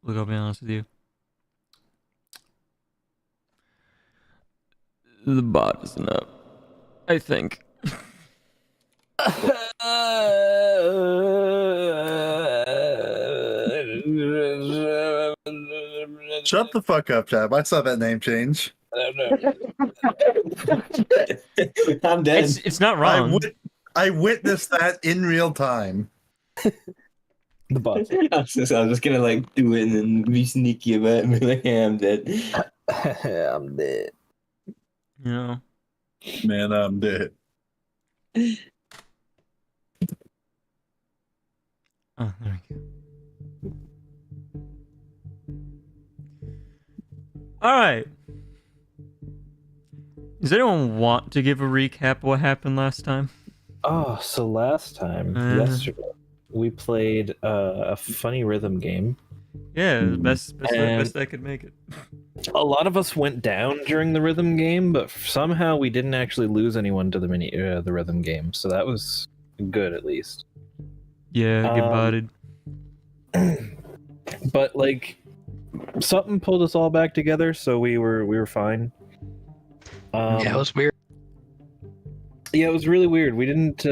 Look, I'll be honest with you. The bot isn't up. I think. Shut the fuck up, Chad. I saw that name change. I'm dead. It's not wrong. I witnessed that in real time. The bots. I was just gonna like do it and then be sneaky about it and be like, yeah, I'm dead. I'm dead. You know. Man, I'm dead. Oh, there we go. All right. Does anyone want to give a recap of what happened last time? Oh, so last time, yesterday, we played a funny rhythm game. Yeah, best I could make it. A lot of us went down during the rhythm game, but somehow we didn't actually lose anyone to the rhythm game. So that was good, at least. Yeah, get bodied. But like, something pulled us all back together, so we were fine. Yeah, it was weird. Yeah, it was really weird. We didn't,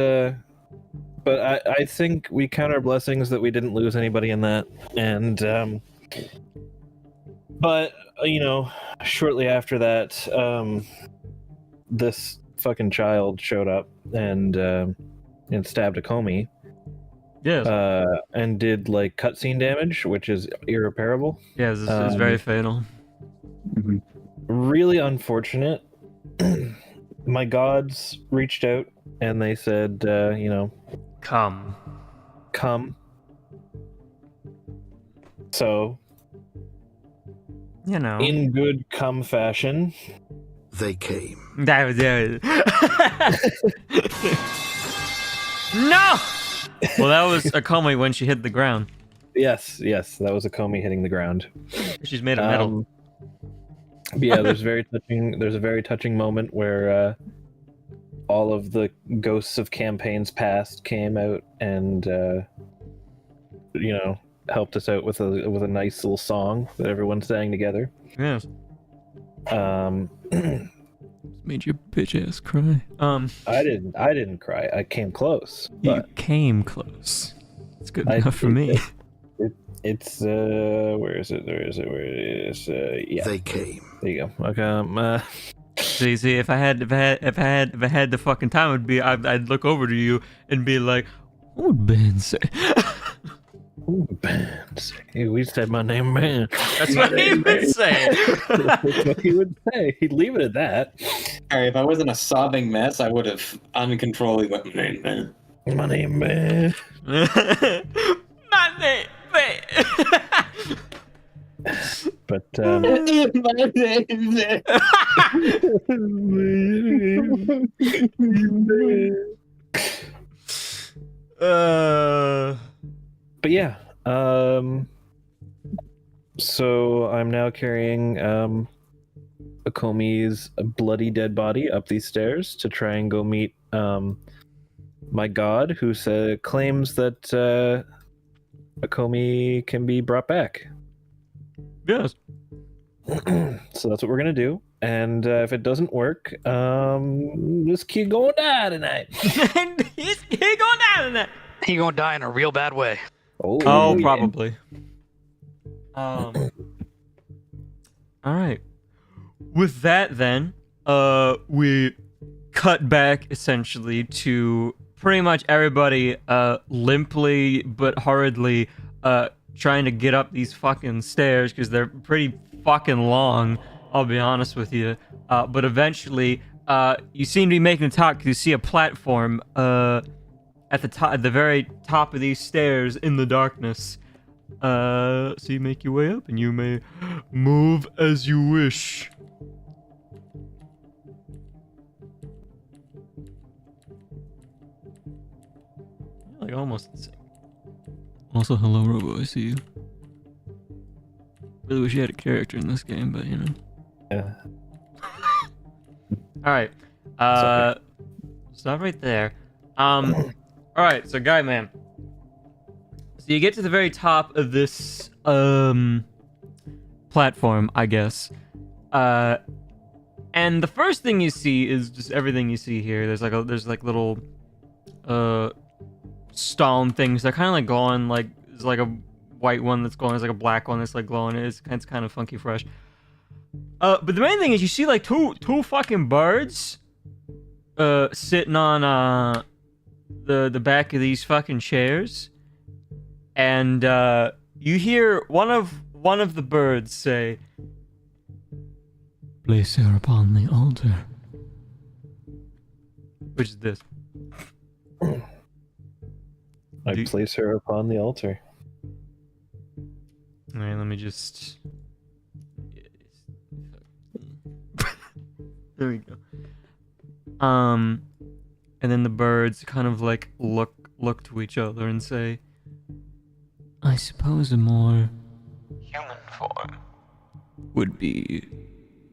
but I think we count our blessings that we didn't lose anybody in that. And, but, you know, shortly after that, this fucking child showed up and stabbed a Comey. Yes. And did, like, cutscene damage, which is irreparable. Yeah, it's very fatal. Really unfortunate. My gods reached out and they said, you know, come. So, you know, in good come fashion, they came. That was it. No. Well, that was a Comey when she hit the ground. Yes, that was a Comey hitting the ground. She's made of metal. Yeah, there's a very touching moment where all of the ghosts of campaigns past came out and you know, helped us out with a nice little song that everyone sang together. Yes. Made your bitch ass cry. I didn't cry. I came close. You came close. It's good enough for me. It's where is it? Yeah. They came. There you go. Okay. See, if I had the fucking time, I'd look over to you and be like, what would Ben say? Ooh, Ben. Hey, we said my name, Ben. That's what he would say. That's what he would say. He'd leave it at that. Alright, if I wasn't a sobbing mess, I would have uncontrollably went, my name, Ben. My name, Ben. My name, Ben. But my name, Ben. But yeah, so I'm now carrying Akomi's bloody dead body up these stairs to try and go meet my god, who claims that Akomi can be brought back. Yes. So that's what we're gonna do, and if it doesn't work, this kid gonna die tonight. He's going down in that. He gonna die in a real bad way. Oh, yeah. Probably. All right. With that, then, we cut back essentially to pretty much everybody, limply but hurriedly, trying to get up these fucking stairs because they're pretty fucking long. I'll be honest with you. But eventually, you seem to be making a talk because you see a platform, at the very top of these stairs in the darkness. So you make your way up and you may move as you wish. Like almost the same. Also, hello Robo, I see you. Really wish you had a character in this game, but you know. Yeah. Alright. Okay. Stop right there. Alright, so Guy Man. So you get to the very top of this platform, I guess. And the first thing you see is just everything you see here. There's like little stone things. They're kind of like glowing. Like there's like a white one that's glowing. There's like a black one that's like glowing. It's kind of funky fresh. But the main thing is you see like two fucking birds sitting on the back of these fucking chairs, and you hear one of the birds say, "Place her upon the altar." Which is this. I place her upon the altar. Alright, let me just... There we go. And then the birds kind of like look to each other and say, "I suppose a more human form would be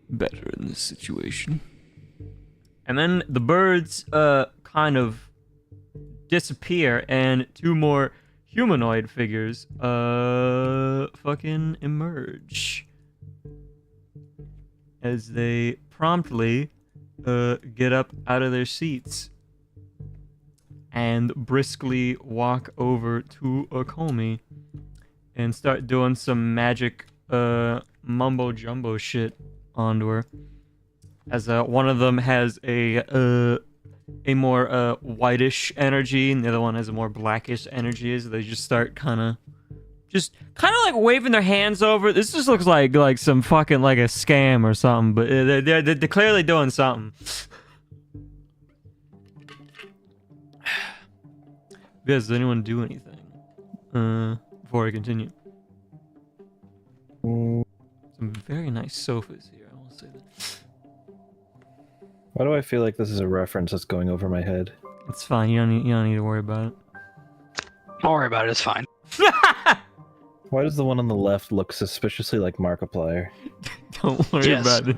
better in this situation." And then the birds kind of disappear, and two more humanoid figures fucking emerge as they promptly get up out of their seats and briskly walk over to Okomi and start doing some magic mumbo jumbo shit onto her. As one of them has a more whitish energy, and the other one has a more blackish energy. As they just start kind of like waving their hands over. This just looks like some fucking like a scam or something. But they're clearly doing something. Does anyone do anything before I continue? Some very nice sofas here. I will say that. Why do I feel like this is a reference that's going over my head? It's fine. You don't need to worry about it. Don't worry about it. It's fine. Why does the one on the left look suspiciously like Markiplier? Don't worry about it.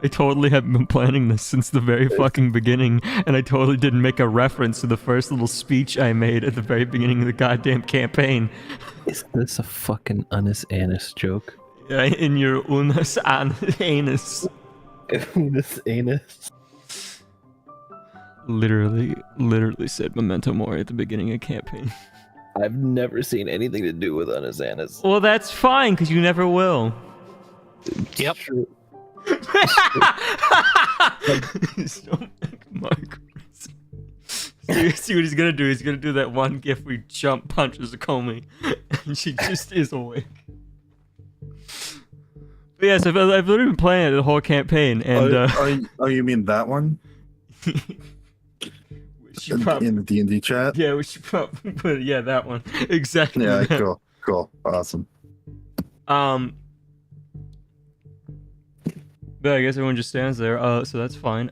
I totally have been planning this since the very fucking beginning, and I totally didn't make a reference to the first little speech I made at the very beginning of the goddamn campaign. Is this a fucking Unus Annus joke? Yeah, in your Unus Annus. Unus Annus? Literally said Memento Mori at the beginning of campaign. I've never seen anything to do with Unus Annus. Well, that's fine, because you never will. Yep. True. Don't make Mark. See what he's gonna do? He's gonna do that one gif where he jump punches Akomi, and she just is awake. But yes, I've literally been playing it the whole campaign, and oh, you mean that one? In the D&D chat? Yeah, we should probably put it. Yeah, that one. Exactly. Yeah, that. cool, awesome. But I guess everyone just stands there. So that's fine.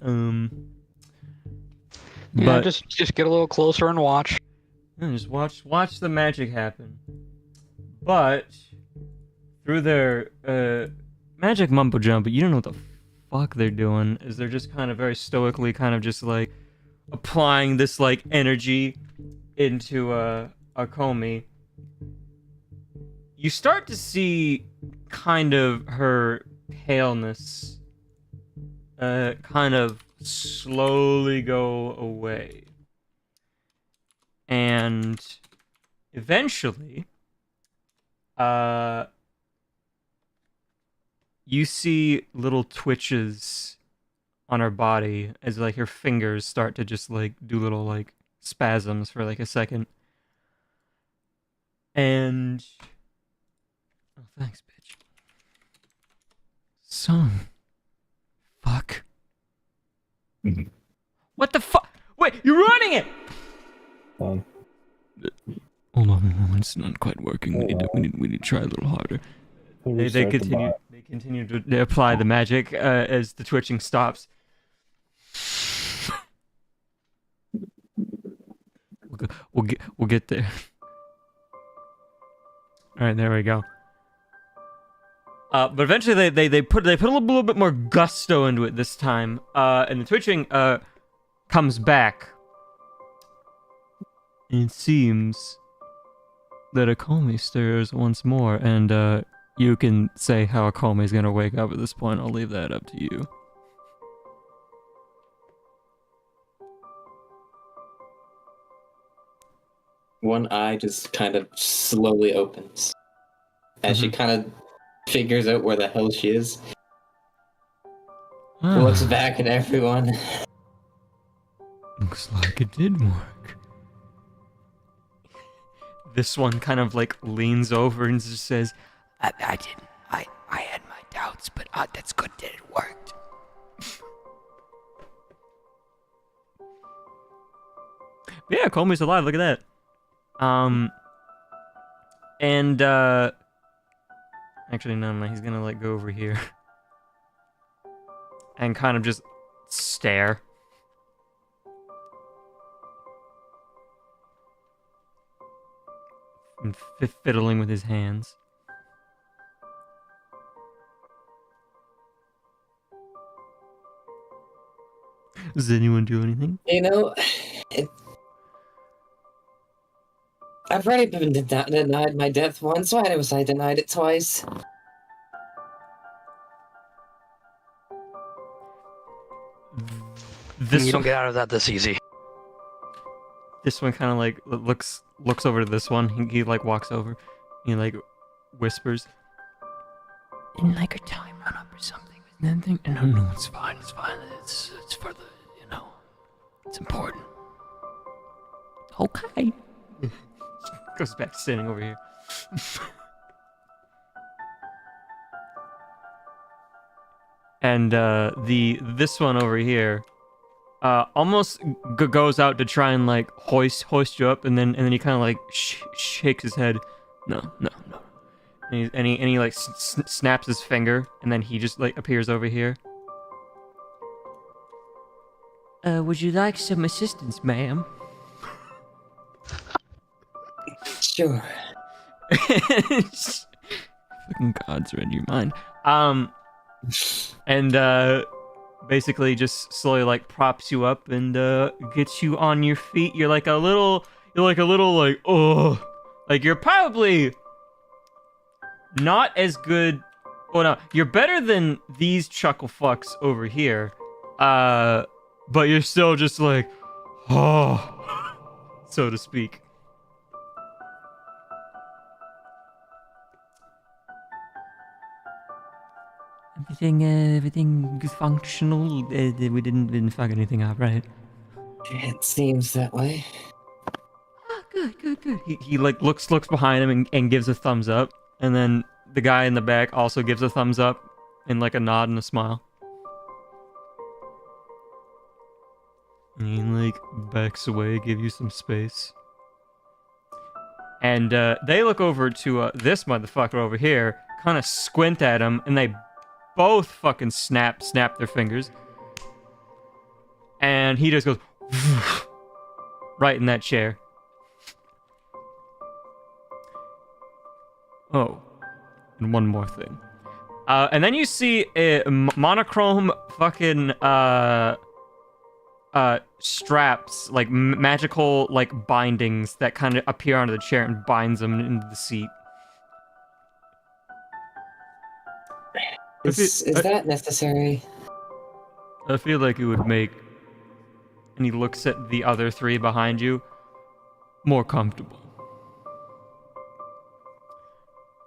Yeah, but just get a little closer and watch. yeah, just watch the magic happen. But through their magic mumbo jumbo, you don't know what the fuck they're doing. Is they're just kind of very stoically, kind of just like applying this like energy into Akomi. You start to see kind of her paleness kind of slowly go away. And eventually, you see little twitches on her body as like her fingers start to just like do little like spasms for like a second. And oh, thanks, bitch. Son. Fuck. What the fuck? Wait, you're running it! Hold on, it's not quite working. We need to try a little harder. They continue to apply the magic as the twitching stops. We'll get there. All right, there we go. But eventually they put a little bit more gusto into it this time, and the twitching comes back. And it seems that Akome stirs once more, and you can say how Akome is gonna wake up at this point. I'll leave that up to you. One eye just kind of slowly opens as she kind of figures out where the hell she is. Looks back at everyone. Looks like it did work. This one kind of like leans over and just says, I didn't. I had my doubts, but that's good that it worked. yeah, Komi's alive, look at that. And actually no, he's gonna like go over here and kind of just stare. And fiddling with his hands. Does anyone do anything? You know, I've already been denied my death once. Why was I denied it twice? You don't get out of that this easy. This one kind of like looks over to this one. He like walks over. He like whispers. Didn't like her time run up or something. Nothing. No, it's fine. It's fine. It's for the, it's important. Okay. Goes back to standing over here. And this one over here almost goes out to try and like hoist you up, and then he kind of like shakes his head. No. And he like snaps his finger, and then he just like appears over here. Would you like some assistance, ma'am? Sure. Fucking gods read your mind. And basically just slowly like props you up and gets you on your feet. You're like a little like, oh, like you're probably not as good. Oh no, you're better than these chuckle fucks over here. But you're still just like, oh, so to speak. Everything is functional. We didn't fuck anything up, right? It seems that way. Oh, good. He like looks behind him and gives a thumbs up, and then the guy in the back also gives a thumbs up and like a nod and a smile. And he like backs away, give you some space. And they look over to this motherfucker over here, kind of squint at him, and they both fucking snap their fingers. And he just goes right in that chair. Oh, and one more thing. And then you see a monochrome fucking straps, like magical like bindings that kind of appear onto the chair and binds them into the seat. Is that necessary? I feel like it would make, and he looks at the other three behind you, more comfortable.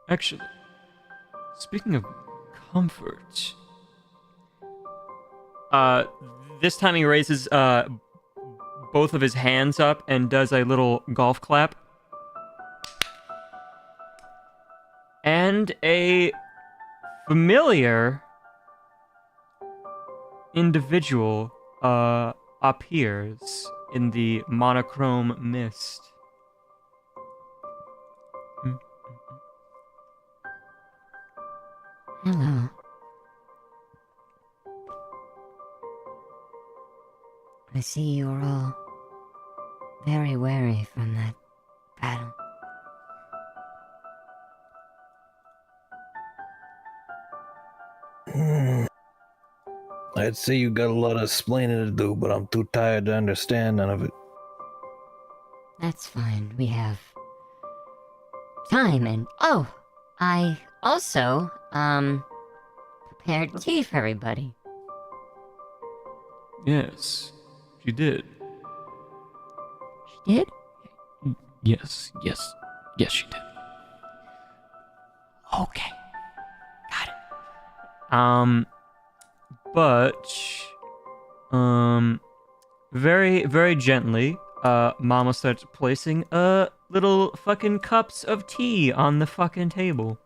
Actually, speaking of comfort, this time he raises both of his hands up and does a little golf clap. And a familiar individual appears in the monochrome mist. Hello. I see you are all very wary from that battle. I'd say you got a lot of explaining to do, but I'm too tired to understand none of it. That's fine. We have time, and I also, prepared tea for everybody. Yes, she did. She did? Yes, she did. Okay. Got it. Very, very gently, Mama starts placing, little fucking cups of tea on the fucking table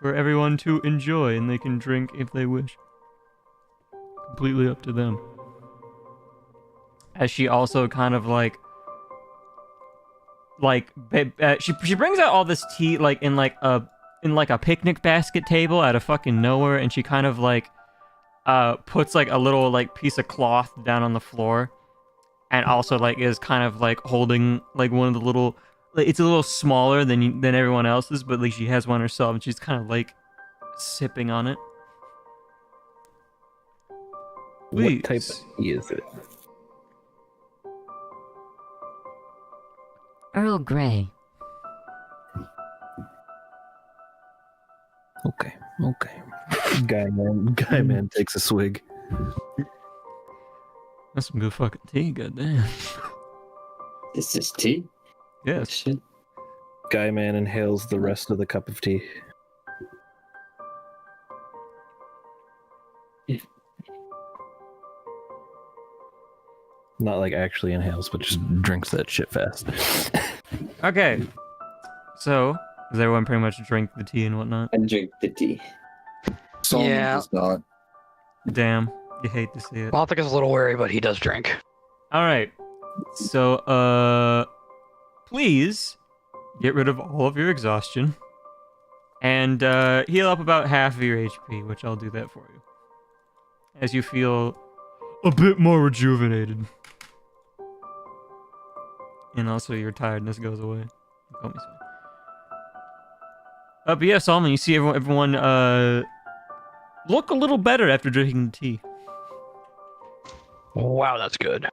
for everyone to enjoy, and they can drink if they wish. Completely up to them. As she also kind of she brings out all this tea in a picnic basket table out of fucking nowhere, and she kind of puts a little piece of cloth down on the floor, and also is kind of holding one of the little, it's a little smaller than everyone else's, but she has one herself, and she's kind of sipping on it. Please. What type of tea is it? Earl Grey. Okay. Guy man takes a swig. That's some good fucking tea, goddamn. Is this tea? Yes. Shit. Guy man inhales the rest of the cup of tea. Not actually inhales, but just drinks that shit fast. Okay. So, does everyone pretty much drink the tea and whatnot? And drink the tea. Solomon Yeah. does not. Damn. You hate to see it. Baltic is a little wary, but he does drink. Alright. So, please get rid of all of your exhaustion. And, heal up about half of your HP, which I'll do that for you. As you feel a bit more rejuvenated. And also your tiredness goes away. Call me sorry. But yeah, Solomon, you see everyone look a little better after drinking the tea. Wow, that's good.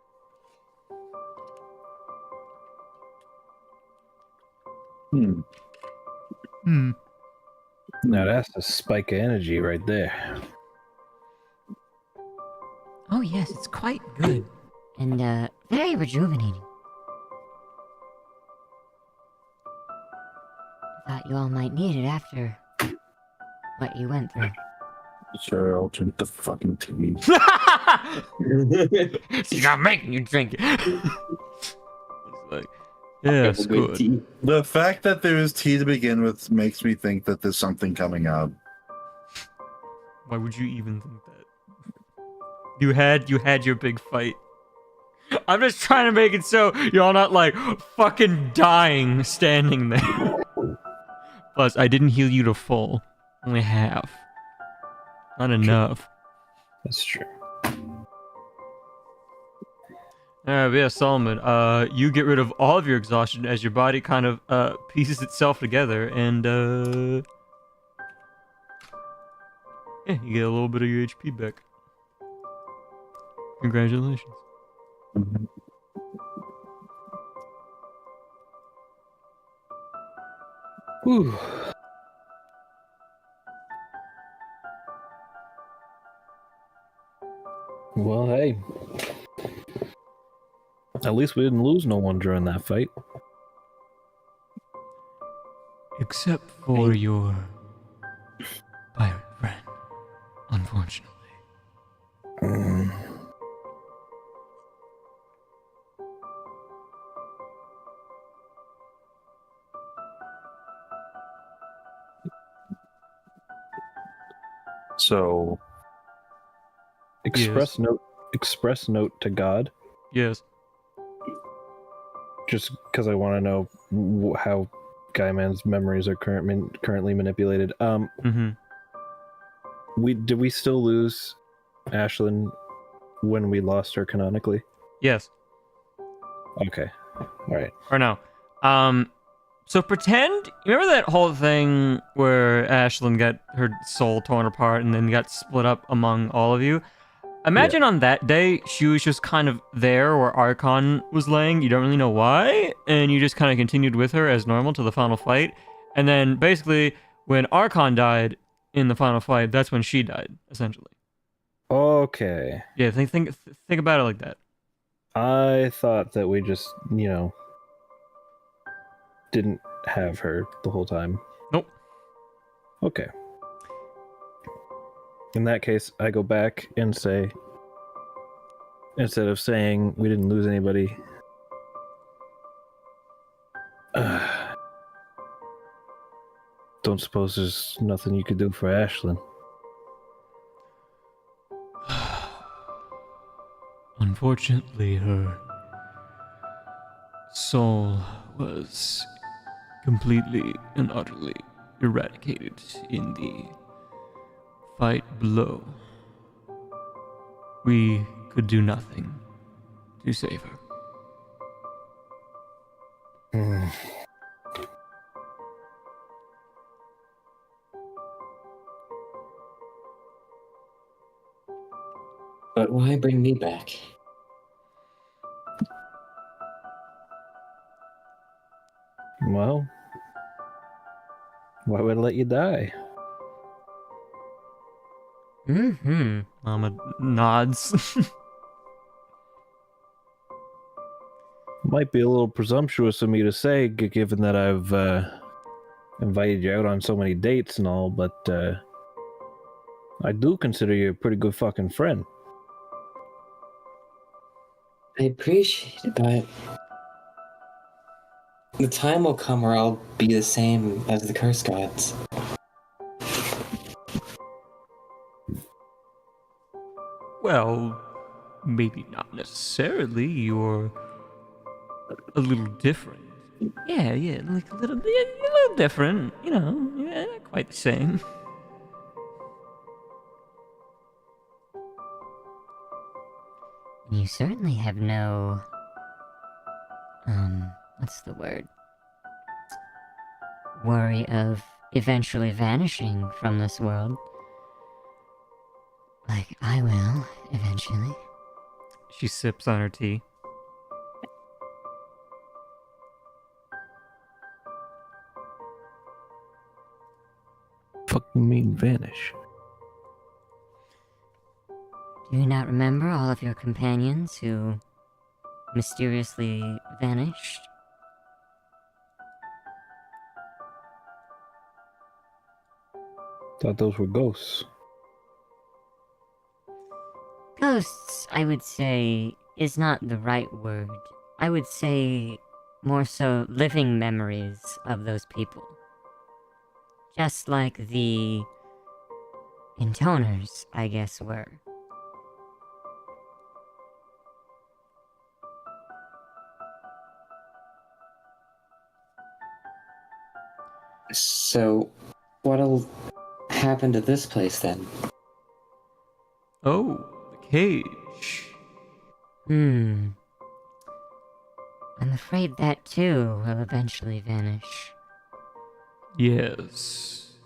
Hmm. Now that's a spike of energy right there. Oh yes, it's quite good. And, very rejuvenating. Thought you all might need it after what you went through. Sure, I'll drink the fucking tea. She's not making you drink it. It's yeah, it's Good good. tea. The fact that there is tea to begin with makes me think that there's something coming up. Why would you even think that? You had your big fight. I'm just trying to make it so you're all not fucking dying standing there. Plus, I didn't heal you to full. Only half. Not enough. That's true. Alright, yeah, Solomon, you get rid of all of your exhaustion as your body kind of, pieces itself together, and, yeah, you get a little bit of your HP back. Congratulations. Whew. Well, hey. At least we didn't lose no one during that fight. Except for your pirate friend, unfortunately. So, Express note to God. Yes. Just because I want to know how Guyman's memories are currently manipulated. Mm-hmm. Did we still lose Ashlyn when we lost her canonically? Yes. Okay. All right. Or no. So pretend, remember that whole thing where Ashlyn got her soul torn apart and then got split up among all of you? Imagine on that day, she was just kind of there where Archon was laying. You don't really know why, and you just kind of continued with her as normal to the final fight. And then basically, when Archon died in the final fight, that's when she died, essentially. Okay. Yeah, think about it like that. I thought that we just, didn't have her the whole time. Nope. Okay. In that case, I go back and say, instead of saying we didn't lose anybody, don't suppose there's nothing you could do for Ashlyn? Unfortunately, her soul was completely and utterly eradicated in the fight below. We could do nothing to save her. But why bring me back? Well, why would I let you die? Mm-hmm. Mama nods. Might be a little presumptuous of me to say, given that I've invited you out on so many dates and all, but I do consider you a pretty good fucking friend. I appreciate it, but the time will come where I'll be the same as the curse gods. Well, maybe not necessarily. You're a little different. Yeah, like a little different. Yeah, not quite the same. You certainly have no... what's the word? Worry of eventually vanishing from this world. Like I will, eventually. She sips on her tea. Fucking mean vanish. Do you not remember all of your companions who mysteriously vanished? Thought those were ghosts. Ghosts, I would say, is not the right word. I would say more so living memories of those people. Just like the intoners, I guess, were. So, what'll happen to this place then? Oh, the cage. I'm afraid that too will eventually vanish. Yes.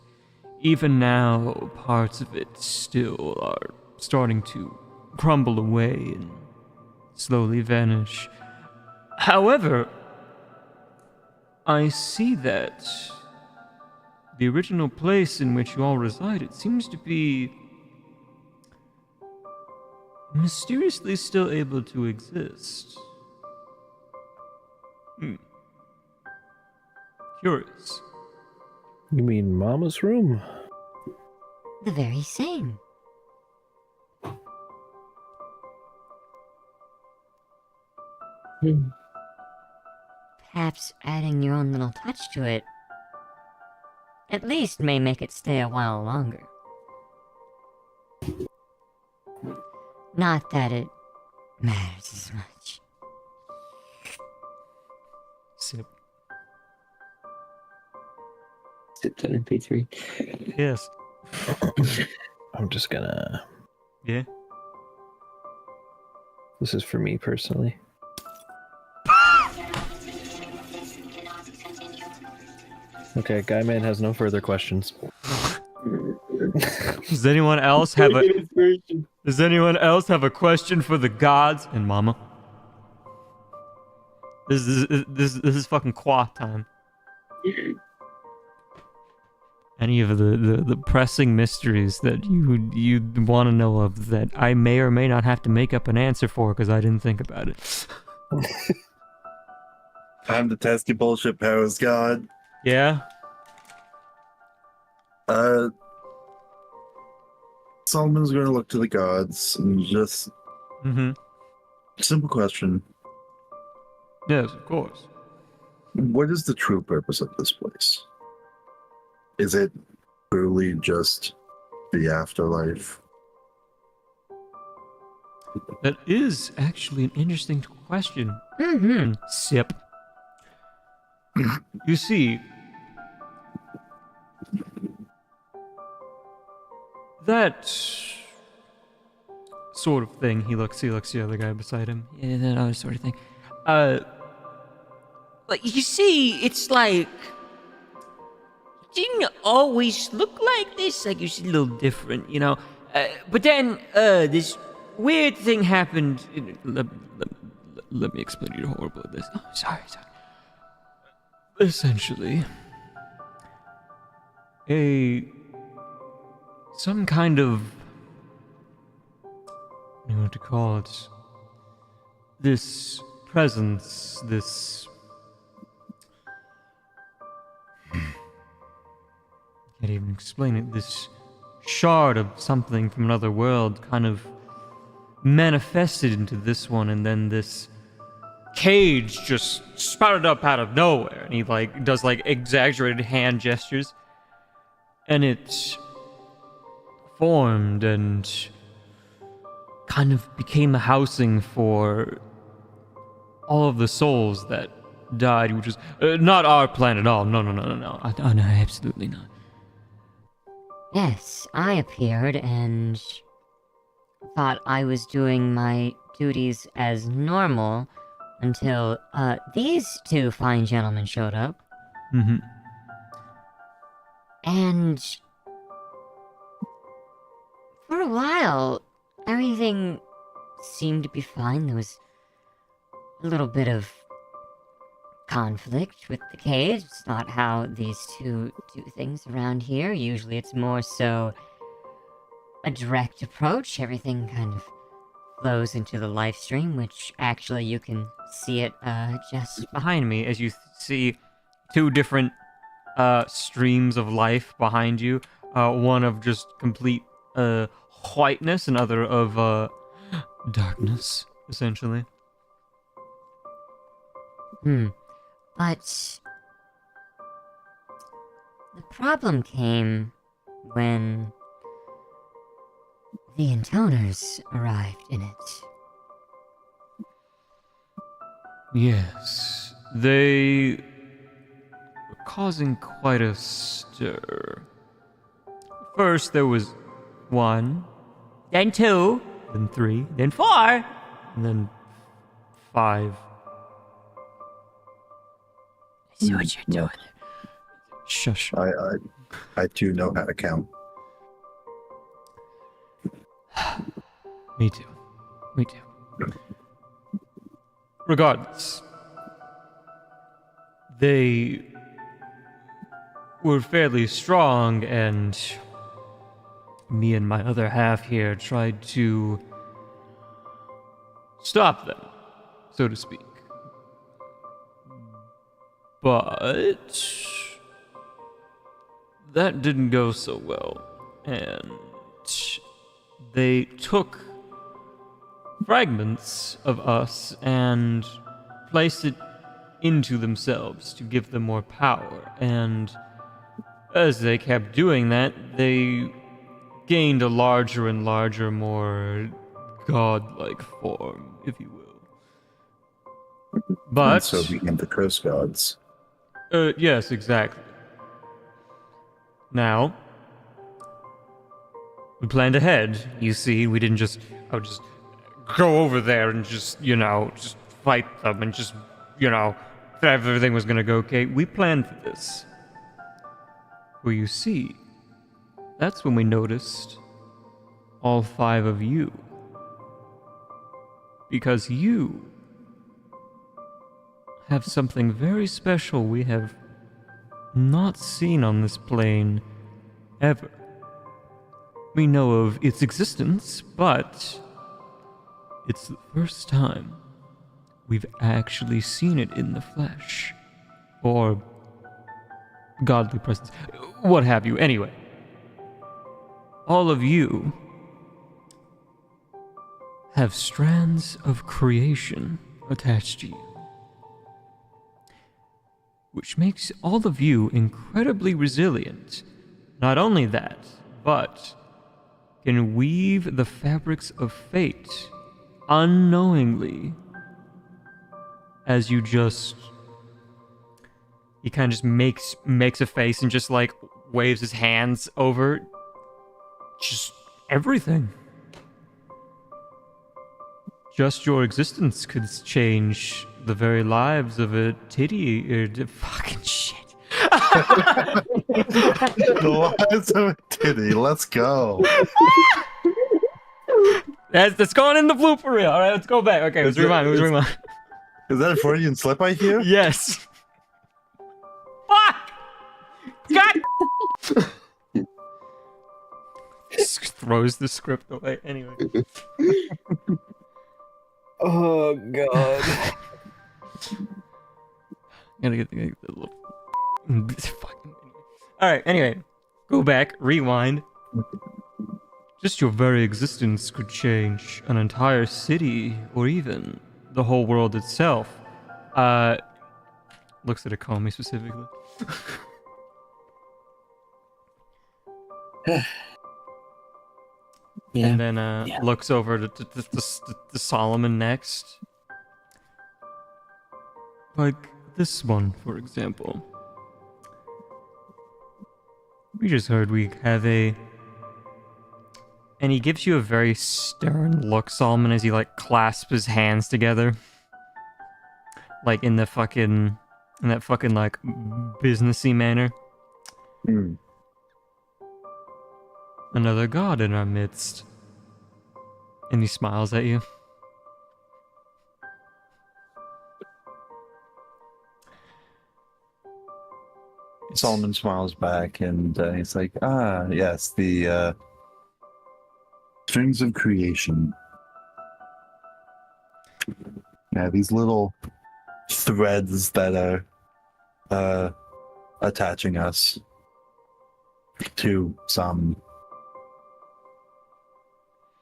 Even now, parts of it still are starting to crumble away and slowly vanish. However, I see that the original place in which you all resided seems to be mysteriously still able to exist. Curious. You mean Mama's room? The very same. Perhaps adding your own little touch to it at least may make it stay a while longer. Not that it matters as much. Sip. Sipped on MP3. Yes. I'm just gonna... Yeah. This is for me personally. Okay, Guy Man has no further questions. Does anyone else have a question for the gods and Mama? This is fucking qua time. any of the pressing mysteries that you want to know of that I may or may not have to make up an answer for because I didn't think about it. Time to test your bullshit powers, God. Yeah? Solomon's going to look to the gods and just Mm-hmm. simple question: Yes, of course. what is the true purpose of this place? Is it truly just the afterlife? That is actually an interesting question. Mm-hmm. Sip. You see, that sort of thing. He looks the other guy beside him. Yeah, that other sort of thing. But you see, it's like it didn't always look like this. Like it's a little different, you know. But then this weird thing happened. Let me explain to you how horrible this. Oh, sorry. Essentially, some kind of, I don't know what to call it. This presence, this. Can't even explain it. This shard of something from another world kind of manifested into this one, and then this cage just sprouted up out of nowhere, and he like does like exaggerated hand gestures, and it formed and kind of became a housing for all of the souls that died, which is not our plan at all. No, absolutely not. Yes, I appeared and thought I was doing my duties as normal until these two fine gentlemen showed up. Mm-hmm. And for a while, everything seemed to be fine. There was a little bit of conflict with the cage. It's not how these two do things around here. Usually it's more so a direct approach. Everything kind of flows into the live stream, which actually you can see it just Behind me, as you see two different streams of life behind you, one of just complete whiteness, and other of darkness, essentially. But the problem came when the intoners arrived in it. Yes, they were causing quite a stir. First, there was 1, Then 2, then 3, then 4. and then 5. I see what you're doing. Shush. I too know how to count. Me too. Regardless, they were fairly strong, and me and my other half here tried to stop them, so to speak. But that didn't go so well, and they took fragments of us and placed it into themselves to give them more power. And as they kept doing that, they gained a larger and larger, more godlike form, if you will. But And so became the curse gods. yes, exactly. Now, we planned ahead. You see, we didn't just go over there and just fight them and just, everything was gonna go okay. We planned for this. Well, you see, that's when we noticed all 5 of you. Because you have something very special we have not seen on this plane ever. We know of its existence, but it's the first time we've actually seen it in the flesh. Or godly presence. What have you. Anyway. All of you have strands of creation attached to you, which makes all of you incredibly resilient. Not only that, but can weave the fabrics of fate unknowingly as you just... He kind of just makes a face and just like waves his hands over just everything. Just your existence could change the very lives of a titty or fucking shit. The lives of a titty. Let's go. That's going in the blooper reel. All right, let's go back. Okay, let's rewind. Is that a Freudian slip I hear? Yes. Fuck! God! Throws the script away. Anyway. Oh god. Gotta get the little... Fucking... Alright, anyway. Go back, rewind. Just your very existence could change an entire city, or even the whole world itself. Looks at Akomi specifically. Yeah. And then looks over to Solomon next. Like this one, for example. We just heard we have a... And he gives you a very stern look, Solomon, as he like clasps his hands together. Like in that fucking like businessy manner. Hmm. Another god in our midst. And he smiles at you. Solomon smiles back and he's like, ah, yes, the strings of creation. Yeah, these little threads that are attaching us to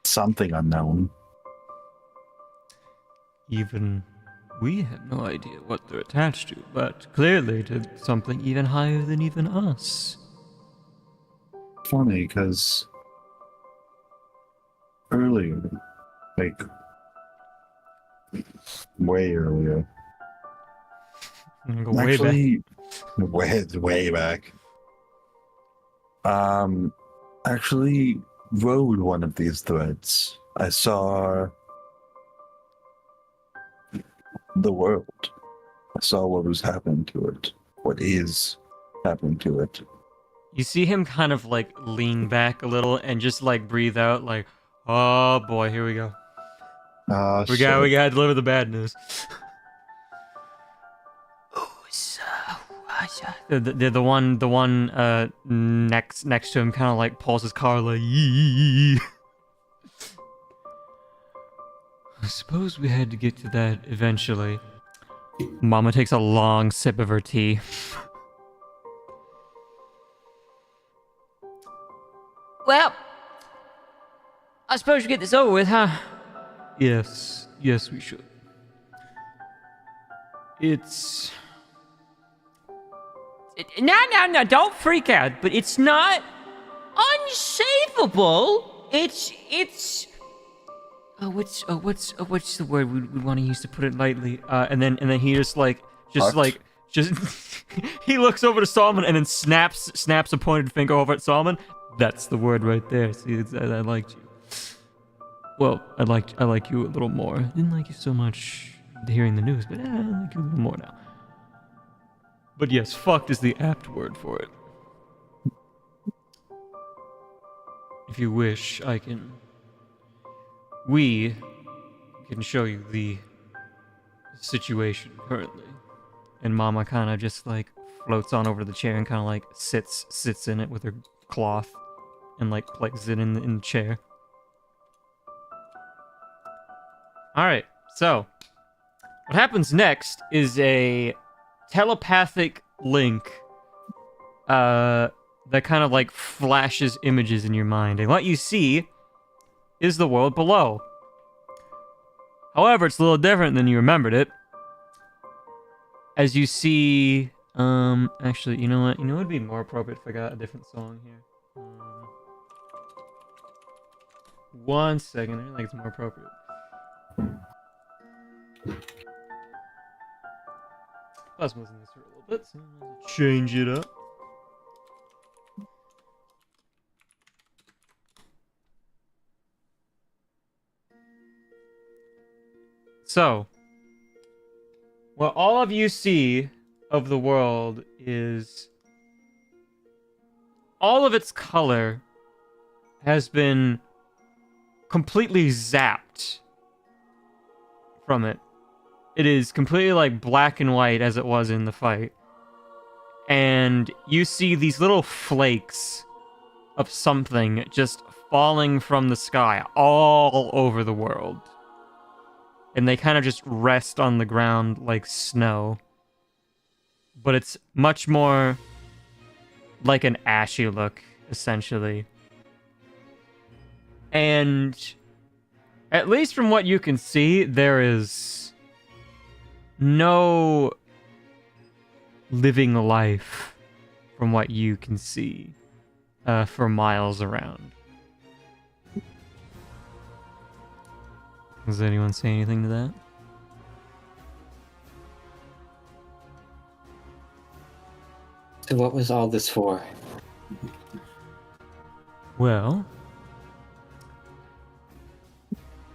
something unknown. Even we have no idea what they're attached to, but clearly to something even higher than even us. Funny, because earlier, like way earlier, I'm gonna go way back. actually, way back, actually rode one of these threads. I saw the world. I saw what was happening to it. What is happening to it. You see him kind of like lean back a little and just like breathe out like, oh boy, here we go. We gotta deliver the bad news. The one next to him kind of like pulls his car like, yee. I suppose we had to get to that eventually. Mama takes a long sip of her tea. Well, I suppose you get this over with, huh? Yes, we should. It's... No, don't freak out, but it's not unsavable. It's... what's the word we want to use to put it lightly? And then he just he looks over to Solomon and then snaps a pointed finger over at Solomon. That's the word right there. See, I liked you. Well, I like you a little more. Didn't like you so much hearing the news, but I like you a little more now. But yes, fucked is the apt word for it. If you wish, we can show you the situation currently. And Mama kind of just like floats on over to the chair and kind of like sits in it with her cloth and like places it in the chair. All right, so what happens next is a telepathic link that kind of like flashes images in your mind, and what you see is the world below. However, it's a little different than you remembered it. As you see, actually, you know what? You know what would be more appropriate if I got a different song here? 1 second, I think it's more appropriate. I was listening to this for a little bit, so I'll change it up. So, what all of you see of the world is all of its color has been completely zapped from it. It is completely like black and white as it was in the fight. And you see these little flakes of something just falling from the sky all over the world. And they kind of just rest on the ground like snow. But it's much more like an ashy look, essentially. And at least from what you can see, there is no living life from what you can see for miles around. Does anyone say anything to that? So what was all this for? Well,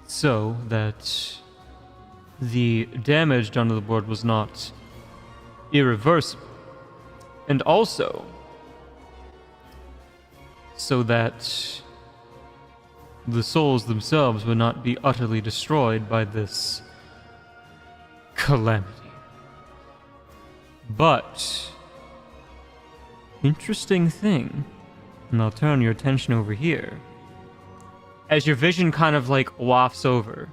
so that the damage done to the board was not irreversible, and also so that the souls themselves would not be utterly destroyed by this calamity. But, interesting thing, and I'll turn your attention over here, as your vision kind of like wafts over,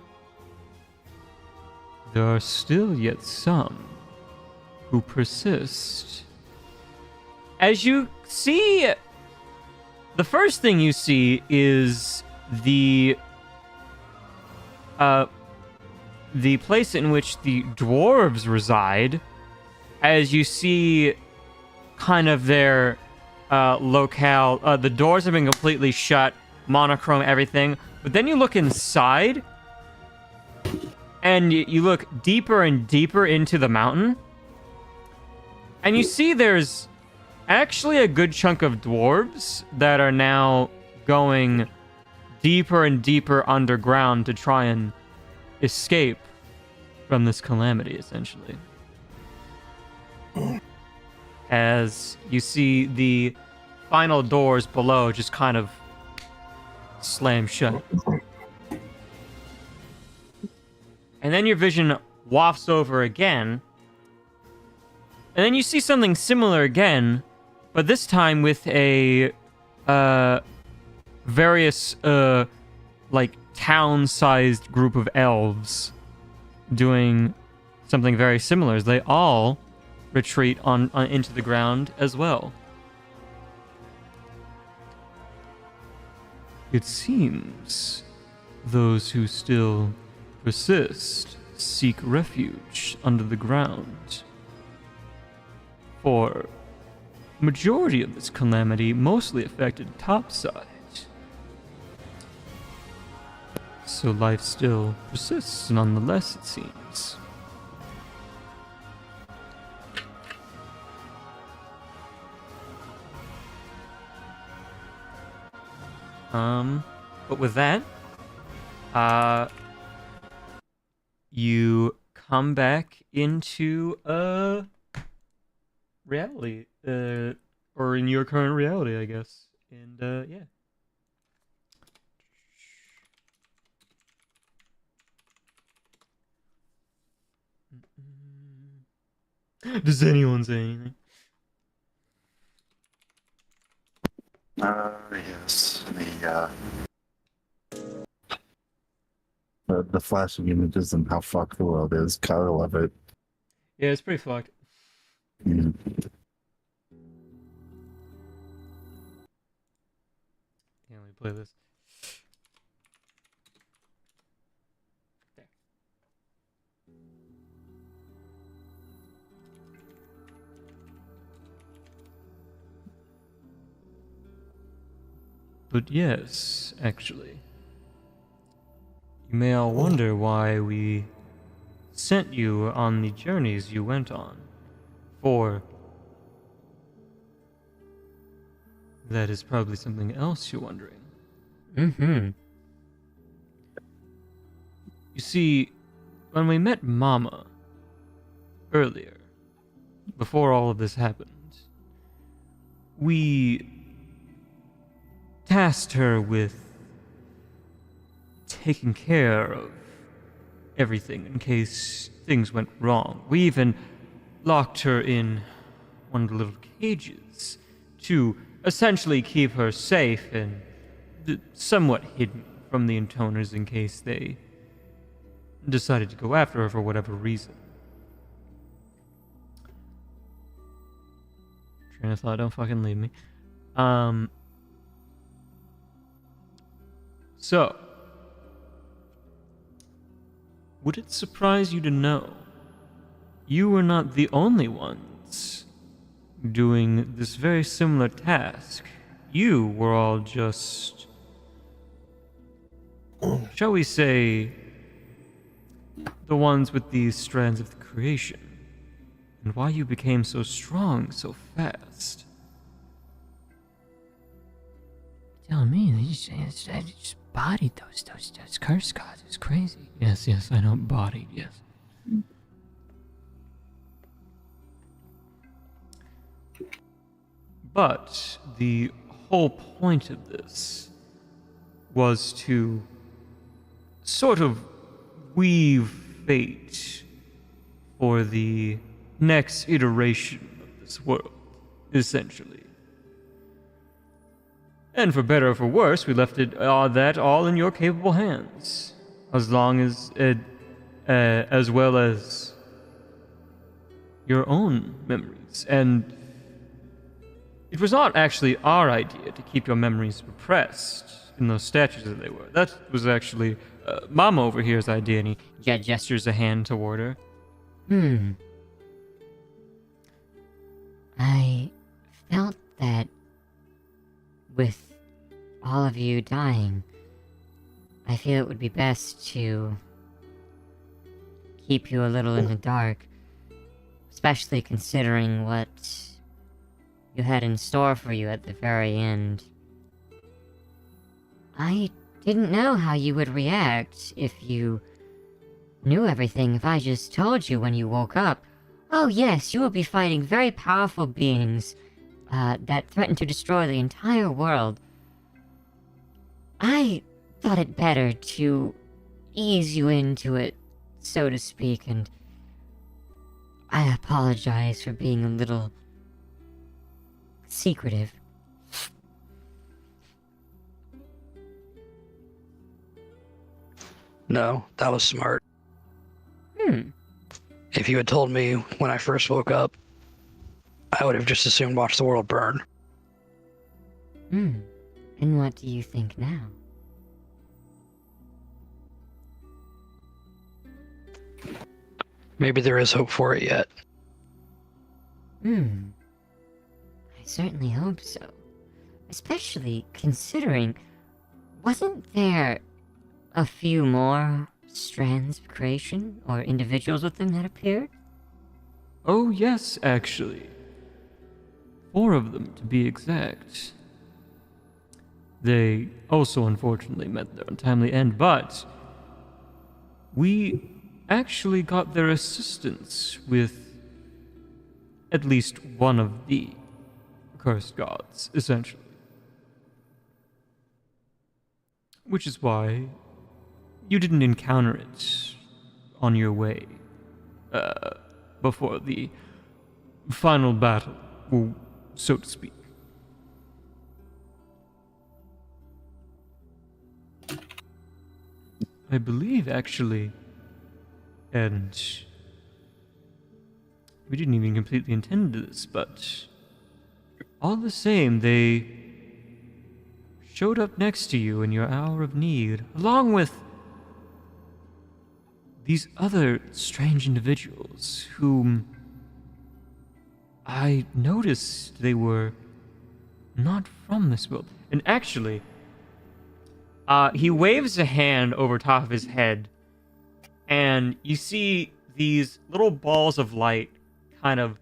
there are still yet some who persist. As you see, the first thing you see is the place in which the dwarves reside. As you see kind of their locale, the doors have been completely shut, monochrome everything, but then you look inside and you look deeper and deeper into the mountain, and you see there's actually a good chunk of dwarves that are now going deeper and deeper underground to try and escape from this calamity, essentially. As you see the final doors below just kind of slam shut. And then your vision wafts over again. And then you see something similar again, but this time with a various like town-sized group of elves doing something very similar, as they all retreat on into the ground as well. It seems those who still persist seek refuge under the ground. For majority of this calamity mostly affected topside. So life still persists nonetheless, it seems. But with that, you come back into reality, or in your current reality, I guess. And yeah. Does anyone say anything? Yes. The flashing images and how fucked the world is. Gotta love it. Yeah, it's pretty fucked. Mm. Yeah, let me play this. There. But yes, actually. You may all wonder why we sent you on the journeys you went on. For that is probably something else you're wondering. Mm-hmm. You see, when we met Mama earlier, before all of this happened, we tasked her with taking care of everything in case things went wrong. We even locked her in one of the little cages to essentially keep her safe and somewhat hidden from the intoners in case they decided to go after her for whatever reason. Train of thought, don't fucking leave me. So, would it surprise you to know you were not the only ones doing this very similar task? You were all just, shall we say, the ones with these strands of the creation, and why you became so strong so fast. Telling me they just bodied those curse gods. It's crazy. Yes, I know, bodied. Yes. But the whole point of this was to sort of weave fate for the next iteration of this world, essentially. And for better or for worse, we left that all in your capable hands, as long as as well as your own memories. And it was not actually our idea to keep your memories repressed in those statues as they were. That was actually Mama over here's idea, and he gestures a hand toward her. I felt that with all of you dying, I feel it would be best to keep you a little in the dark, especially considering what you had in store for you at the very end. I didn't know how you would react if you knew everything. If I just told you when you woke up, oh yes, you will be fighting very powerful beings that threaten to destroy the entire world. I thought it better to ease you into it, so to speak, and I apologize for being a little secretive. No, that was smart. Hmm. If you had told me when I first woke up, I would have just as soon watched the world burn. And what do you think now? Maybe there is hope for it yet. I certainly hope so. Especially considering, wasn't there a few more strands of creation or individuals with them that appeared? Oh, yes, actually. 4 of them, to be exact. They also unfortunately met their untimely end, but we actually got their assistance with at least one of the cursed gods, essentially. Which is why you didn't encounter it on your way before the final battle, so to speak. I believe, actually, and we didn't even completely intend this, but all the same, they showed up next to you in your hour of need, along with these other strange individuals whom I noticed they were not from this world. And actually, he waves a hand over top of his head, and you see these little balls of light kind of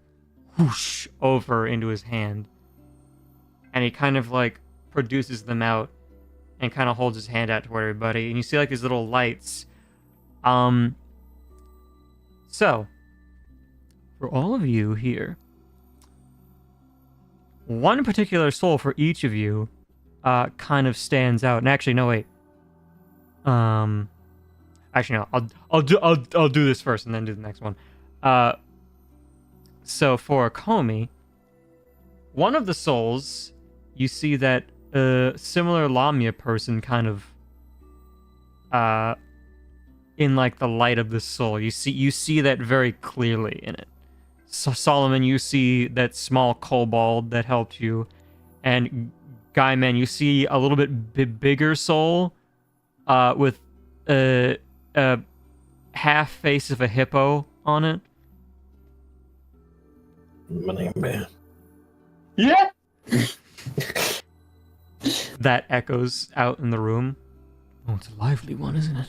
whoosh over into his hand. And he kind of like produces them out and kind of holds his hand out toward everybody. And you see like these little lights. So, for all of you here, one particular soul for each of you kind of stands out. And actually, no, wait. Actually, no. I'll do this first and then do the next one. So for Komi, one of the souls, you see that a similar Lamia person kind of in like the light of the soul. You see that very clearly in it. So Solomon, you see that small kobold that helped you, and Guyman, you see a little bit bigger soul with a half face of a hippo on it. Money man. Yeah. That echoes out in the room. Oh, it's a lively one, isn't it?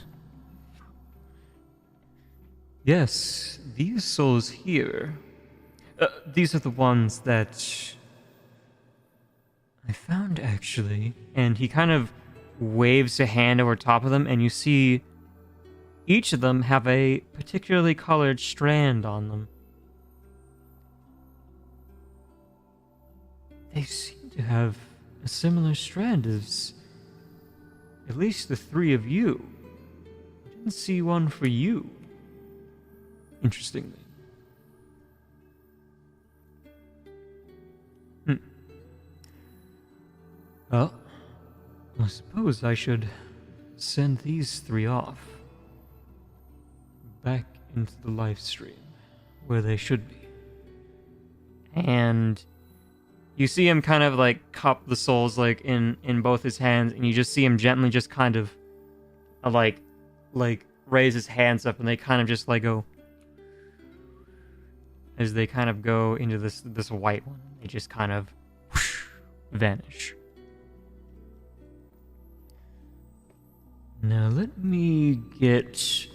Yes, these souls here. These are the ones that I found, actually. And he kind of waves a hand over top of them, and you see each of them have a particularly colored strand on them. They seem to have a similar strand as at least the three of you. I didn't see one for you, interestingly. Well, I suppose I should send these three off back into the live stream where they should be. And you see him kind of like cup the souls like in both his hands, and you just see him gently just kind of like raise his hands up, and they kind of just like go as they kind of go into this white one. They just kind of whoosh, vanish. Now let me get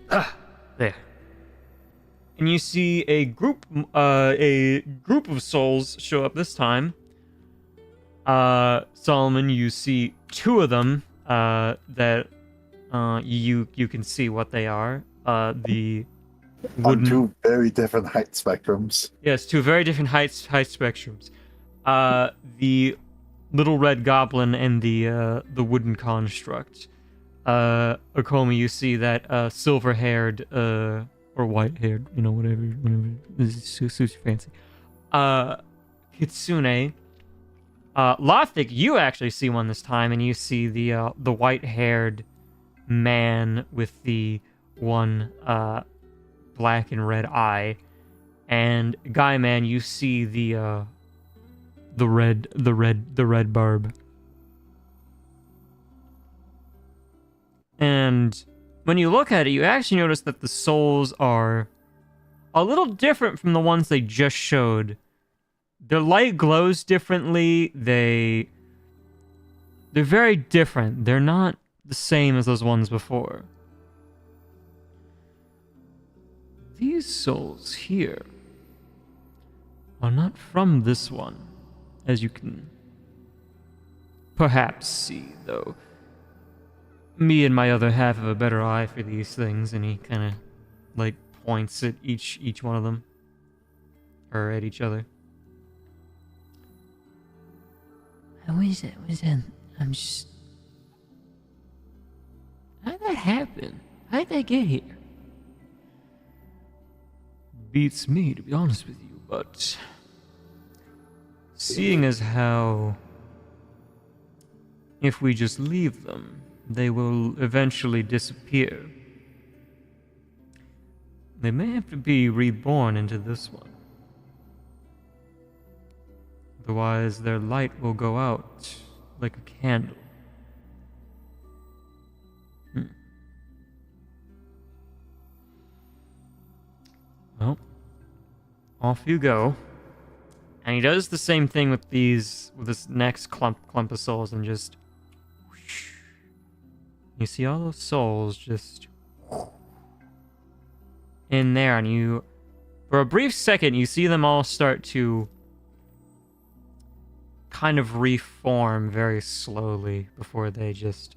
there. And you see a group of souls show up this time. Solomon, you see two of them that you can see what they are. The On two very different height spectrums. Yes, two very different height spectrums. The little red goblin and the wooden construct. Okomi, you see that silver-haired or white-haired, whatever this suits you fancy. Kitsune. Lothic, you actually see one this time, and you see the white-haired man with the one black and red eye, and Guyman, you see the red barb. And when you look at it, you actually notice that the souls are a little different from the ones they just showed. Their light glows differently. They're very different. They're not the same as those ones before. These souls here are not from this one, as you can perhaps see, though. Me and my other half have a better eye for these things, and he kind of like points at each one of them, or at each other. How is that? I'm just... How'd that happen? How'd they get here? Beats me, to be honest with you, but seeing as how if we just leave them, they will eventually disappear. They may have to be reborn into this one. Otherwise, their light will go out like a candle. Well, off you go. And he does the same thing with this next clump of souls, and just whoosh. You see all those souls just in there, and you, for a brief second, you see them all start to kind of reform very slowly before they just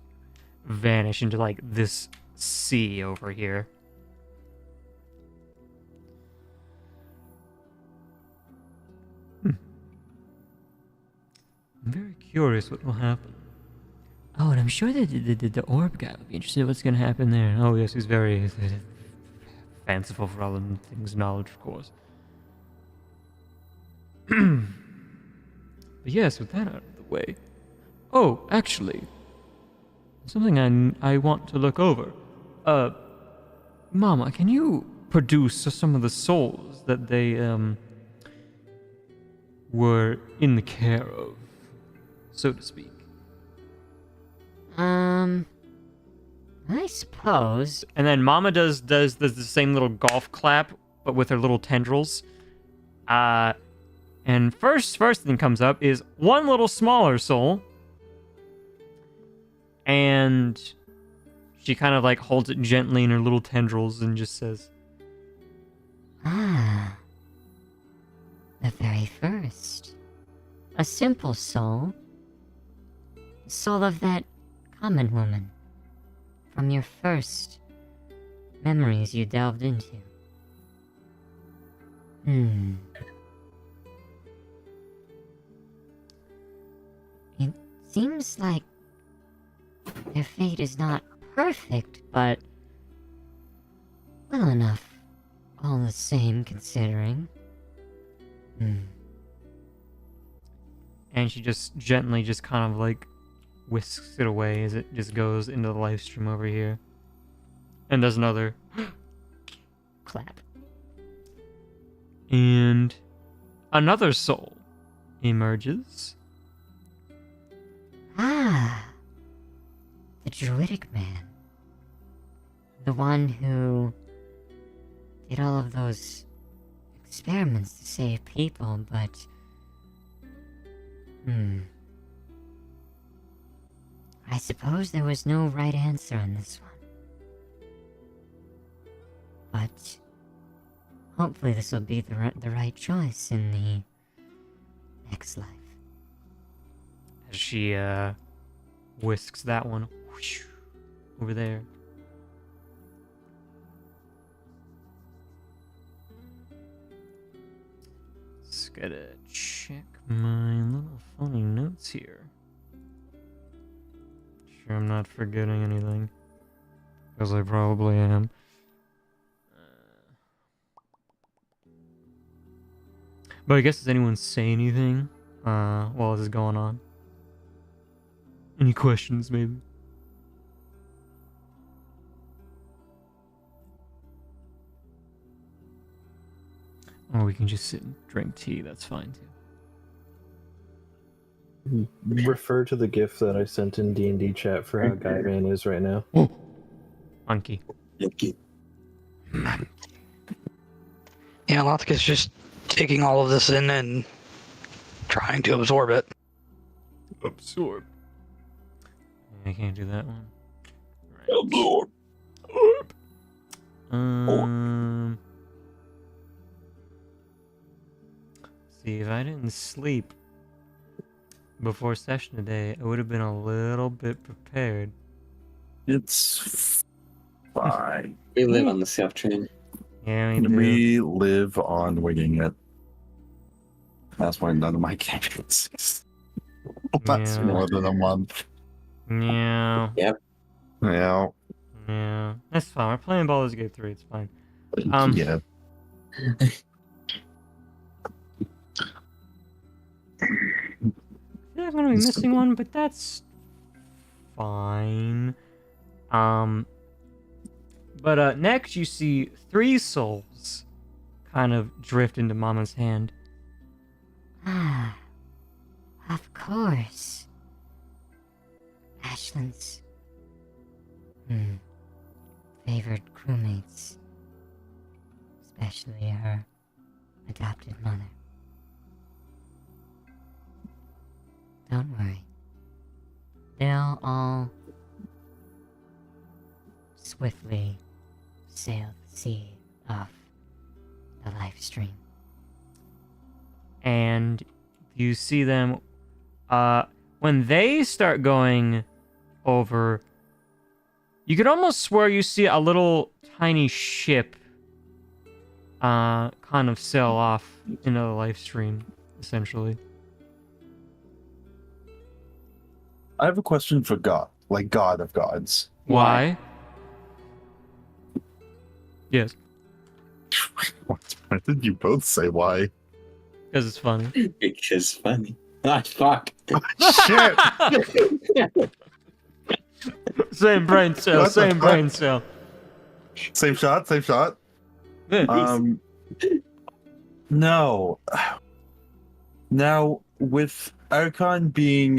vanish into like this sea over here. I'm very curious what will happen. Oh, and I'm sure that the orb guy would be interested in what's going to happen there. Oh, yes, he's very fanciful for all the things knowledge, of course. But yes, with that out of the way. Oh, actually, something I want to look over. Mama, can you produce some of the souls that they were in the care of, so to speak? I suppose. And then Mama does the same little golf clap, but with her little tendrils. And first thing comes up is one little smaller soul. And she kind of like holds it gently in her little tendrils and just says, Ah. The very first. A simple soul. The soul of that common woman. From your first memories you delved into. It seems like their fate is not perfect, but well enough all the same, considering. and she just gently just kind of like whisks it away as it just goes into the live stream over here. And does another Clap. And another soul emerges. Ah. The druidic man. The one who did all of those experiments to save people, but... I suppose there was no right answer on this one. But hopefully this will be the right choice in the next life. As she whisks that one whoosh, over there. Just gotta check my little funny notes here. Sure I'm not forgetting anything. Because I probably am. But I guess, does anyone say anything while this is going on? Any questions, maybe? Or we can just sit and drink tea, that's fine too. Refer to the GIF that I sent in D&D chat for how Guyman is right now. Monkey. Yeah, Lothka's just taking all of this in and trying to absorb it. Absorb. I can't do that one. Absorb. See, if I didn't sleep before session today, I would have been a little bit prepared. It's fine. We live on the self train. Yeah, we do. We live on winging it. That's why none of my campaigns last Yeah. more than a month. Yeah. Yep. Yeah. Yeah. That's fine. We're playing Baldur's Gate 3. It's fine. Yeah. I feel like I'm gonna be missing one, but that's fine. But next you see 3 souls kind of drift into Mama's hand. Ah, of course. Ashlyn's favorite crewmates, especially her adopted mother. Don't worry. They'll all swiftly sail the sea off the life stream. And you see them when they start going over, you could almost swear you see a little tiny ship kind of sail off into the life stream, essentially. I have a question for God, like God of gods. Why? Yes, Why did you both say why? because it's funny. Because funny. Ah, fuck. Shit! Same brain cell, What the same fuck? brain cell. Same shot, same shot. Yeah. No. Now, with Archon being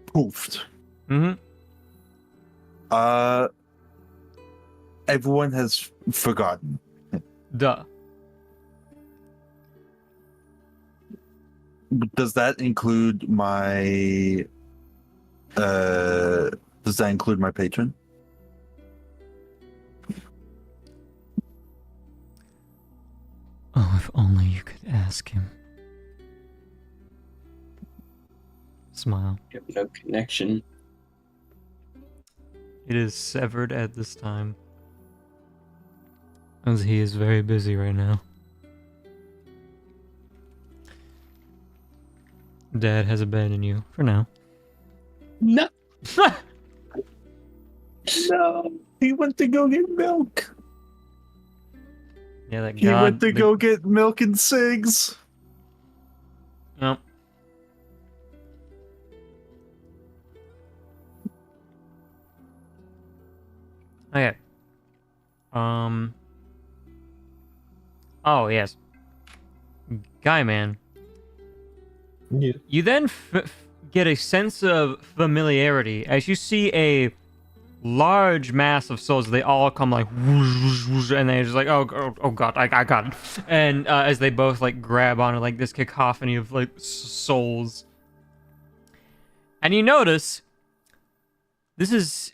poofed, Mm-hmm. everyone has forgotten. Duh. Does that include my patron? Oh, if only you could ask him. Smile. You have no connection. It is severed at this time, as he is very busy right now. Dad has abandoned you for now. No. No, he went to go get milk. Yeah, that He god. went to go get milk and cigs. Yep. Okay. Oh yes. Guy man. Yeah. You then get a sense of familiarity as you see a large mass of souls. They all come like whoosh, whoosh, whoosh, and they're just like, oh god, I got it. And as they both like grab onto like this cacophony of like souls, and you notice this is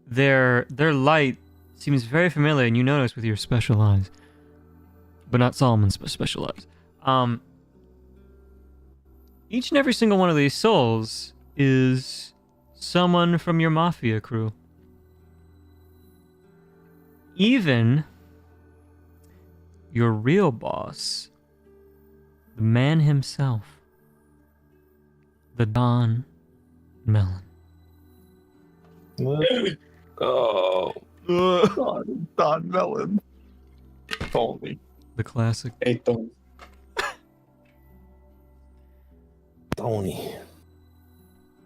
their light seems very familiar, and you notice with your special eyes, but not Solomon's special eyes. Each and every single one of these souls is someone from your mafia crew. Even your real boss, the man himself, the Don Melon. What? Oh, Don Melon. Told me. The classic. Hey, don't. Tony.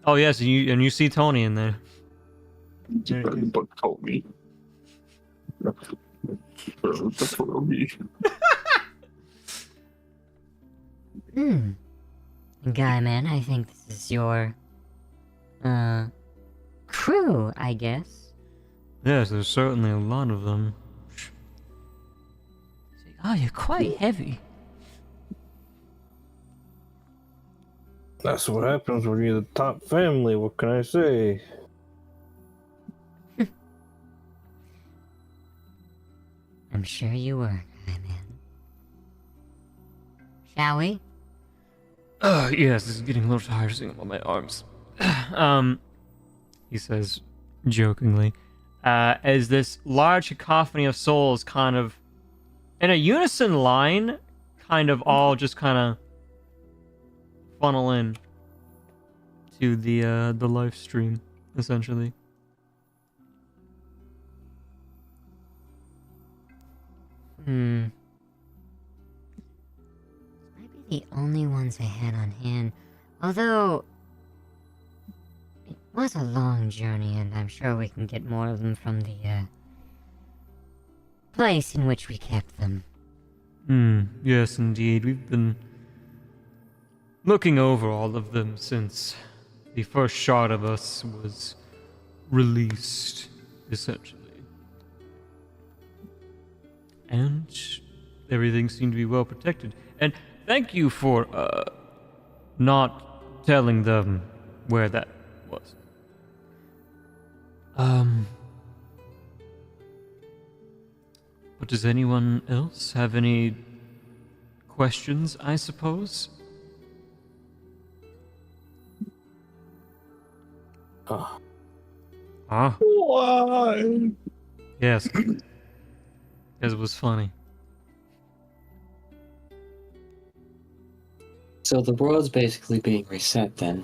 Oh yes, and you see Tony in there. You read the book told me. Guy man, I think this is your crew, I guess. Yes, there's certainly a lot of them. Oh, you're quite heavy. That's what happens when you're the top family. What can I say? I'm sure you were, guy man. Shall we? Yes, this is getting a little tiresome on my arms. He says jokingly, as this large cacophony of souls kind of, in a unison line, kind of all just kind of funnel in to the live stream, essentially. Might be the only ones I had on hand. Although, was a long journey, and I'm sure we can get more of them from the, place in which we kept them. Yes, indeed. We've been looking over all of them since the first shot of us was released, essentially. And everything seemed to be well protected. And thank you for, not telling them where that was. But does anyone else have any questions, I suppose? Oh, Ah, Why? yes. Because it was funny. so the world's basically being reset then.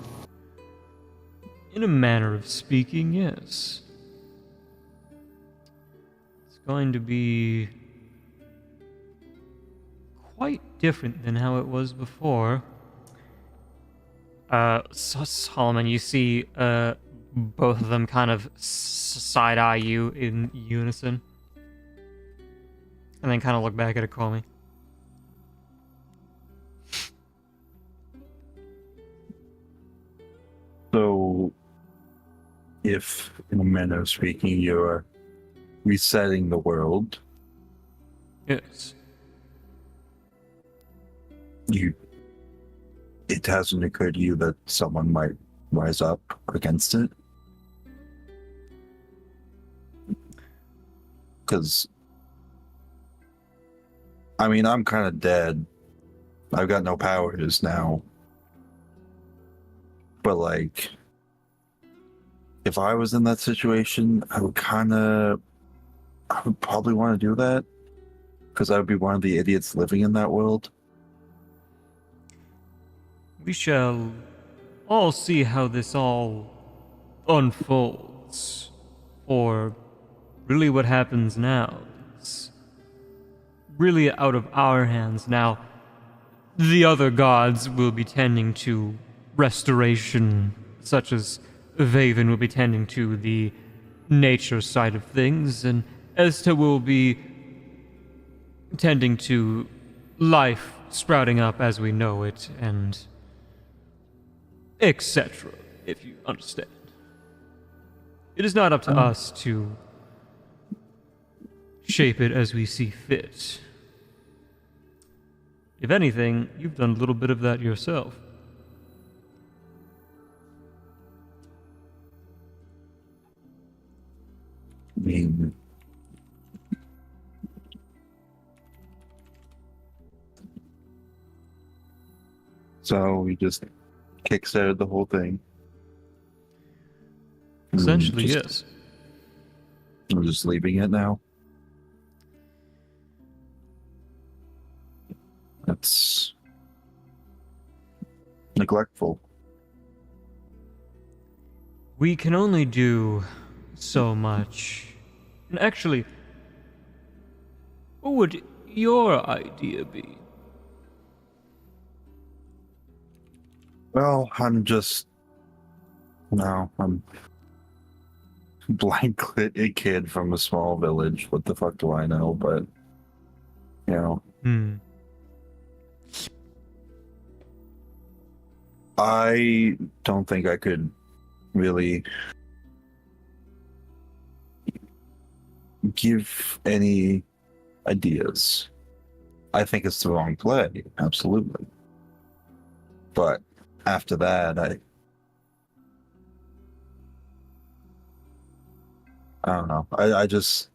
In a manner of speaking, yes. It's going to be quite different than how it was before. So Solomon, you see, both of them kind of side-eye you in unison. And then kind of look back at Akomi. So, if, in a manner of speaking, you're resetting the world, Yes. it hasn't occurred to you that someone might rise up against it? Because, I mean, I'm kind of dead. I've got no powers now. But, like, if I was in that situation, I would probably want to do that. Because I would be one of the idiots living in that world. We shall all see how this all unfolds. Or really what happens now is really out of our hands. Now, the other gods will be tending to restoration, such as Vaven will be tending to the nature side of things, and Esther will be tending to life sprouting up as we know it, and etc., if you understand. It is not up to us to shape it as we see fit. If anything, you've done a little bit of that yourself. I mean, so we just kickstarted the whole thing. Essentially, Just- yes. I'm just leaving it now. That's neglectful. We can only do so much. And actually, what would your idea be? Well, I'm blank a kid from a small village. What the fuck do I know? But, you know, I don't think I could really give any ideas. I think it's the wrong play, absolutely. But after that, I don't know. I just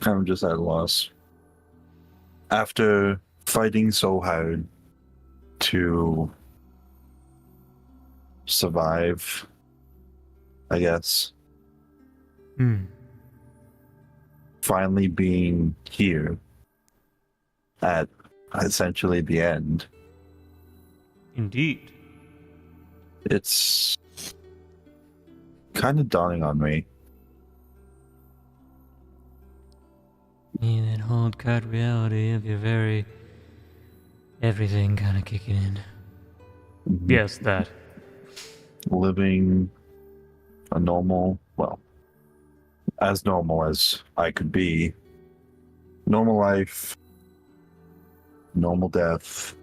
I'm just at a loss. After fighting so hard to survive, I guess, finally being here at essentially the end, Indeed. it's kind of dawning on me. Yeah, that hard cut reality of your very everything kind of kicking in. Yes, that. living a normal, well, as normal as I could be. Normal life, normal death,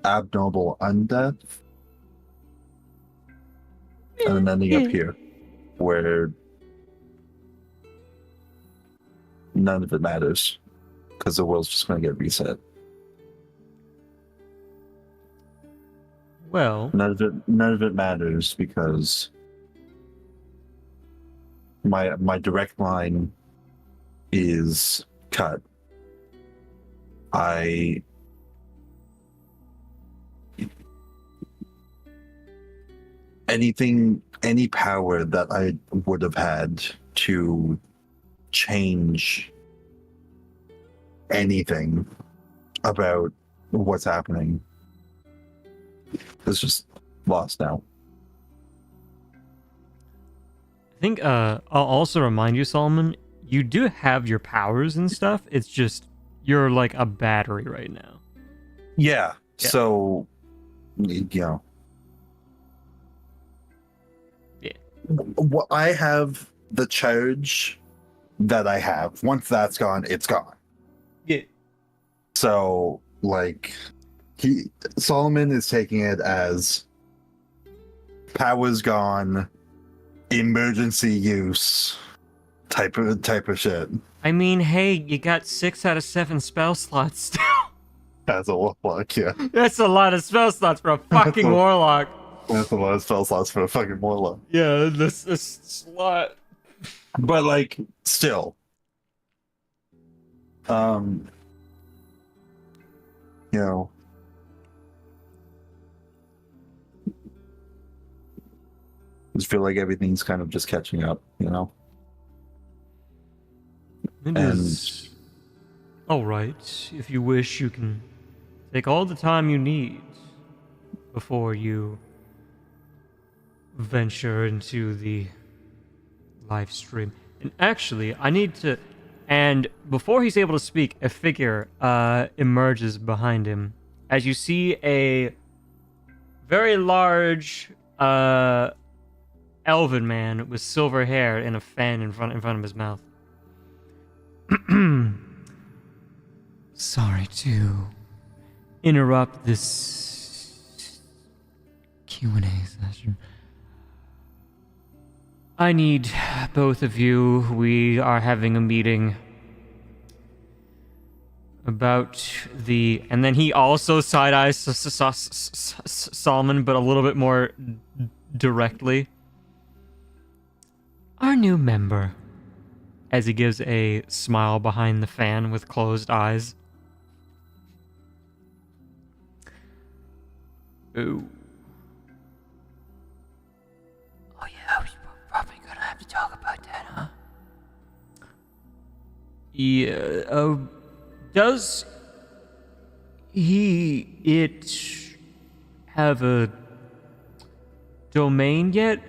abnormal undeath, and then ending up here where none of it matters because the world's just going to get reset. Well, None of it matters because my direct line is cut. Any power that I would have had to change anything about what's happening is just lost now. I think I'll also remind you, Solomon, you do have your powers and stuff. It's just you're like a battery right now. Yeah. Yeah. So, you know. Yeah. What I have the charge that I have. Once that's gone, it's gone. Yeah. So, like, Solomon is taking it as power's gone, emergency use type of shit. I mean, hey, you got 6 out of 7 spell slots still. As a warlock, yeah. That's a lot of spell slots for a fucking warlock. That's a lot of spell slots for a fucking warlock. Yeah, this is a lot. But like, still, you know, just feel like everything's kind of just catching up, you know. It is all right. If you wish, you can take all the time you need before you venture into the live stream. And actually, I need to. And before he's able to speak, a figure emerges behind him. As you see a very large elven man with silver hair and a fan in front of his mouth. Sorry to interrupt this Q&A session. I need both of you. We are having a meeting about the... And then he also side-eyes Solomon, but a little bit more directly. Our new member. As he gives a smile behind the fan with closed eyes. Ooh. Oh yeah, we're probably gonna have to talk about that, huh? Yeah, does it have a domain yet?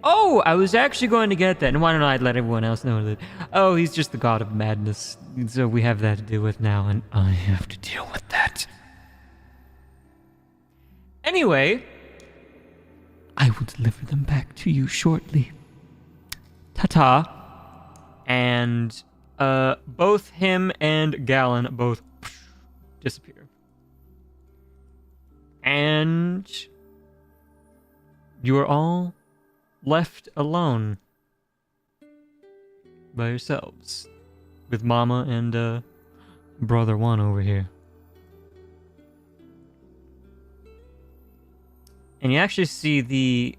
Oh, I was actually going to get that. And why don't I let everyone else know that? Oh, he's just the god of madness. So we have that to deal with now, and I have to deal with that. Anyway, I will deliver them back to you shortly. Ta-ta. And both him and Gallon both disappear. And you are all left alone by yourselves with Mama and Brother One over here. And you actually see the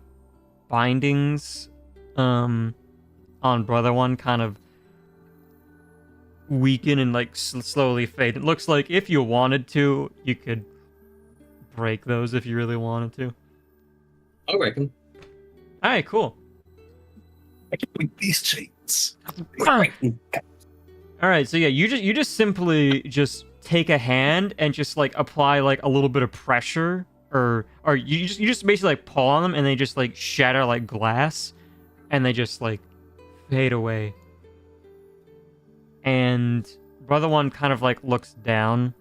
bindings on Brother One kind of weaken and like slowly fade. It looks like if you wanted to, you could break those if you really wanted to. I reckon. All right, cool. I can break these chains. All right, so yeah, you just simply just take a hand and just like apply like a little bit of pressure, or you just basically like pull on them and they just like shatter like glass, and they just like fade away. And Brother One kind of like looks down,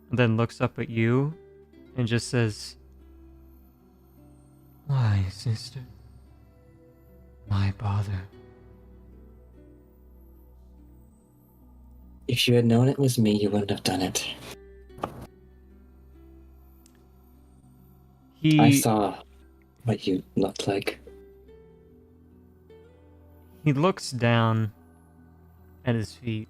and then looks up at you, and just says, "Why, sister? Why bother?" If you had known it was me, you wouldn't have done it. I saw what you looked like. He looks down at his feet.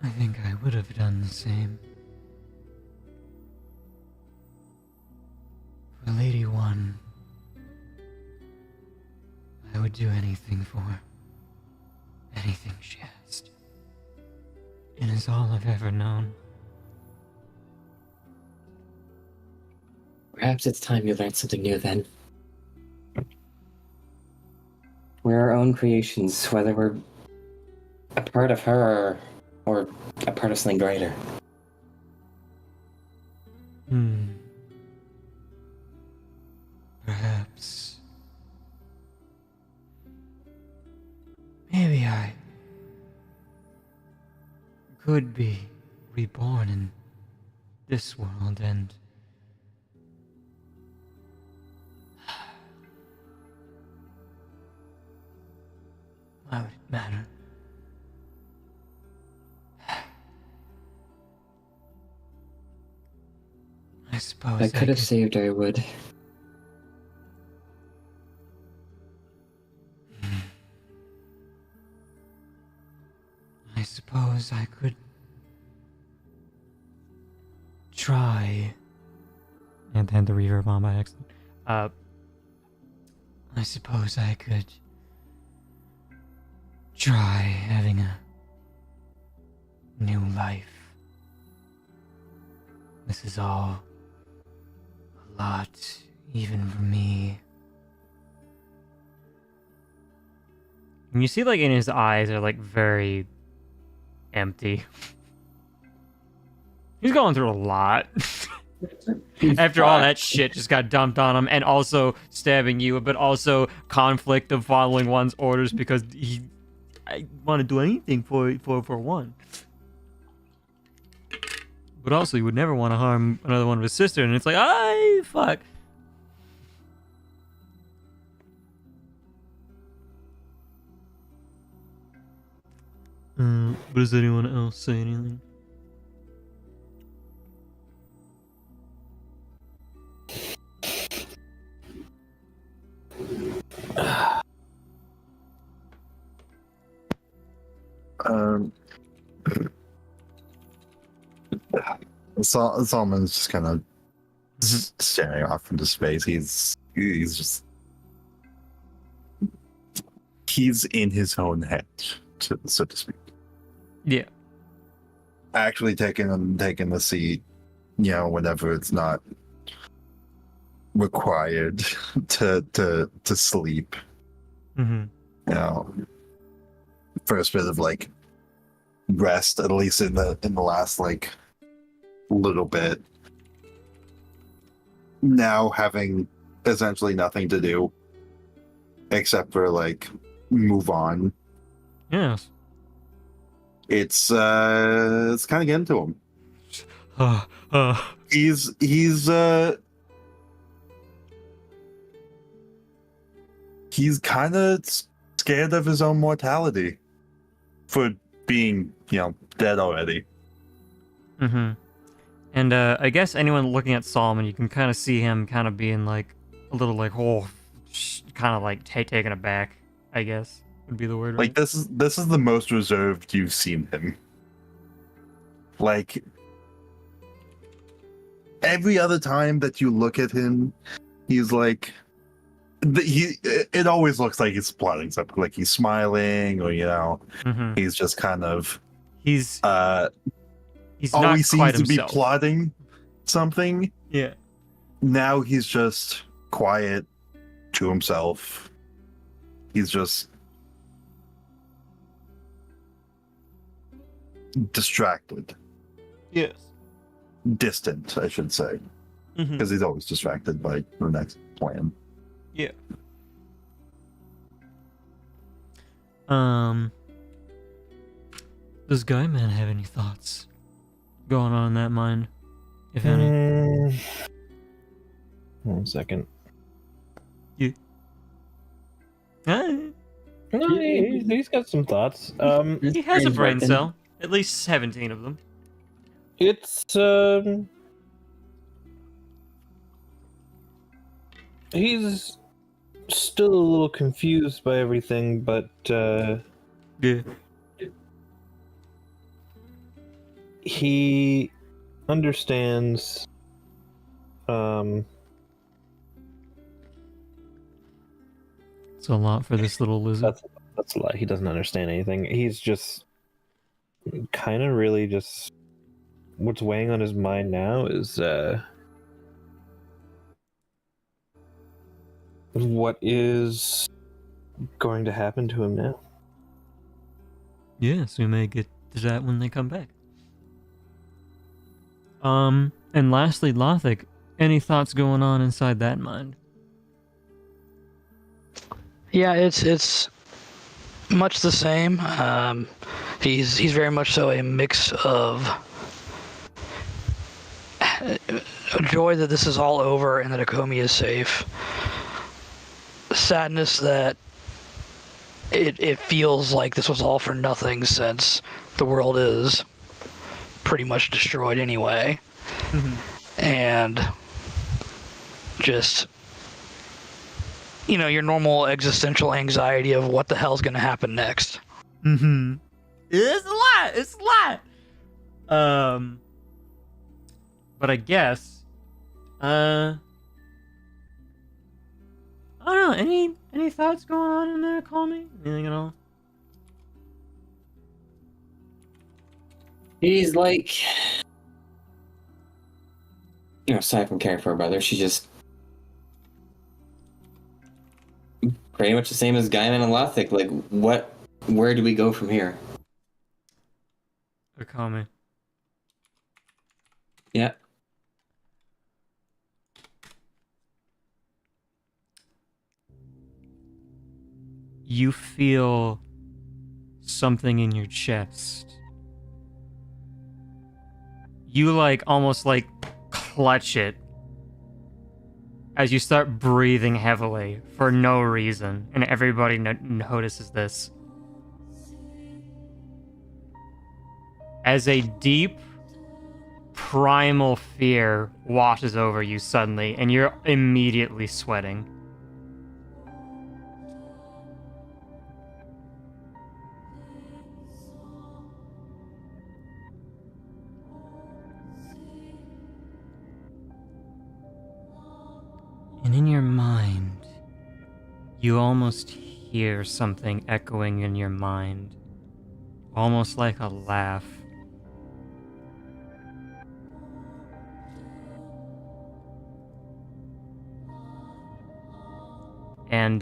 I think I would have done the same. For Lady One, I would do anything for her. Anything she asked. It is all I've ever known. Perhaps it's time you learned something new then. We're our own creations, whether we're a part of her or a part of something greater. Perhaps. Maybe I could be reborn in this world and why would it matter? I suppose I could have saved her, I would. I suppose I could try. And then the reverb on by accident. I suppose I could try having a new life. This is all a lot, even for me. And you see, like, in his eyes are, like, very empty. He's going through a lot. After all that shit just got dumped on him, and also stabbing you, but also conflict of following one's orders because I want to do anything for one. But also, he would never want to harm another one of his sister, and it's like, fuck. But does anyone else say anything? Solomon's just kind of staring off into space. He's in his own head, so to speak. Yeah. Actually taking the seat, whenever it's not required to sleep. First bit of like rest, at least in the last like little bit. Now having essentially nothing to do except for like move on. Yes. It's kind of getting to him. He's kind of scared of his own mortality for being, dead already. And I guess anyone looking at Solomon, you can kind of see him kind of being like a little like, kind of like taken aback, I guess would be the word. Like, right? this is the most reserved you've seen him. Like, every other time that you look at him, he's like, it always looks like he's plotting something, like he's smiling, or he's just kind of he's always not quite seems to be himself. plotting something. Yeah. Now he's just quiet to himself. He's just distracted. Yes. Distant, I should say, because he's always distracted by the next plan. Yeah. Does Guy Man have any thoughts going on in that mind, if any? 1 second. Uh, No, he's got some thoughts. he has a brain cell. At least 17 of them. It's he's still a little confused by everything, but Yeah. he understands It's a lot for this little lizard. that's a lie. He doesn't understand anything. He's just kind of really just what's weighing on his mind now is what is going to happen to him now. Yes, we may get to that when they come back. And lastly, Lothic, any thoughts going on inside that mind? Yeah, it's much the same. He's very much so a mix of joy that this is all over and that Akomi is safe. Sadness that it feels like this was all for nothing since the world is pretty much destroyed anyway. And just, you know, your normal existential anxiety of what the hell's gonna happen next. It's a lot. It's a lot. But I guess, I don't know. Any thoughts going on in there? Call me. Anything at all? He's like, aside from caring for her brother, she's just pretty much the same as Gaiman and Lothic. Like, where do we go from here? Call me. Yeah. You feel something in your chest. You almost clutch it as you start breathing heavily for no reason, and everybody notices this. As a deep, primal fear washes over you suddenly, and you're immediately sweating. And in your mind, you almost hear something echoing in your mind, almost like a laugh. And,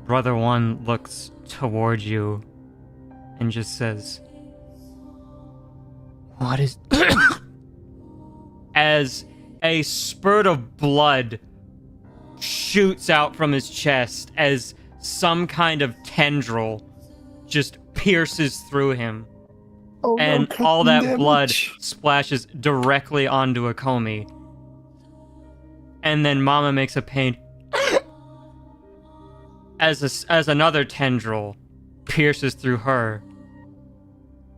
Brother One looks toward you and just says, "What is..." As a spurt of blood shoots out from his chest as some kind of tendril just pierces through him. And all that blood splashes directly onto Akomi. And then Mama makes a pain as another tendril pierces through her.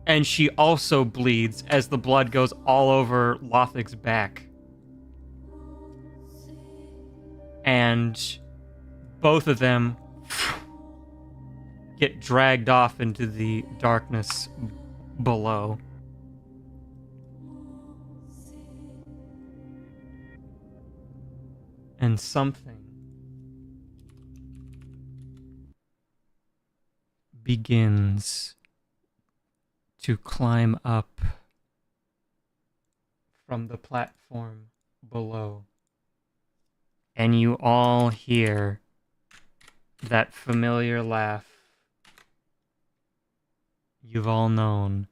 And she also bleeds as the blood goes all over Lothic's back. And both of them get dragged off into the darkness below. And something begins to climb up from the platform below. And you all hear that familiar laugh you've all known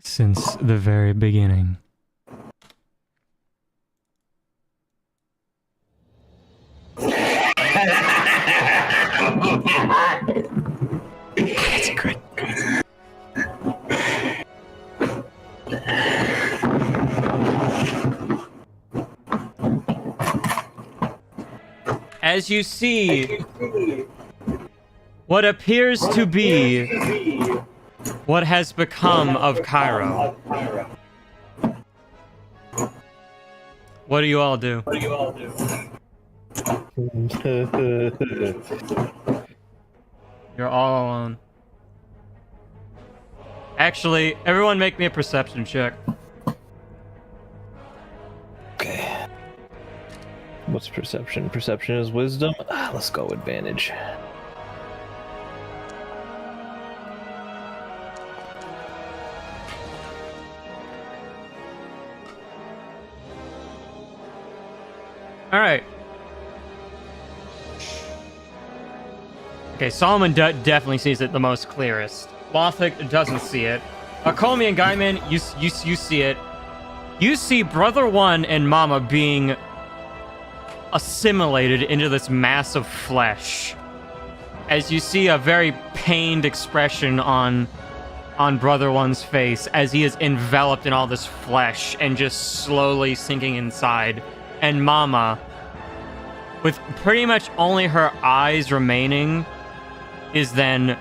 since the very beginning. That's great. as you see what appears to be what has become of Cairo. What do you all do? You're all alone. Actually, everyone make me a perception check. Okay. What's perception? Perception is wisdom. Let's go advantage. All right. Okay, Solomon definitely sees it the most clearest. Lothric doesn't see it. Akomi and Gaiman, you see it. You see Brother One and Mama being assimilated into this mass of flesh. As you see a very pained expression on Brother One's face as he is enveloped in all this flesh and just slowly sinking inside. And Mama, with pretty much only her eyes remaining, is then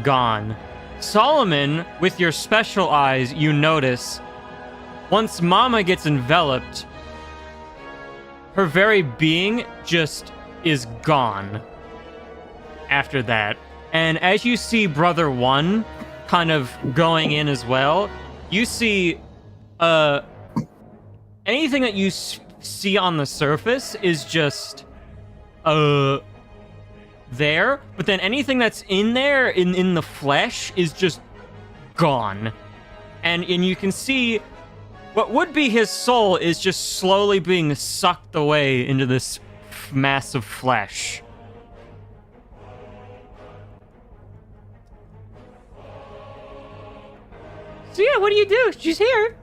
gone. Solomon, with your special eyes, you notice once Mama gets enveloped, her very being just is gone after that. And as you see Brother One kind of going in as well, you see anything that you see on the surface is just there, but then anything that's in there in the flesh is just gone. And you can see what would be his soul is just slowly being sucked away into this mass of flesh. So yeah, what do you do? She's here.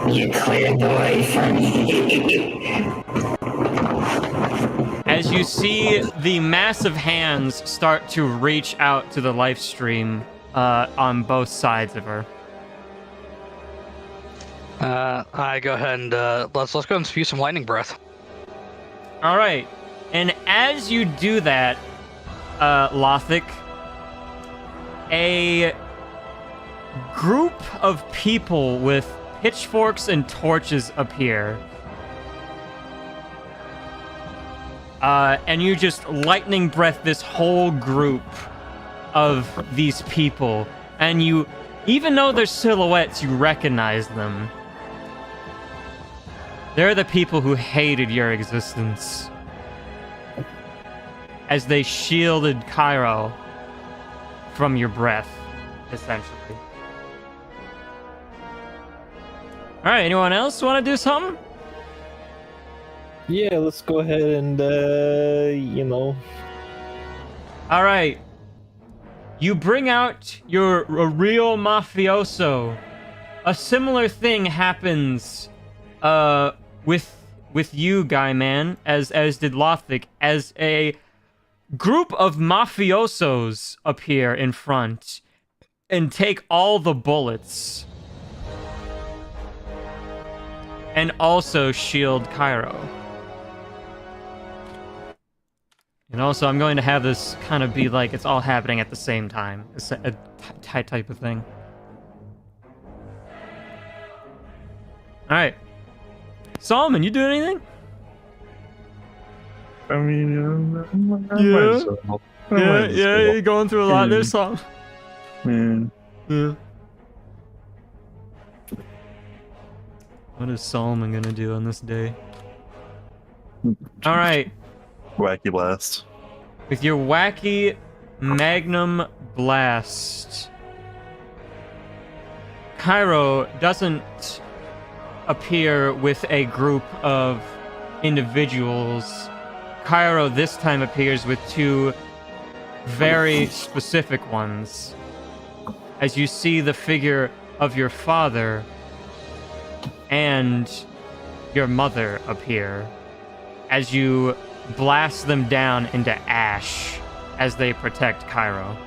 You cleared the way for me. As you see the massive hands start to reach out to the live stream on both sides of her. I go ahead and let's go and spew some lightning breath. All right, and as you do that, Lothric, a group of people with pitchforks and torches appear. And you just lightning breath this whole group of these people. And you, even though they're silhouettes, you recognize them. They're the people who hated your existence. As they shielded Cairo from your breath, essentially. Alright, anyone else want to do something? Yeah, let's go ahead and, Alright. You bring out your real mafioso. A similar thing happens with you, Guy Man, as did Lothric, as a group of mafiosos appear in front and take all the bullets. And also shield Cairo. And also, I'm going to have this kind of be like it's all happening at the same time. It's a type of thing. Alright. Solomon, you do anything? I mean, Yeah, you're going through a lot there, Solomon. Yeah. What is Solomon gonna do on this day? Alright. Wacky blast. With your wacky Magnum Blast, Cairo doesn't appear with a group of individuals. Cairo this time appears with two very specific ones. As you see the figure of your father and your mother appear, as you blast them down into ash as they protect Cairo.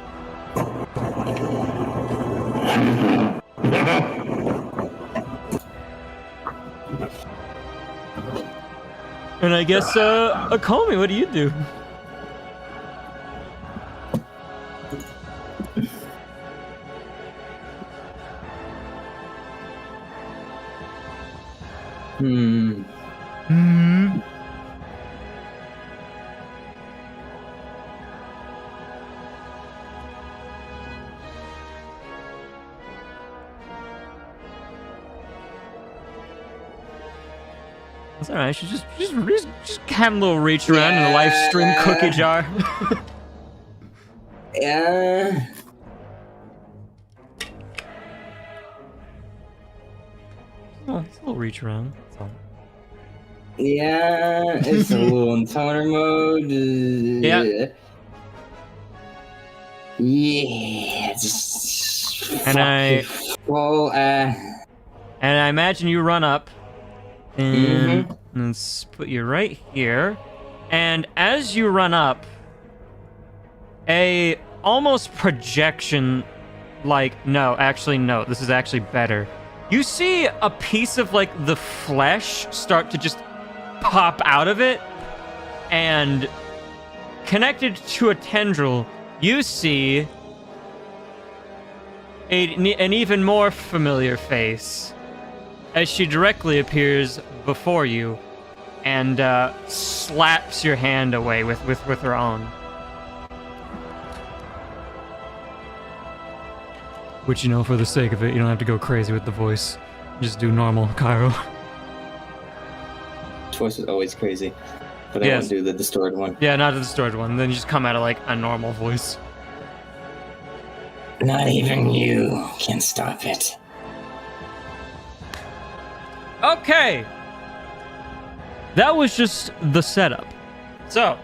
And I guess, Akomi, what do you do? Hmm. It's alright, she's just having a little reach around in the live stream cookie jar. Yeah. It's a little reach around, that's all. Yeah, it's a little in toner mode. Yeah. Yeah, just And I imagine you run up and let's put you right here. And as you run up, a almost projection, no, this is actually better. You see a piece of the flesh start to just pop out of it, and connected to a tendril, you see an even more familiar face as she directly appears before you and slaps your hand away with her own. Which, for the sake of it, you don't have to go crazy with the voice. Just do normal, Cairo. Voice is always crazy, but I won't do the distorted one. Yeah, not the distorted one. Then you just come out of a normal voice. Not even you can stop it. Okay! That was just the setup. So,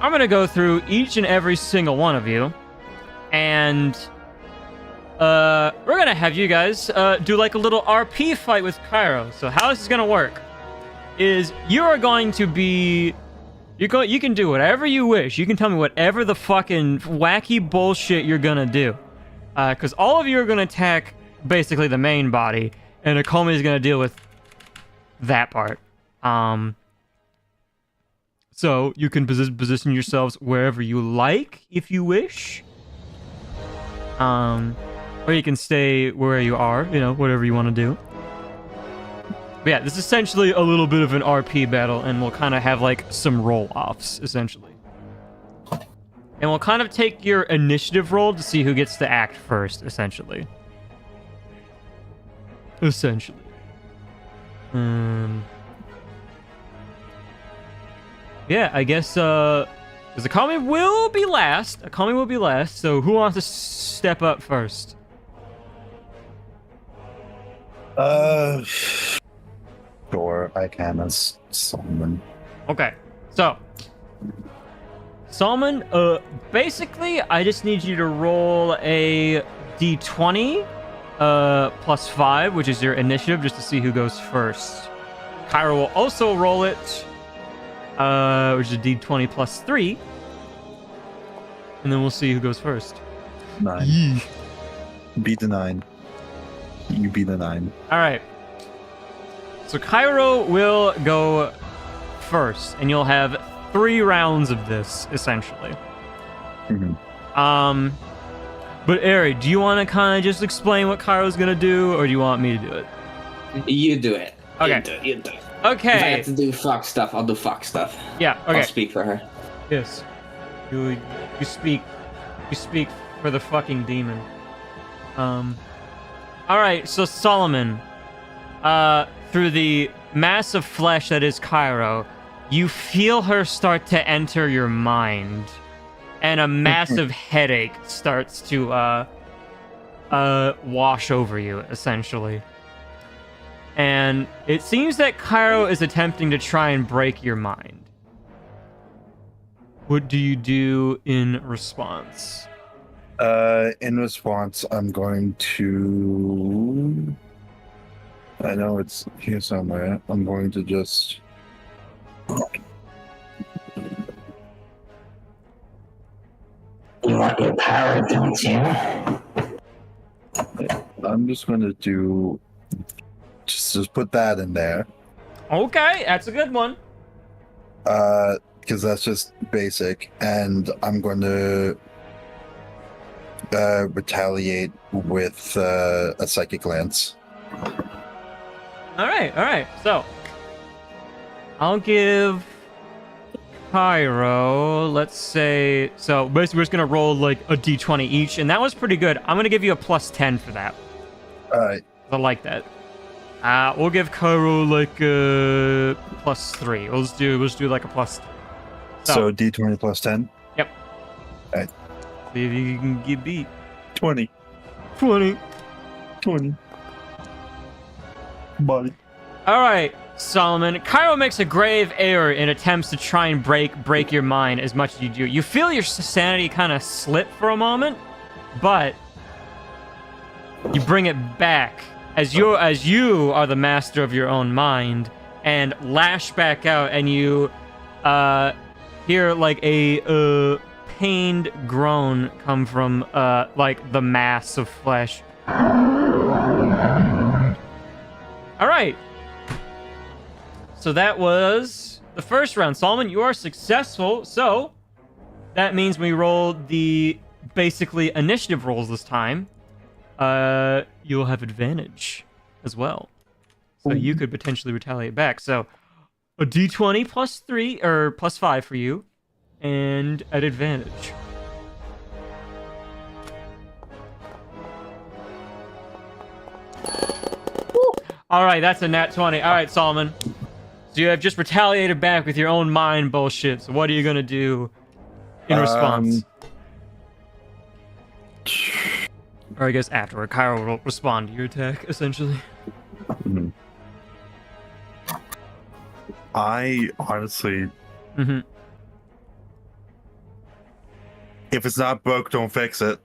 I'm gonna go through each and every single one of you, and we're gonna have you guys do a little RP fight with Cairo. So how this is gonna work is you are going to be... You can do whatever you wish. You can tell me whatever the fucking wacky bullshit you're gonna do. Because all of you are gonna attack basically the main body, and Akomi is gonna deal with that part. So you can position yourselves wherever you like, if you wish. Or you can stay where you are, whatever you want to do. But yeah, this is essentially a little bit of an RP battle, and we'll kind of have some roll-offs, essentially. And we'll kind of take your initiative roll to see who gets to act first, essentially. Yeah, I guess, because Akomi will be last. So who wants to step up first? Sure, I can as Solomon. Okay, so Solomon, basically, I just need you to roll a d20 plus 5, which is your initiative, just to see who goes first. Cairo will also roll it, which is a d20 plus 3, and then we'll see who goes first. 9. Beat the 9. You beat the 9. All right. So Cairo will go first, and you'll have 3 rounds of this, essentially. But Ari, do you want to kind of just explain what Cairo's gonna do, or do you want me to do it? You do it. Okay. You do it. Okay. If I have to do fuck stuff, I'll do fuck stuff. Yeah. Okay. I'll speak for her. Yes. You speak. You speak for the fucking demon. All right. So Solomon, through the mass of flesh that is Cairo, you feel her start to enter your mind, and a massive headache starts to wash over you, essentially. And it seems that Cairo is attempting to try and break your mind. What do you do in response? In response, I'm going to... I know it's here somewhere. I'm going to just... You want your power, don't you? I'm just going to do Just put that in there. Okay, that's a good one. Because that's just basic, and I'm going to retaliate with a psychic lance. All right. So I'll give Pyro, let's say, so basically we're just gonna roll like a d20 each, and that was pretty good. I'm gonna give you a +10 for that. All right. I like that. We'll give Cairo like a +3. We'll just do like a +3. So d20 plus 10. Yep. All right. See if you can get beat. 20. 20. Buddy. All right, Solomon. Cairo makes a grave error in attempts to try and break your mind as much as you do. You feel your sanity kind of slip for a moment, but you bring it back as you are the master of your own mind, and lash back out, and you hear like a pained groan come from like the mass of flesh. All right. So that was the first round. Solomon, you are successful. So that means we rolled the basically initiative rolls this time. You'll have advantage as well. So you could potentially retaliate back. So a d20 +3 or +5 for you, and at advantage. All right, that's a nat 20. All right, Solomon. So you have just retaliated back with your own mind bullshit. So what are you gonna do in response? Or I guess afterward, Cairo will respond to your attack, essentially. I honestly, if it's not broke, don't fix it.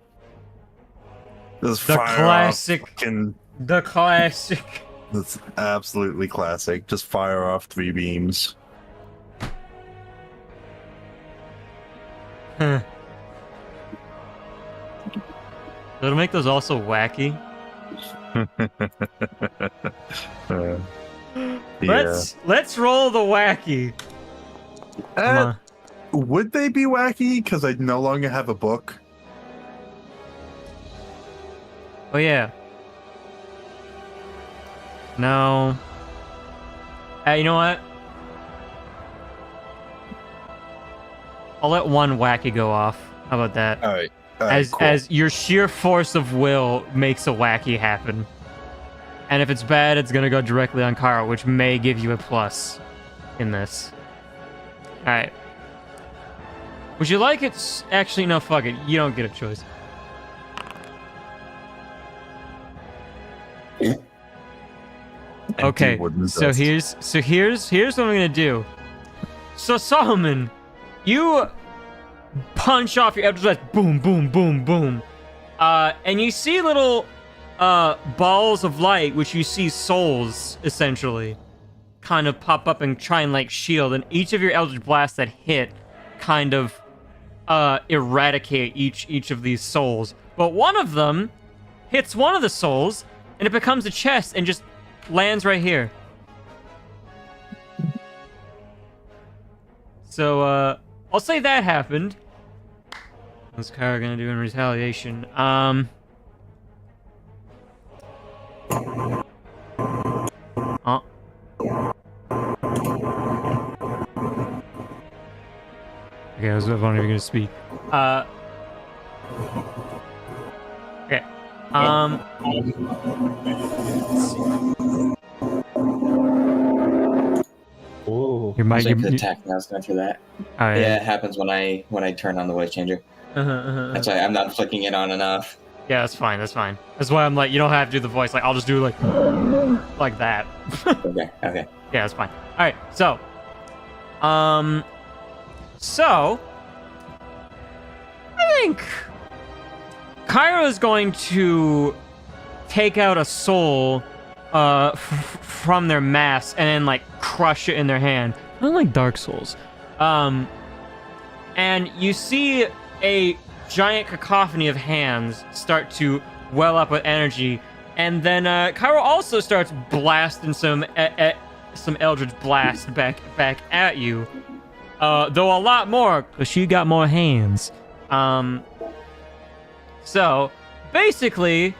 Just The fire classic. off fucking- The classic. That's absolutely classic. Just fire off 3 beams. Huh. That'll make those also wacky. Yeah. Let's roll the wacky. Come on. Would they be wacky? Because I no longer have a book. Oh yeah. No. You know what? I'll let one wacky go off. How about that? All right. As your sheer force of will makes a wacky happen. And if it's bad, it's gonna go directly on Cairo, which may give you a plus in this. Alright. Would you like it? Actually, no, fuck it. You don't get a choice. Okay, so here's what I'm gonna do. So Solomon, you punch off your eldritch blast, boom, boom, boom, boom, and you see little balls of light, which you see souls essentially, kind of pop up and try and like shield, and each of your eldritch blasts that hit, kind of eradicate each of these souls. But one of them hits one of the souls, and it becomes a chest and just lands right here. So, I'll say that happened. What's Kara gonna do in retaliation? Oh. Okay, I was wondering if you're gonna speak. Okay. Let's see. Ooh. Your mic. The attack now is going through that. Oh, Yeah, it happens when I turn on the voice changer. That's why I'm not flicking it on enough. Yeah, that's fine. That's fine. That's why I'm like, you don't have to do the voice. Like, I'll just do like that. Okay. Yeah, that's fine. All right. So, I think Kyra is going to take out a soul from their mass and then like crush it in their hand. I don't like Dark Souls. And you see a giant cacophony of hands start to well up with energy, And then Cairo also starts blasting some Eldritch Blast back at you. Though a lot more, because she got more hands. So, basically,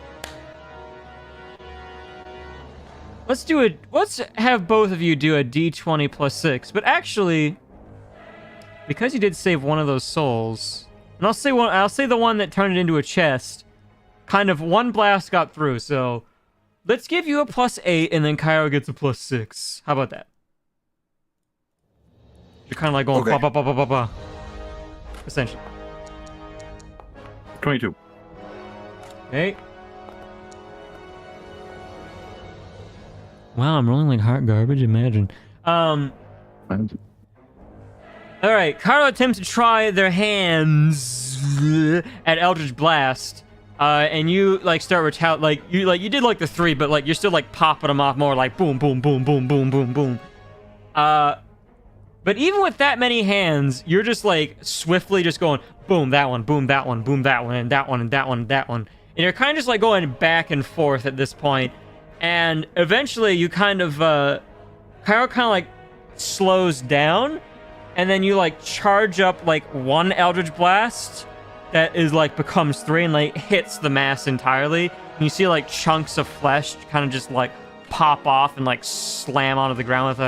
let's have both of you do a d20 plus 6. But actually, because you did save one of those souls, and I'll say the one that turned it into a chest, kind of one blast got through, so let's give you a plus 8, and then Cairo gets a plus 6. How about that? You're kind of like going ba ba ba ba ba ba. Essentially. 22. Okay. Wow, I'm rolling like hot garbage. Imagine. All right, Cairo attempts to try their hands at Eldritch Blast, and you like start you did like the 3, but like you're still like popping them off more, like boom, boom, boom, boom, boom, boom, boom. But even with that many hands, you're just like swiftly just going boom, that one, boom, that one, boom, that one, and that one, and that one, and that one. And you're kind of just like going back and forth at this point. And eventually you kind of, Cairo kind of like slows down. And then you like charge up like one Eldritch Blast that is like becomes 3 and like hits the mass entirely. And you see like chunks of flesh kind of just like pop off and like slam onto the ground with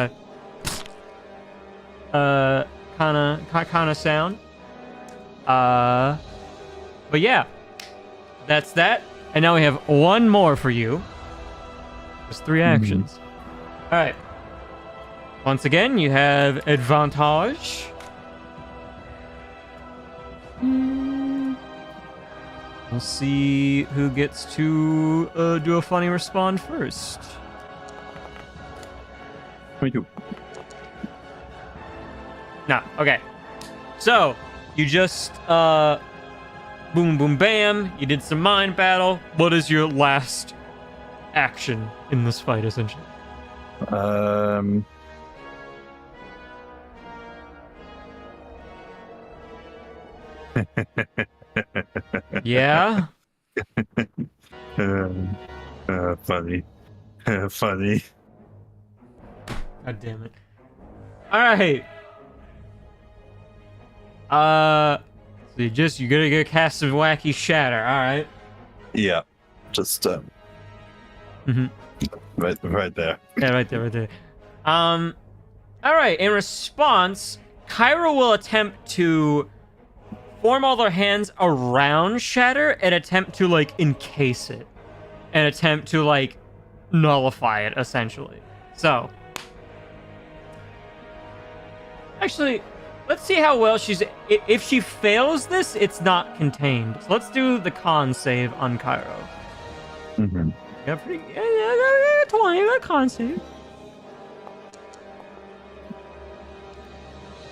a kind of sound. But yeah, that's that. And now we have one more for you. There's 3 actions. All right. Once again, you have advantage. We'll see who gets to do a funny respond first. 22. No, okay. So, you just, boom, boom, bam. You did some mind battle. What is your last action in this fight, essentially? Yeah? Funny. Funny. God damn it. Alright. So you gotta go cast some wacky shatter, alright? Yeah. Just, right there. Yeah, right there. Alright, in response, Cairo will attempt to form all their hands around Shatter and attempt to, like, encase it. And attempt to, like, nullify it, essentially. So. Actually, let's see how well she's... If she fails this, it's not contained. So let's do the con save on Cairo. Mm-hmm. Yeah, 20, got con save.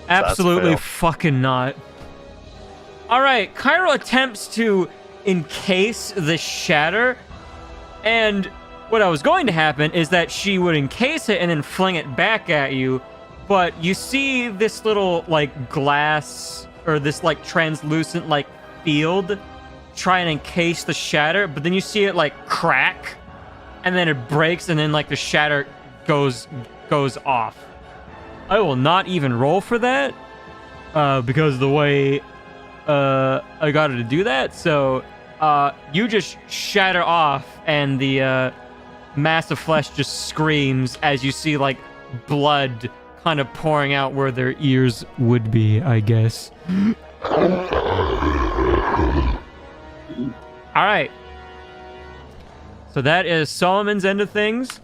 Absolutely fucking not. Alright, Cairo attempts to encase the shatter, and what I was going to happen is that she would encase it and then fling it back at you, but you see this little, like, glass, or this, like, translucent, like, field try and encase the shatter, but then you see it, like, crack, and then it breaks, and then, like, the shatter goes off. I will not even roll for that, because of the way I got her to do that. So you just shatter off, and the mass of flesh just screams as you see like blood kind of pouring out where their ears would be, I guess. All right. So that is Solomon's end of things.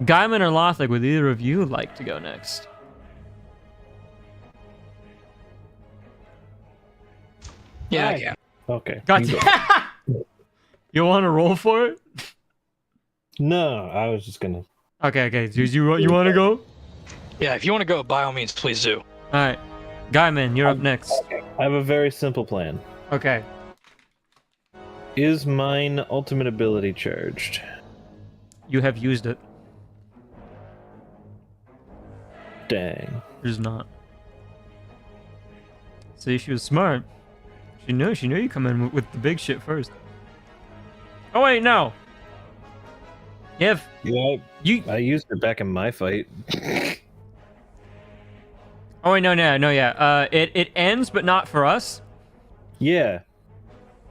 Gaiman or Lothric, would either of you like to go next? Yeah, I can. Okay. Gotcha. You want to roll for it? No, I was just gonna. Okay. Do you want to go? Yeah, if you want to go, by all means, please do. All right. Gaiman, you're up next. I have a very simple plan. Okay. Is mine ultimate ability charged? You have used it. Dang. There's not. See, she was smart. She knew you come in with the big shit first. Oh wait, no. Yeah, I used it back in my fight. Oh wait, no, yeah. It ends, but not for us. Yeah.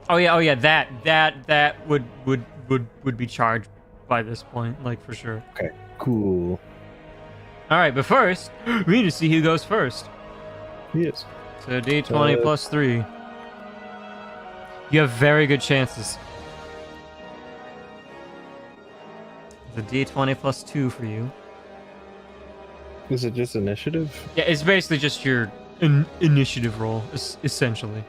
Oh yeah. That would be charged by this point, like for sure. Okay. Cool. All right, but first we need to see who goes first. Yes. So D20 plus 3. You have very good chances. The D20 plus 2 for you. Is it just initiative? Yeah, it's basically just your initiative roll, essentially.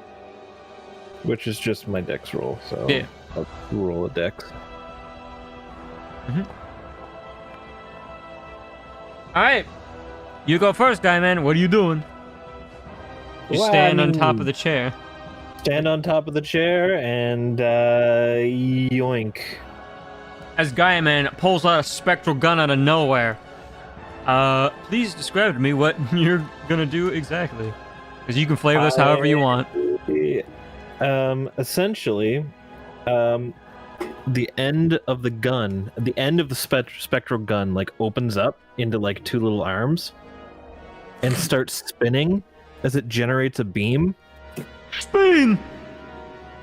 Which is just my dex roll, so Yeah. I'll roll a dex. All right, you go first, guy man. What are you doing? You stand on top of the chair. Stand on top of the chair and yoink. As Gaia Man pulls out a spectral gun out of nowhere. Please describe to me what you're gonna do exactly. Because you can flavor this however you want. Essentially, the end of the gun, the end of the spectral gun, like opens up into like two little arms and starts spinning as it generates a beam. Spin!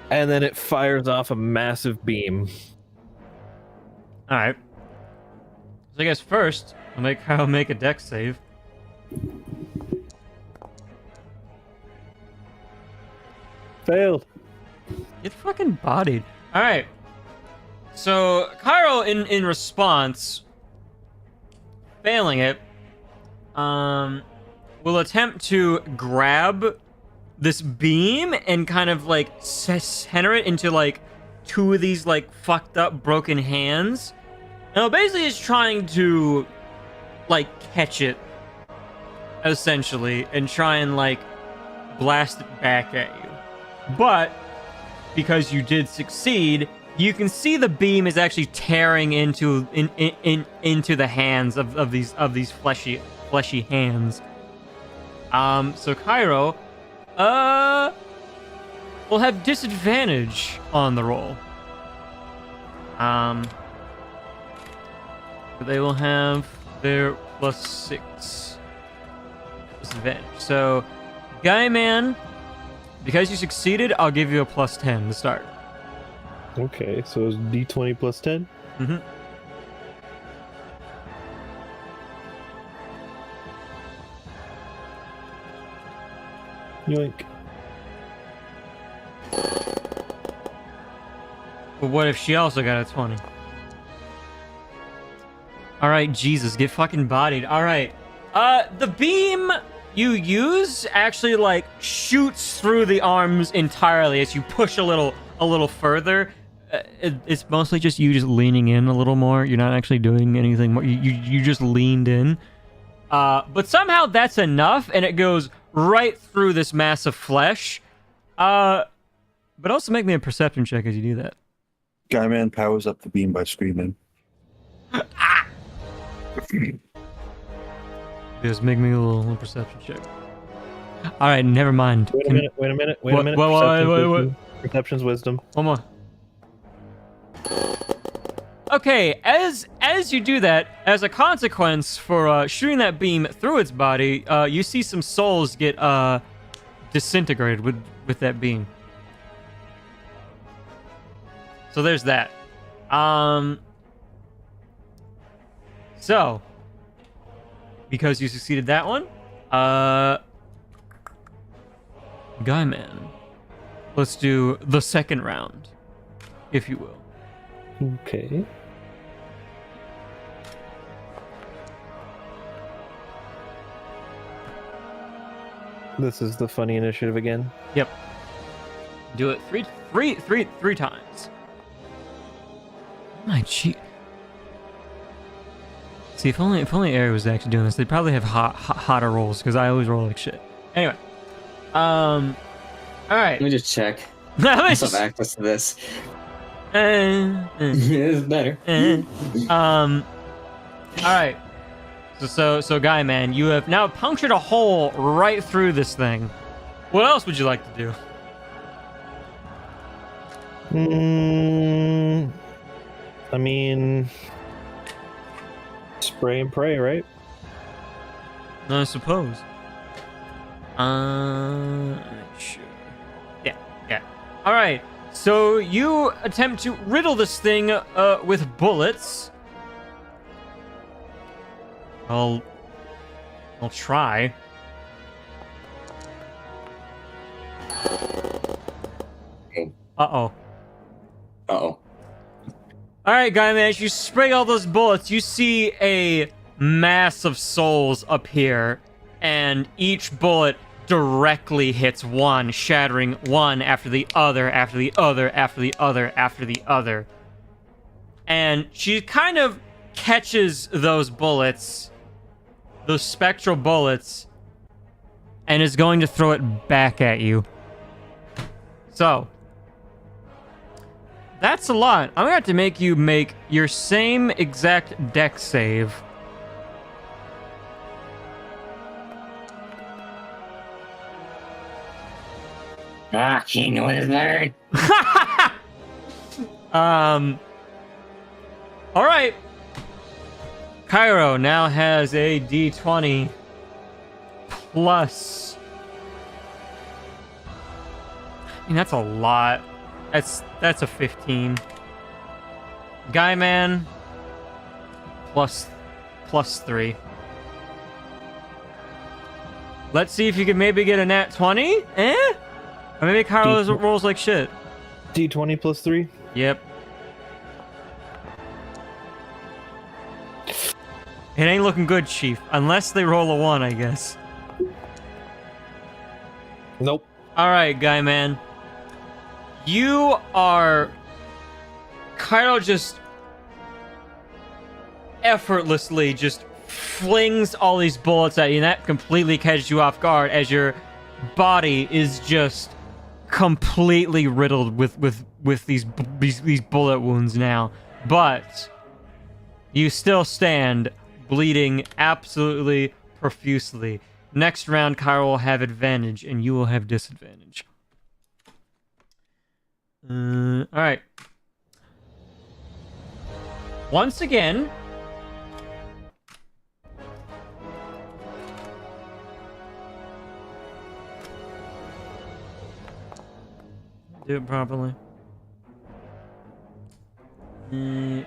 And then it fires off a massive beam. Alright. So I guess first, I'll make a dex save. Failed. Get fucking bodied. Alright. So, Cairo, in response, failing it, will attempt to grab this beam and kind of, like, center it into, like, two of these, like, fucked up, broken hands. And basically is trying to, like, catch it, essentially, and try and, like, blast it back at you. But because you did succeed, you can see the beam is actually tearing into the hands of these fleshy hands. So Cairo, will have disadvantage on the roll. But they will have their +6 disadvantage. So, Guy Man, because you succeeded, I'll give you a +10 to start. Okay, so it's D20 plus 10? Mm-hmm. Yoink. But what if she also got a 20? Alright, Jesus, get fucking bodied. Alright. The beam you use actually, like, shoots through the arms entirely as you push a little further. It's mostly just you just leaning in a little more. You're not actually doing anything more. You just leaned in. But somehow that's enough, and it goes right through this mass of flesh. But also make me a perception check as you do that. Guyman powers up the beam by screaming. Just make me a little perception check. All right, never mind. Wait a minute. Wait. Perception's wisdom. One more. Okay, as you do that, as a consequence for shooting that beam through its body, you see some souls get disintegrated with that beam. So there's that. So because you succeeded that one, Guy Man, let's do the second round, if you will. Okay. This is the funny initiative again. Yep. Do it three times. My cheat. See, if only Air was actually doing this, they'd probably have hotter rolls because I always roll like shit. Anyway, all right. Let me just check. I I still have access to this. It's better. All right. So, Guy Man, you have now punctured a hole right through this thing. What else would you like to do? I mean, Spray and pray, right? I suppose. Sure. Yeah. All right. So you attempt to riddle this thing with bullets. I'll try. Uh-oh. Uh-oh. All right, guy man, as you spray all those bullets, you see a mass of souls appear, and each bullet directly hits one, shattering one after the other, after the other, after the other, after the other. And she kind of catches those bullets, those spectral bullets, and is going to throw it back at you. So, that's a lot. I'm gonna have to make you make your same exact dex save. Fucking wizard. All right. Cairo now has a D20 plus. I mean, that's a lot. That's a 15. Guy man plus 3. Let's see if you can maybe get a nat 20. Or maybe Cairo rolls like shit. D20 plus 3? Yep. It ain't looking good, Chief. Unless they roll a 1, I guess. Nope. Alright, guy man. You are... Cairo just... effortlessly just flings all these bullets at you, and that completely catches you off guard as your body is just completely riddled with these bullet wounds now. But you still stand bleeding absolutely profusely. Next round, Cairo will have advantage, and you will have disadvantage. Alright. Once again... do it properly. You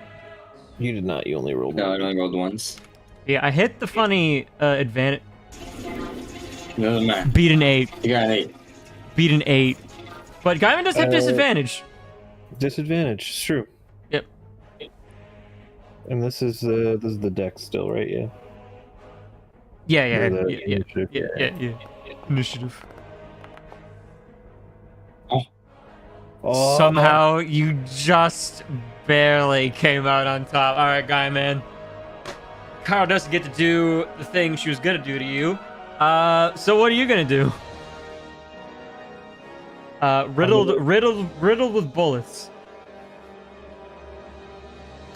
did not. You only rolled No, one. I only rolled once. Yeah, I hit the funny advantage. Doesn't matter. Beat an 8. You got an 8. Beat an 8. But Gaiman does have disadvantage. Disadvantage. It's true. Yep. And this is the dex still, right? Yeah. Yeah. Or the initiative. Yeah. Initiative. Oh, Somehow you just barely came out on top. All right, guy man. Carl doesn't get to do the thing she was gonna do to you. So what are you gonna do? Riddled with bullets.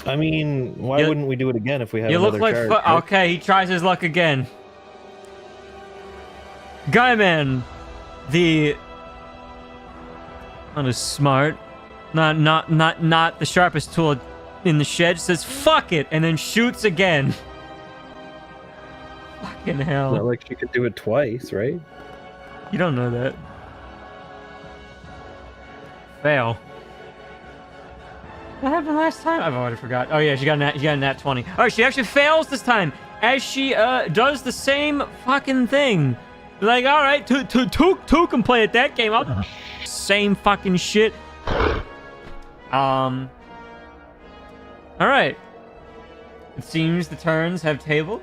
I mean, why You- wouldn't we do it again if we had You another look like charge? right? okay. He tries his luck again. Guy man, not as smart, not the sharpest tool in the shed, says fuck it and then shoots again. Fucking hell. Not like she could do it twice, right? You don't know that. Fail. What happened last time? I've already forgot. Oh yeah, she got a nat 20. All right, she actually fails this time as she does the same fucking thing. Like, all right, two can play at that game. Same fucking shit. All right. It seems the turns have tabled.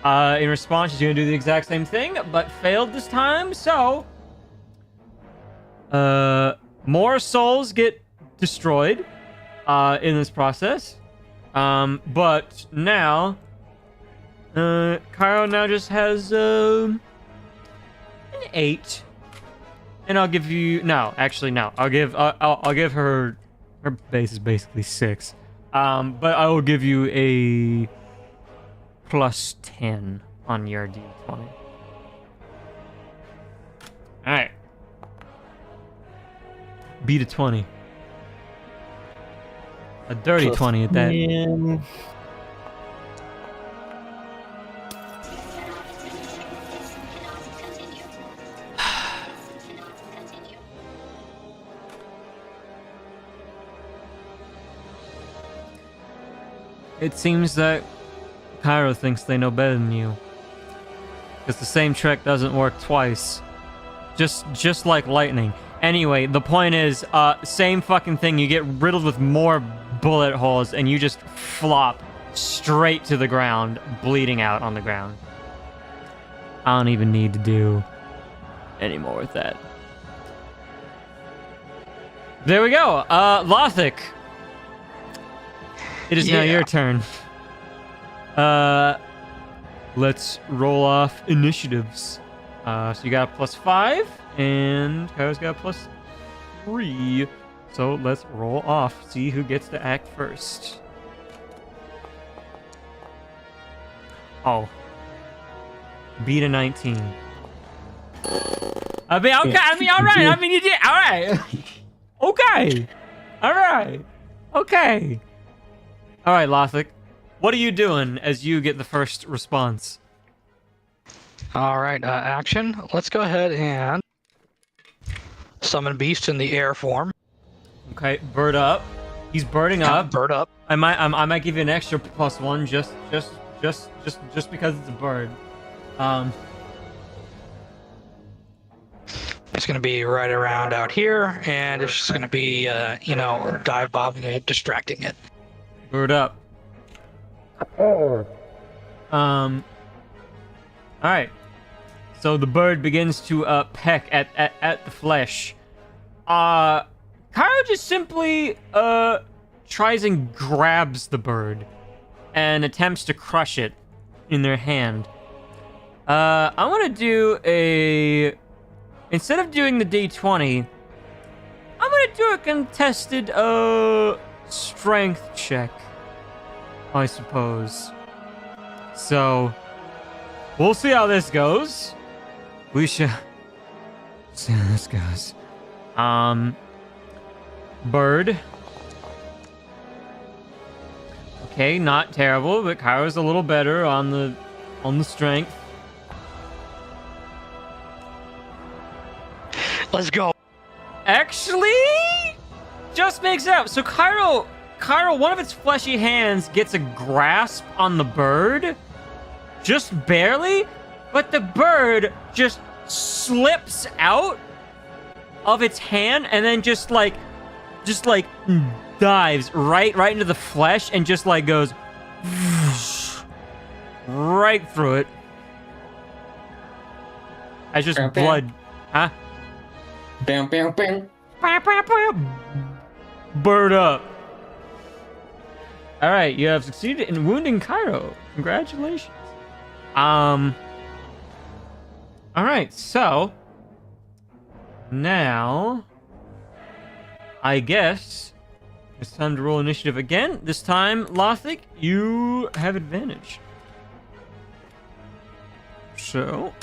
In response, she's gonna do the exact same thing, but failed this time. So, more souls get destroyed in this process. But now, Cairo now just has an 8, and I'll give you I'll give her base is basically 6. But I will give you a plus 10 on your D20. All right. Beat a 20. A dirty Plus 20 at that. 10. it seems that Cairo thinks they know better than you. Because the same trick doesn't work twice. Just like lightning. Anyway, the point is, same fucking thing. You get riddled with more bullet holes, and you just flop straight to the ground, bleeding out on the ground. I don't even need to do any more with that. There we go. Lothic. It is now your turn. Let's roll off initiatives. So you got a +5, and Kai's got a +3. So let's roll off. See who gets to act first. Oh. Beat a 19. I mean, okay. I mean, all right. I mean, you did. All right. Okay. All right. Okay. All right, Lothic. What are you doing as you get the first response? All right, action. Let's go ahead and summon Beast in the air form. Okay, bird up. He's birding up. Bird up. I might give you an extra +1 just because it's a bird. It's going to be right around out here, and it's just going to be, dive bombing it, distracting it. Bird up. Alright. So the bird begins to peck at the flesh. Cairo just simply tries and grabs the bird and attempts to crush it in their hand. I want to do a... Instead of doing the D20, I'm going to do a contested strength check, I suppose. So, we'll see how this goes. We shall see how this goes. Bird. Okay, not terrible, but Kairo's a little better on the strength. Let's go. Actually, just makes it out. So Cairo, one of its fleshy hands gets a grasp on the bird, just barely, but the bird just slips out of its hand and then just like dives right into the flesh and just like goes right through it. As just blood, huh? Bam, bam, bam. Bird up. All right, you have succeeded in wounding Cairo. Congratulations. All right, so now I guess it's time to roll initiative again. This time, Lothic, you have advantage. So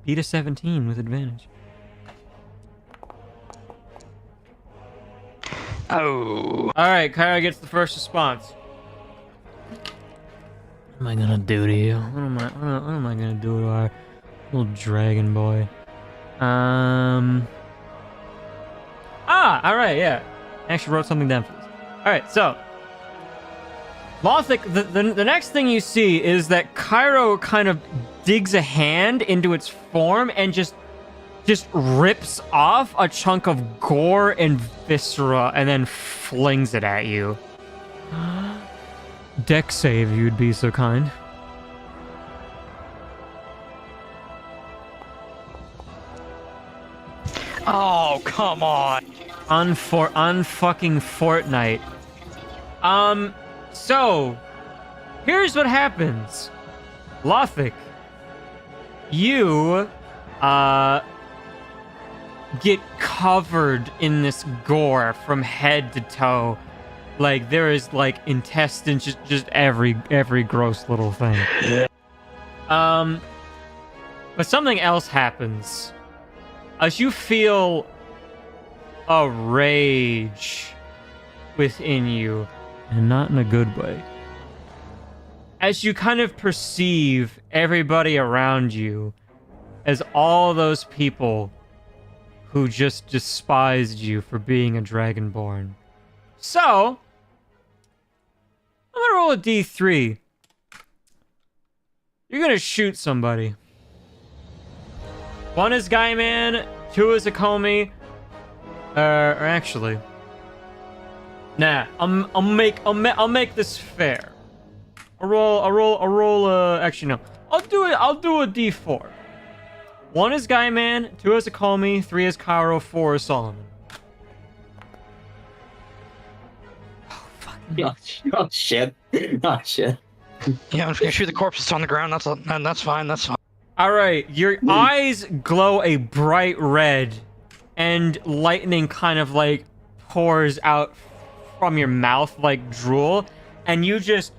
beat a 17 with advantage. Oh. All right, Cairo gets the first response. What am I gonna do to you? What am I gonna do to our little dragon boy? All right, yeah. I actually wrote something down for this. All right, so Lothic, the next thing you see is that Cairo kind of digs a hand into its form and just rips off a chunk of gore and viscera and then flings it at you. Dex save, if you'd be so kind. Oh, come on. Unfucking Fortnite. So here's what happens. Lothic, you get covered in this gore from head to toe. Like there is like intestines, just every gross little thing. But something else happens. As you feel a rage within you, and not in a good way. As you kind of perceive everybody around you as all those people who just despised you for being a dragonborn So, I'm gonna roll a d3. You're gonna shoot somebody. 1 is Guy Man, 2 is Akomi. Or actually, nah. I'll make this fair. Actually, no. I'll do a d4. 1 is Guy Man, 2 is Akomi, 3 is Cairo, 4 is Solomon. Oh shit. Oh shit. Yeah, I'm just gonna shoot the corpses on the ground. That's fine. That's fine. All right, your eyes glow a bright red, and lightning kind of like pours out from your mouth like drool, and you just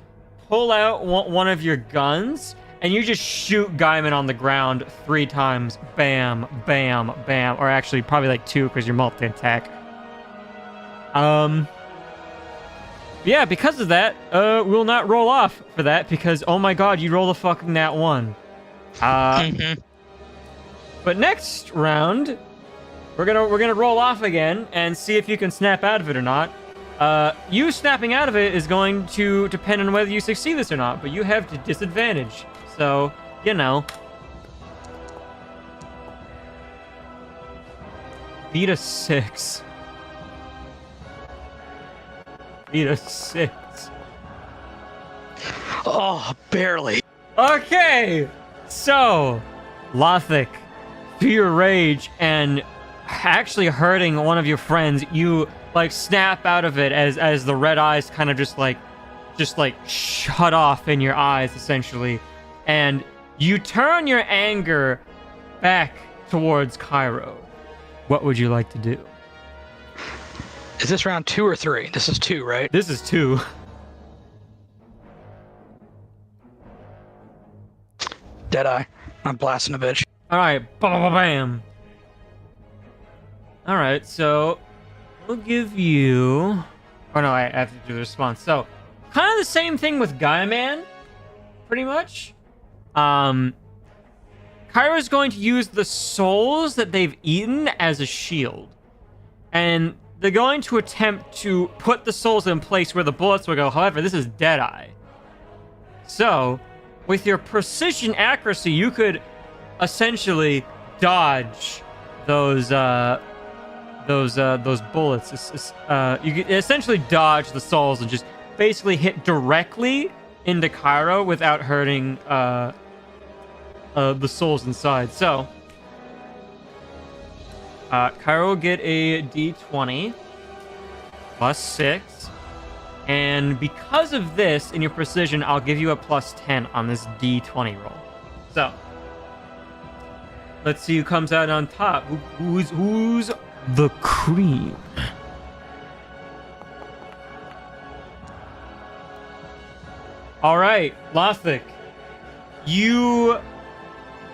pull out one of your guns, and you just shoot Gaiman on the ground 3 times. Bam, bam, bam. Or actually, probably like 2 because you're multi-attack. Yeah, because of that, we'll not roll off for that because, oh my god, you roll a fucking nat 1. But next round, we're gonna roll off again and see if you can snap out of it or not. You snapping out of it is going to depend on whether you succeed this or not, but you have the disadvantage. So, you know. Beat a 6. Beat a 6. Oh, barely. Okay, so Lothic, to your rage and actually hurting one of your friends, you like snap out of it as the red eyes kind of just like shut off in your eyes essentially, and you turn your anger back towards Cairo. What would you like to do? Is this round 2 or 3? This is 2, right? This is 2. Deadeye. I'm blasting a bitch. All right, bam. All right, so we'll give you. Oh no, I have to do the response. So, kind of the same thing with Gaia Man, pretty much. Kairo's going to use the souls that they've eaten as a shield, and they're going to attempt to put the souls in place where the bullets will go. However, this is Deadeye. So, with your precision accuracy, you could essentially dodge those bullets. You could essentially dodge the souls and just basically hit directly into Cairo without hurting the souls inside. So, Cairo will get a d20 plus 6. And because of this, in your precision, I'll give you a plus 10 on this d20 roll. So, let's see who comes out on top. Who's the cream? All right, Lothic, you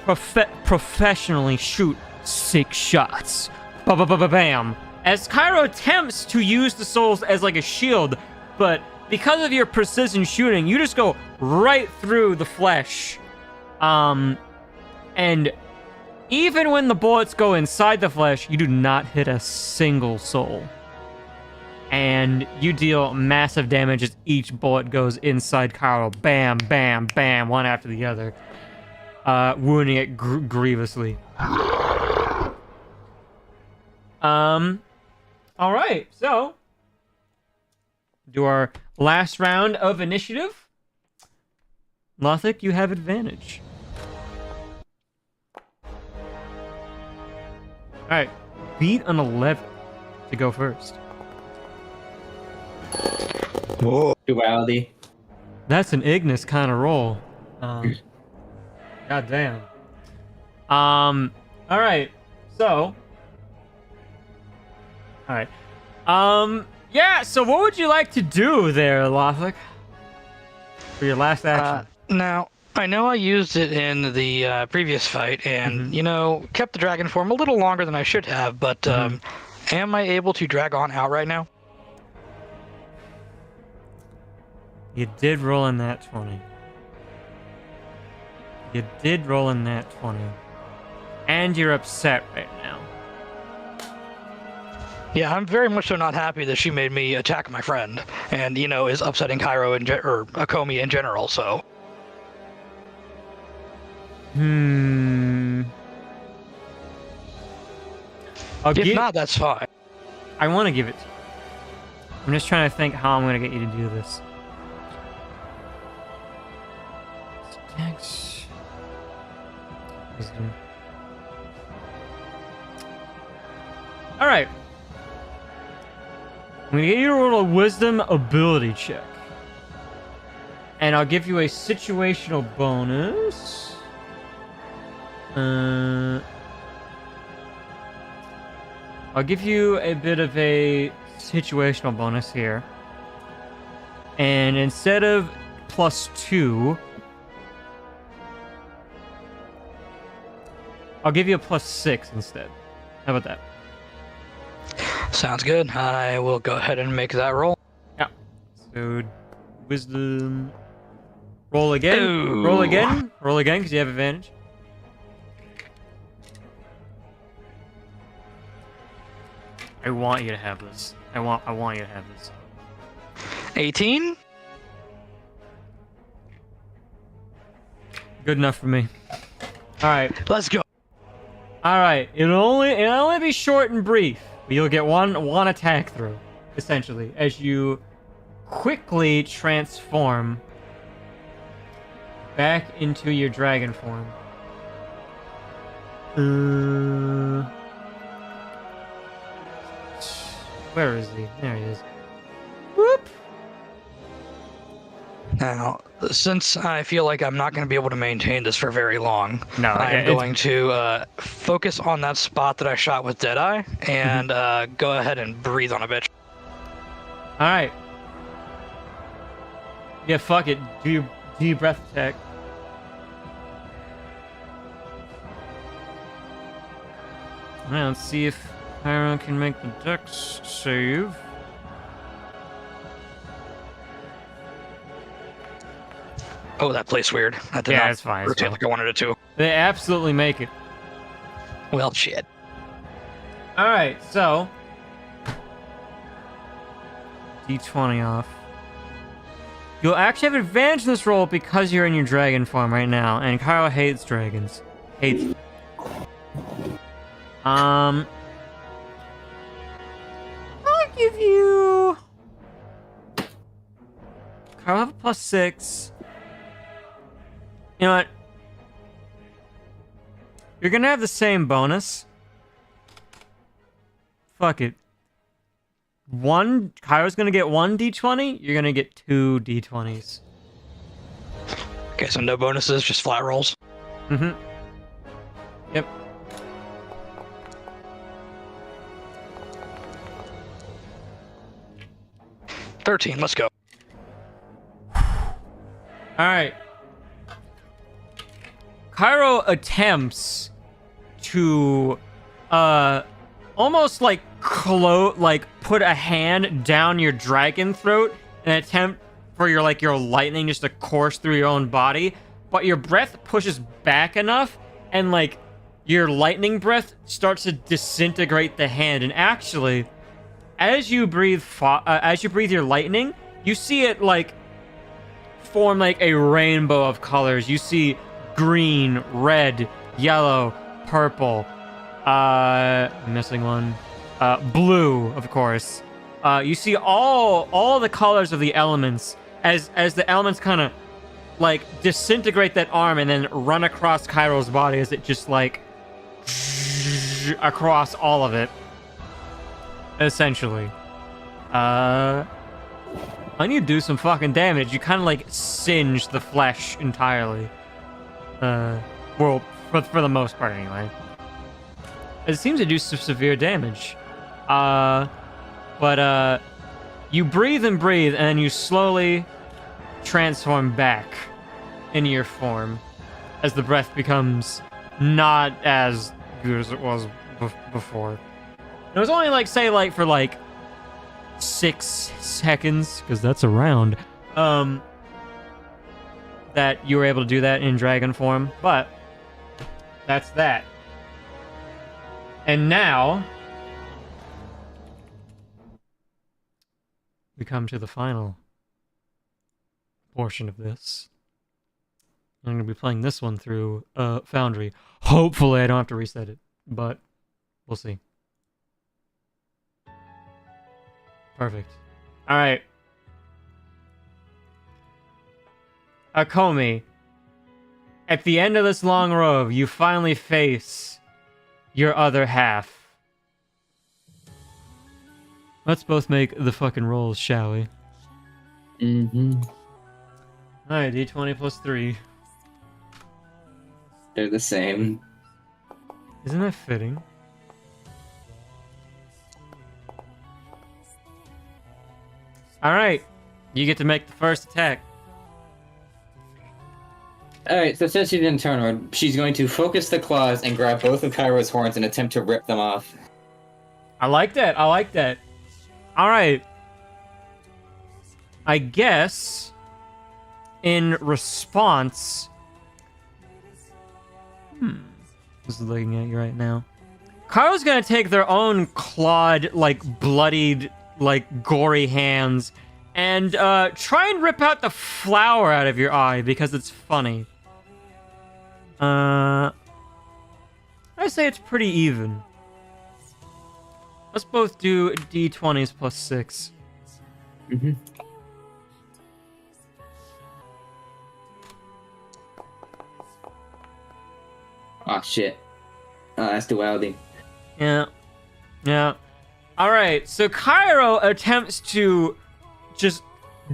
professionally shoot 6 shots. Bam. As Cairo attempts to use the souls as like a shield, but because of your precision shooting, you just go right through the flesh. And even when the bullets go inside the flesh, you do not hit a single soul. And you deal massive damage as each bullet goes inside Cairo. Bam, bam, bam, one after the other. Wounding it grievously. Alright, so do our last round of initiative. Lothic, you have advantage. Alright, beat an 11 to go first. Whoa. Duality. That's an Ignis kind of roll. God damn. Alright, so. Alright. Yeah, so what would you like to do there, Lothic? For your last action? Now, I know I used it in the previous fight, and, you know, kept the dragon form a little longer than I should have, but am I able to drag on out right now? You did roll in that 20. You did roll in that 20. And you're upset right now. Yeah, I'm very much so not happy that she made me attack my friend, and is upsetting Cairo or Akomi in general. So. If not, that's fine. I want to give it to you. I'm just trying to think how I'm going to get you to do this. Next. Wisdom. Alright. I'm going to get you to roll a wisdom ability check. And I'll give you a situational bonus. I'll give you a bit of a situational bonus here. And instead of +2, I'll give you a +6 instead. How about that? Sounds good. I will go ahead and make that roll. Yeah. So, wisdom. Roll again. Ooh. Roll again. Roll again because you have advantage. I want you to have this. I want you to have this. 18? Good enough for me. All right. Let's go. All right. It'll only be short and brief. But you'll get one attack through, essentially, as you quickly transform back into your dragon form. Where is he? There he is. Whoop! Now, since I feel like I'm not going to be able to maintain this for very long, No, I'm going to focus on that spot that I shot with Deadeye and go ahead and breathe on a bitch. All right. Yeah, fuck it. Do your breath attack. All right, let's see if Pyro can make the dex save. Oh, that plays weird. That did Yeah, not it's fine. rotate like I wanted it to. They absolutely make it. Well, shit. All right, so D20 off. You'll actually have advantage in this roll because you're in your dragon form right now, and Kyle hates dragons. Hates. I'll give you. Kyle have a +6. You know what? You're gonna have the same bonus. Fuck it. Kyro's gonna get 1 D20, you're gonna get 2 D20s. Okay, so no bonuses, just flat rolls. Mm-hmm. Yep. $13, let's go. Alright. Cairo attempts to almost like put a hand down your dragon throat in an attempt for your lightning just to course through your own body, but your breath pushes back enough and your lightning breath starts to disintegrate the hand. And actually, as you breathe your lightning, you see it form a rainbow of colors. You see green, red, yellow, purple, missing one, blue, of course. You see all the colors of the elements as the elements kind of disintegrate that arm and then run across Cairo's body as it just across all of it, essentially. I need to do some fucking damage. You kind of singe the flesh entirely. Well, for the most part anyway. It seems to do some severe damage. But you breathe and breathe, and then you slowly transform back into your form as the breath becomes not as good as it was before. It was only for 6 seconds, because that's a round, that you were able to do that in dragon form, but that's that. And now we come to the final portion of this. I'm going to be playing this one through Foundry. Hopefully I don't have to reset it, but we'll see. Perfect. Alright. Akomi, at the end of this long row, you finally face your other half. Let's both make the fucking rolls, shall we? Mm-hmm. Alright, d20 plus 3. They're the same. Isn't that fitting? Alright, you get to make the first attack. Alright, so since she didn't turn her, she's going to focus the claws and grab both of Kairo's horns and attempt to rip them off. I like that, I like that. Alright. I guess, in response... Just looking at you right now. Kairo's gonna take their own clawed, like, bloodied, like, gory hands and try and rip out the flower out of your eye because it's funny. I say it's pretty even. Let's both do d20s plus 6. Mm-hmm. Oh shit. Oh, that's duality. Yeah. Yeah. Alright, so Cairo attempts to just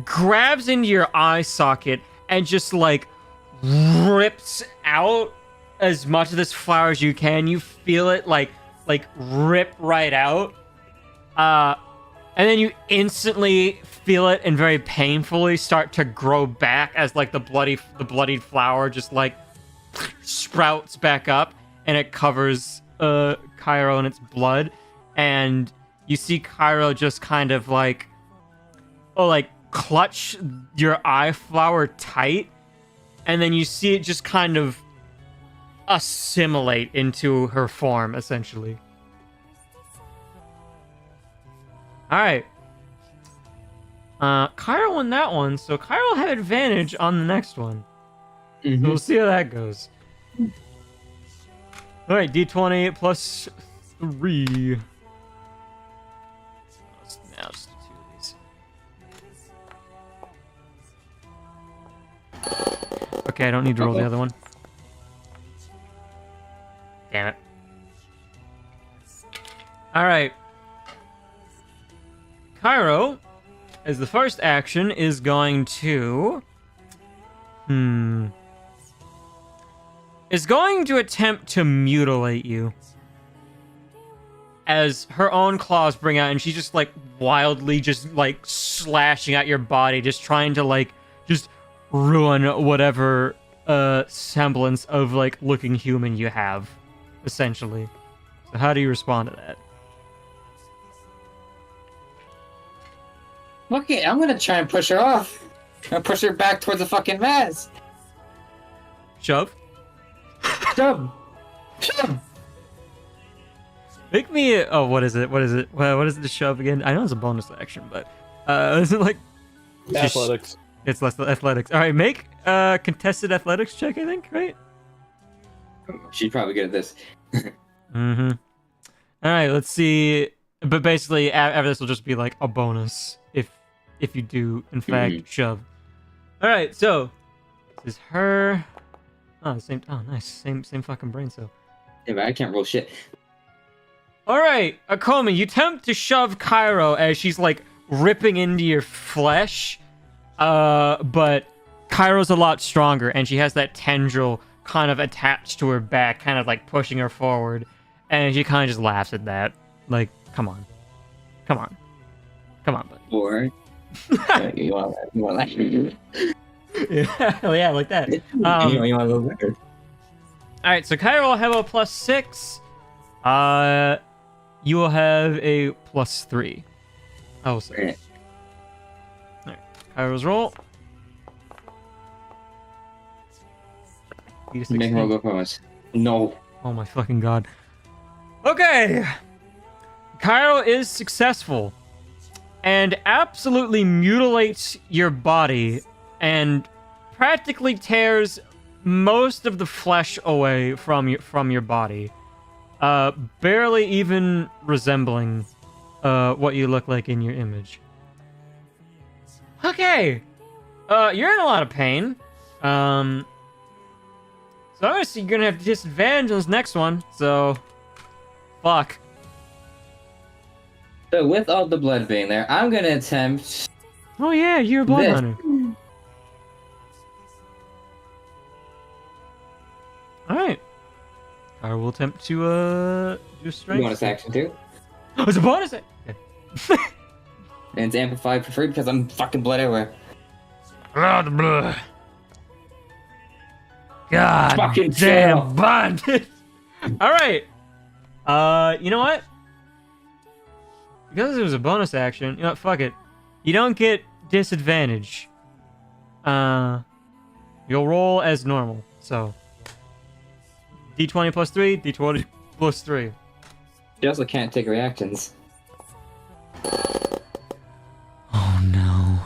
grabs into your eye socket and just like rips out as much of this flower as you can. You feel it like rip right out. And then you instantly feel it and very painfully start to grow back as like the bloodied flower just like sprouts back up and it covers Cairo in its blood. And you see Cairo just kind of like clutch your eye flower tight, and then you see it just kind of assimilate into her form, essentially. Alright. Cairo won that one, so Cairo will have advantage on the next one. Mm-hmm. So we'll see how that goes. Alright, d20 plus 3. Now just 2 of these. Okay, I don't need to roll the other one. Damn it. Alright. Cairo, as the first action, is going to... is going to attempt to mutilate you. As her own claws bring out, and she's just, like, wildly just, like, slashing at your body, just trying to, like, just ruin whatever semblance of, like, looking human you have, essentially. So how do you respond to that? Fuck it, I'm gonna try and push her off. And push her back towards the fucking Maz. Shove? Shove! Shove! Make me what is it? What is it? Well, what is it to shove again? I know it's a bonus action, but is it like Athletics. It's less athletics. All right, make contested athletics check, I think, right? She's probably good at this. Mm-hmm. All right, let's see. But basically, after this will just be like a bonus if you do in fact shove. All right, so this is her. Oh, the same. Oh, nice. Same fucking brain cell. Yeah, but I can't roll shit. All right, Akomi, you attempt to shove Cairo as she's like ripping into your flesh, but Cairo's a lot stronger, and she has that tendril kind of attached to her back, kind of like pushing her forward, and she kind of just laughs at that. Like, come on, buddy. Or you want that? yeah, like that. You want a little better. All right, so Cairo will have a +6. You will have a +3. Oh, sorry. All right, Cairo's roll. Make him roll go for us. No. Oh my fucking god. Okay. Cairo is successful. and absolutely mutilates your body and practically tears most of the flesh away from your body, barely even resembling what you look like in your image. Okay, you're in a lot of pain. So obviously you're gonna have disadvantage on this next one. So, fuck. So with all the blood being there, I'm gonna attempt. Oh yeah, you're a blood This. hunter. All right. I will attempt to do a strength. Bonus action too. Oh, it's a bonus. Okay. And it's amplified for free because I'm fucking blood everywhere. Ah, the blood. God Fucking damn chill. bondage. All right. You know what? Because it was a bonus action, you know what? Fuck it. You don't get disadvantage. You'll roll as normal. So, D20 plus 3, D20 plus 3. You also can't take reactions. Oh no.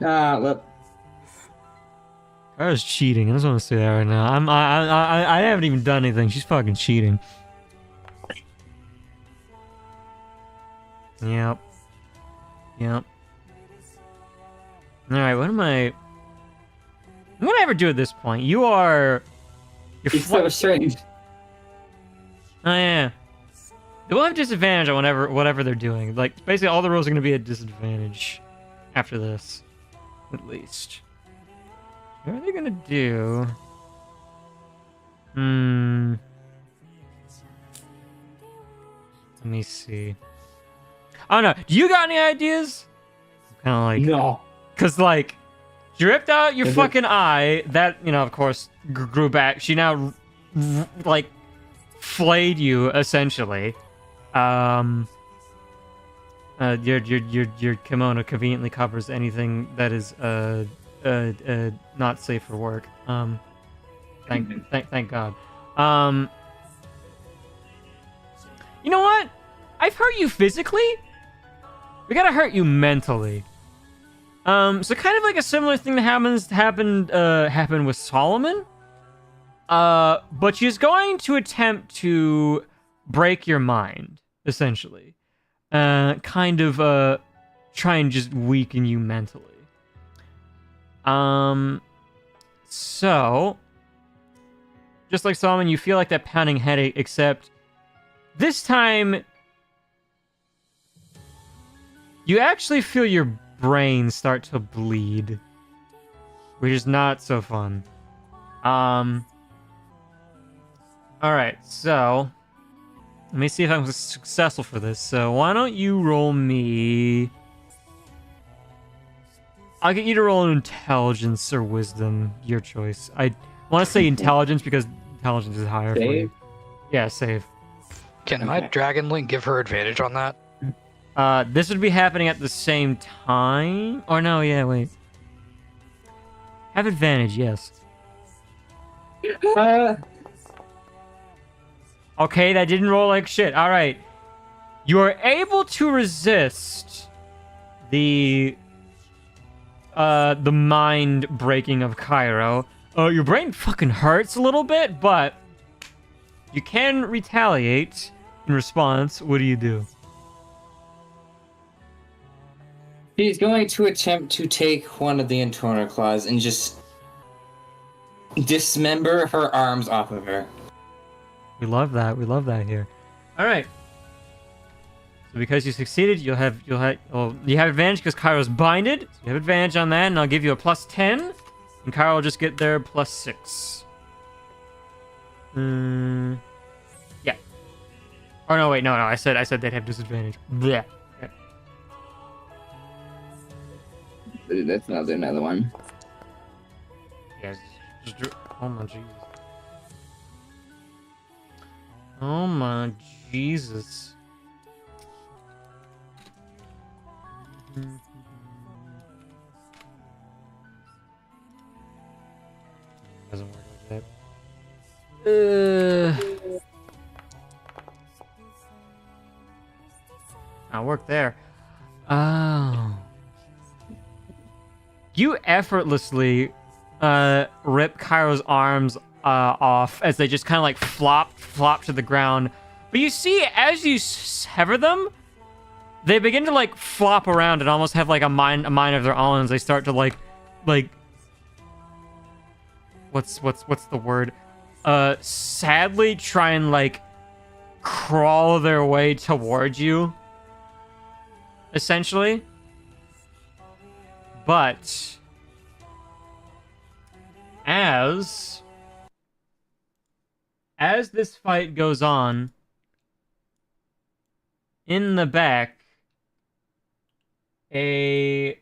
Well, Kara's cheating. I just want to say that right now. I haven't even done anything. She's fucking cheating. Yep. Yep. Alright, what am I... What did I ever do at this point? You're it's so strange. Oh yeah. They will have disadvantage on whatever they're doing. Like, basically all the rolls are going to be at disadvantage after this. At least. What are they going to do? Let me see. I don't know. Do you got any ideas? Kind of like... No. Because, like, you ripped out your Is it- fucking eye. That, you know, of course, grew back. She now, like, flayed you, essentially. Your kimono conveniently covers anything that is, not safe for work. Thank God. You know what? I've hurt you physically. We gotta hurt you mentally. So kind of like a similar thing that happened with Solomon. But she's going to attempt to break your mind, essentially. Kind of try and just weaken you mentally. So just like Solomon, you feel like that pounding headache, except this time you actually feel your brain start to bleed, which is not so fun. Alright, so let me see if I'm successful for this. So why don't you roll me... I'll get you to roll an intelligence or wisdom, your choice. I want to say intelligence because intelligence is higher for you. Save? Yeah, save. Can my Dragon Link give her advantage on that? This would be happening at the same time. Or no, yeah, wait. Have advantage, yes. Okay, that didn't roll like shit. All right. You are able to resist the mind breaking of Cairo. Your brain fucking hurts a little bit, but you can retaliate in response. What do you do? She's going to attempt to take one of the internal claws and just dismember her arms off of her. We love that. We love that here. All right. So because you succeeded, you have advantage because Cairo's binded. So you have advantage on that, and I'll give you a plus 10, and Cairo will just get their plus 6. Yeah. Oh no, wait, no. I said they'd have disadvantage. Blech. Okay. That's another one. Yes. Oh my Jesus. Oh my Jesus. Doesn't work like that. not work there. Oh. You effortlessly rip Cairo's arms off as they just kind of like flop to the ground. But you see, as you sever them, they begin to like flop around and almost have like a mind of their own as they start to like what's the word? Sadly try and like crawl their way towards you. Essentially. But as this fight goes on, in the back, a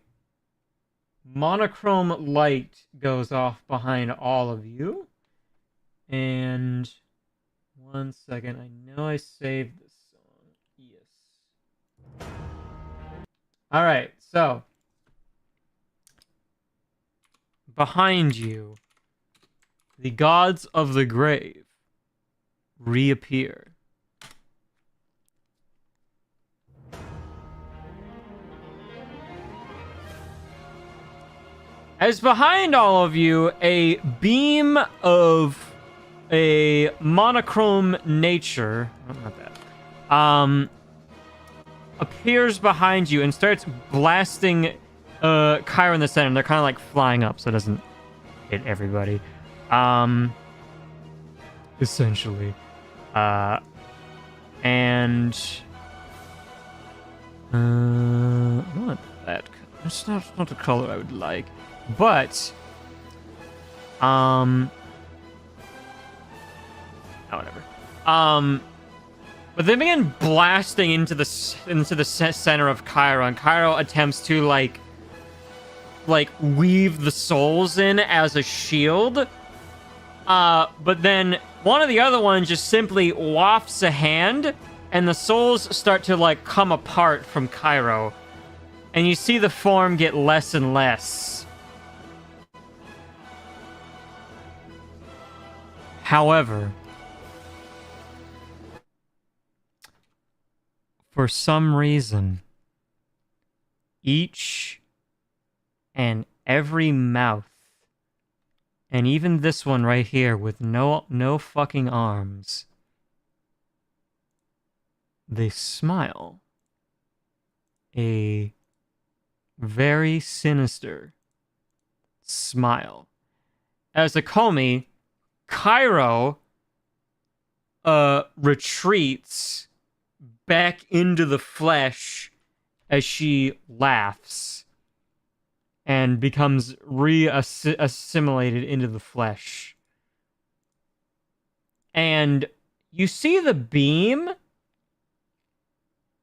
monochrome light goes off behind all of you. And 1 second, I know I saved this song. Yes. Alright, so behind you, the gods of the grave reappear. As behind all of you, a beam of a monochrome nature, not that, appears behind you and starts blasting Cairo in the center. They're kind of like flying up so it doesn't hit everybody. Essentially. And not that. It's not the color I would like. But oh, whatever. But they begin blasting into the center of Cairo, and Cairo attempts to like weave the souls in as a shield. But then one of the other ones just simply wafts a hand, and the souls start to like come apart from Cairo, and you see the form get less and less. However, for some reason, each and every mouth, and even this one right here with no fucking arms, they smile. A very sinister smile. As Akomi, Cairo retreats back into the flesh as she laughs and becomes assimilated into the flesh. And you see the beam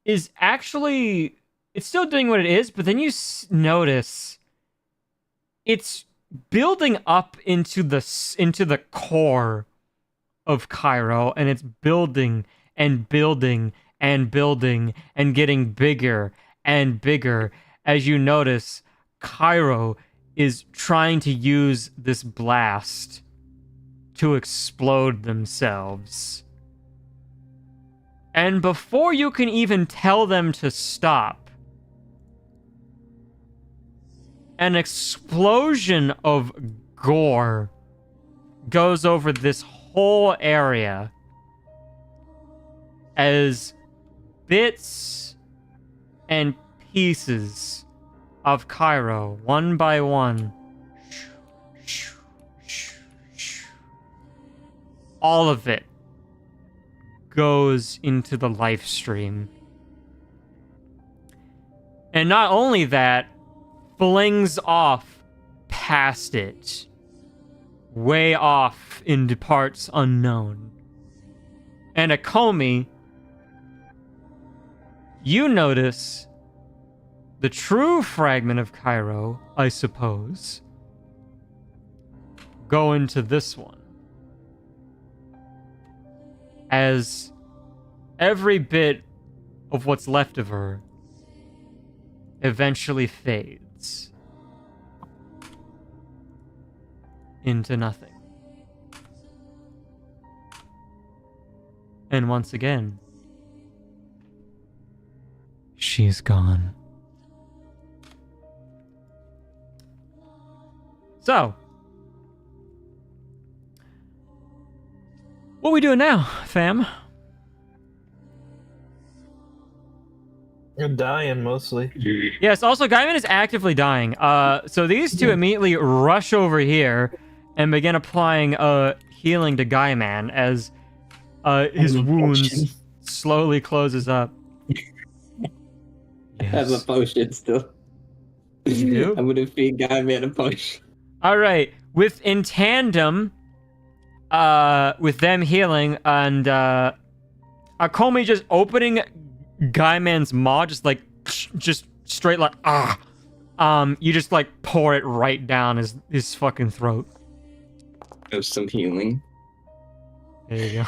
is actually, it's still doing what it is, but then you notice it's building up into the core of Cairo, and it's building and building and building and getting bigger and bigger as you notice Cairo is trying to use this blast to explode themselves. And before you can even tell them to stop, an explosion of gore goes over this whole area as bits and pieces of Cairo, one by one, all of it goes into the life stream. And not only that, flings off past it, way off into parts unknown. And Akomi, you notice the true fragment of Cairo, I suppose, go into this one. As every bit of what's left of her eventually fades into nothing. And once again, she she's gone. So, what we doing now, fam? You're dying mostly. Yes, also Gaiman is actively dying. So these two immediately rush over here and begin applying healing to Gaiman as his wounds slowly closes up. I have a potion still. You do? I'm gonna feed Guy Man a potion. All right, in tandem, with them healing and Akomi just opening Gaiman's maw, just straight like you just like pour it right down his fucking throat. Of some healing. There you go.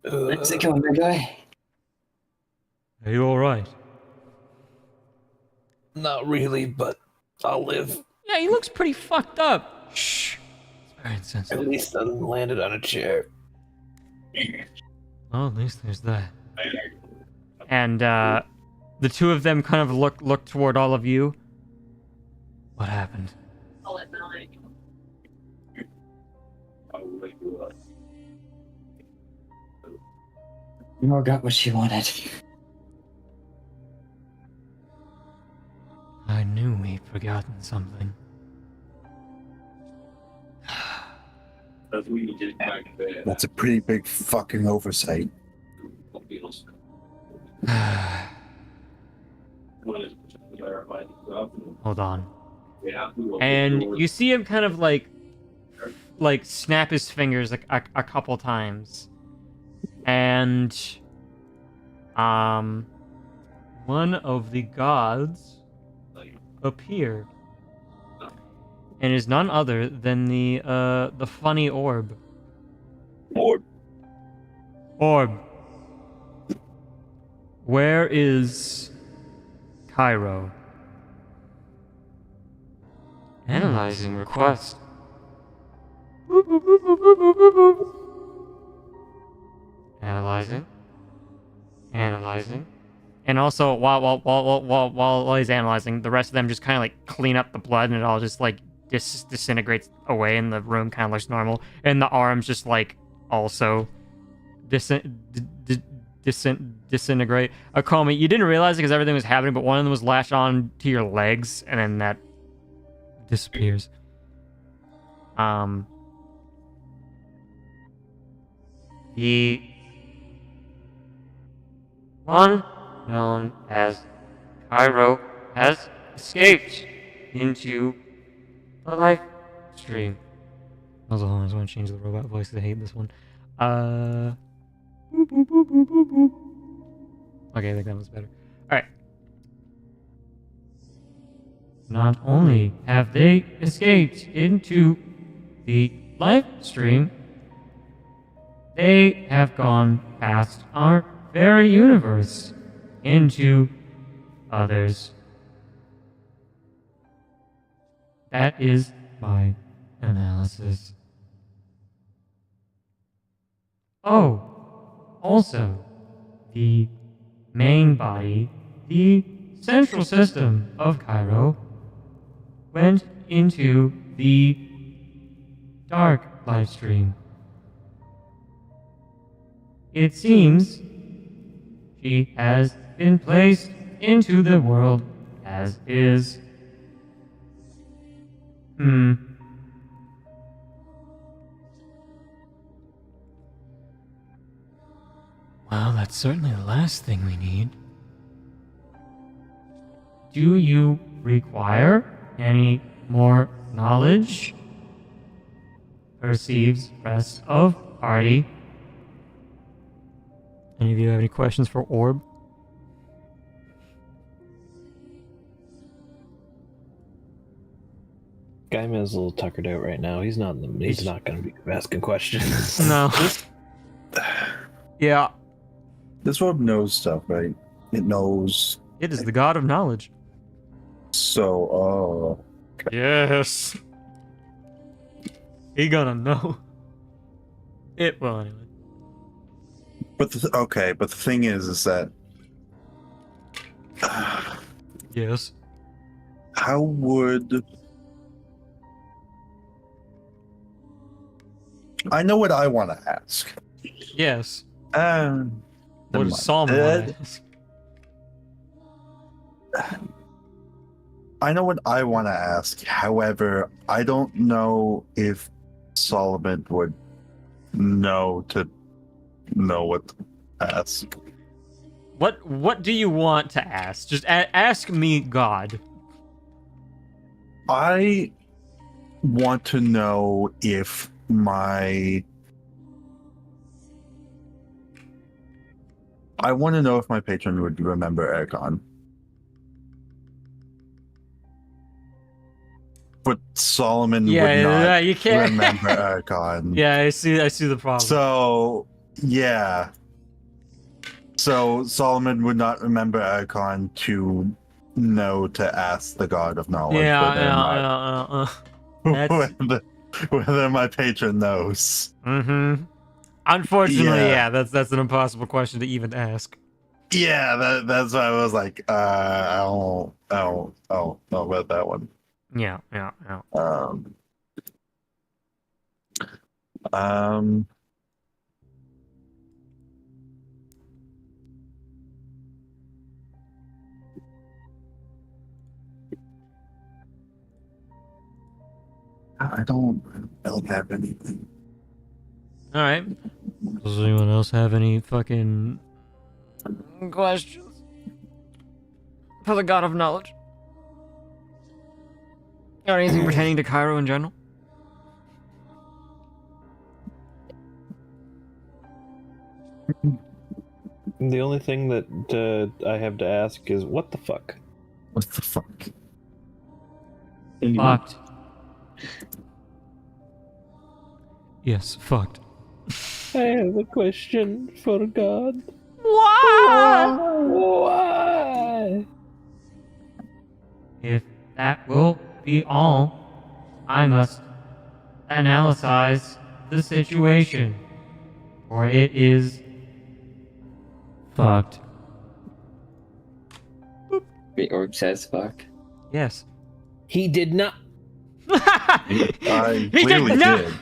How's it going, big guy? Are you all right? Not really, but I'll live. Yeah, he looks pretty fucked up. Shh. It's very insensitive. At least I landed on a chair. Well, at least there's that. And the two of them kind of look toward all of you. What happened? Nor got what she wanted. I knew we'd forgotten something. That's a pretty big fucking oversight. Hold on. And you see him kind of like snap his fingers a couple times. And one of the gods appear. And is none other than the funny orb. Orb. Where is Cairo? Analyzing request. Analyzing. And also, while he's analyzing, the rest of them just kind of like clean up the blood, and it all just like disintegrates away, and the room kind of looks normal. And the arms just like also disintegrate. Akomi, you didn't realize it because everything was happening, but one of them was lashed on to your legs, and then that disappears. The one known as Cairo has escaped into the life stream. Also, hold on, I just want to change the robot voice because I hate this one. Okay, I think that was better. Alright. Not only have they escaped into the live stream, they have gone past our very universe into others. That is my analysis. Oh, also, the main body, the central system of Cairo, went into the dark live stream. It seems she has been placed into the world as is. Well, that's certainly the last thing we need. Do you require any more knowledge? Perceives rest of party. Any of you have any questions for Orb? Gaiman's a little tuckered out right now. He's not going to be asking questions. No. Yeah. This orb knows stuff, right? It knows. It is the god of knowledge. So, Yes. He gonna know. It will anyway. But but the thing is that Yes. how would I know what I want to ask? Yes. Never What does mind. Solomon want to ask? I know what I want to ask. However, I don't know if Solomon would know what to ask. What do you want to ask? Just ask me, God. I want to know if my patron would remember Ergon. But Solomon would not you can't remember Ergon. Yeah, I see the problem. So yeah. So Solomon would not remember Ergon to know to ask the God of Knowledge whether my patron knows. Mm-hmm. Unfortunately, Yeah. that's an impossible question to even ask. Yeah, that's why I was like, I don't know about that one. Yeah. I don't really have anything. All right. Does anyone else have any fucking questions for the God of Knowledge? Or anything pertaining to Cairo in general? The only thing that I have to ask is, what the fuck? What the fuck? Fucked. Yes, fucked. I have a question for God. Why? Why? If that will be all, I must analyze the situation, for it is fucked. The orb says fuck. Yes. He did not. I He clearly did not- did.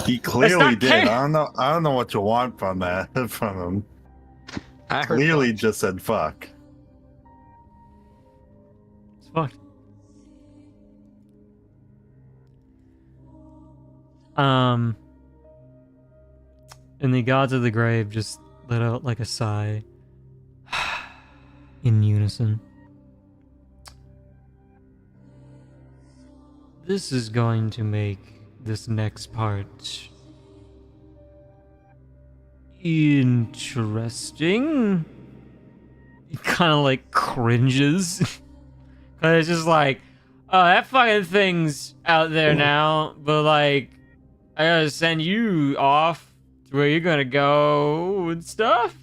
He clearly not did. fair. I don't know what you want from that from him. I heard Clearly fuck. just said fuck. It's fucked. And the gods of the grave just let out like a sigh in unison. This is going to make this next part interesting. He kind of like cringes. Cause it's just like, oh, that fucking thing's out there now, but like, I gotta send you off to where you're gonna go and stuff.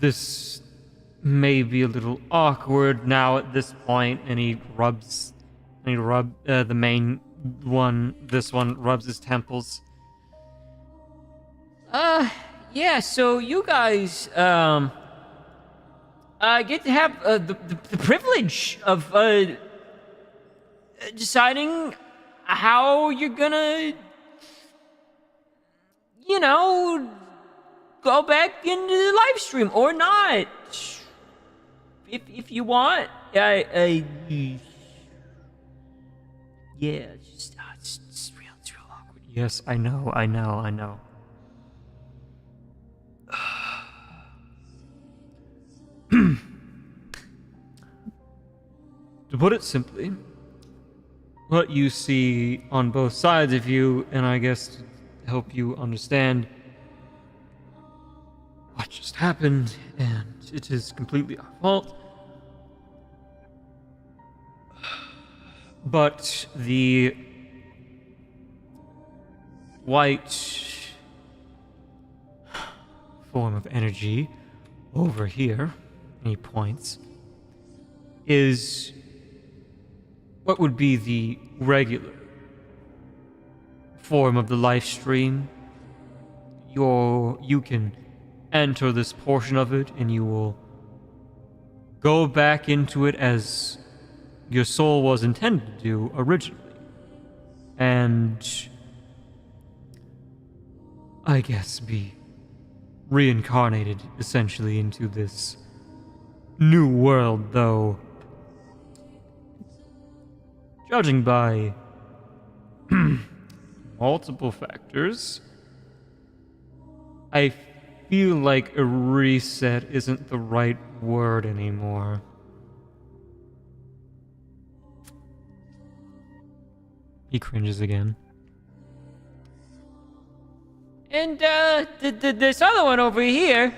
This may be a little awkward now at this point, and he rubs the main one. This one rubs his temples. Yeah. So you guys get to have the privilege of deciding how you're gonna, go back into the live stream or not. If you want. Yeah, it's real awkward. Yes, I know. To put it simply, what you see on both sides of you, and I guess to help you understand what just happened, and it is completely our fault. But the white form of energy over here, and he points, is what would be the regular form of the life stream. You can enter this portion of it and you will go back into it as your soul was intended to do originally. And I guess be reincarnated essentially into this new world, though judging by multiple factors, I feel like a reset isn't the right word anymore. He cringes again. And this other one over here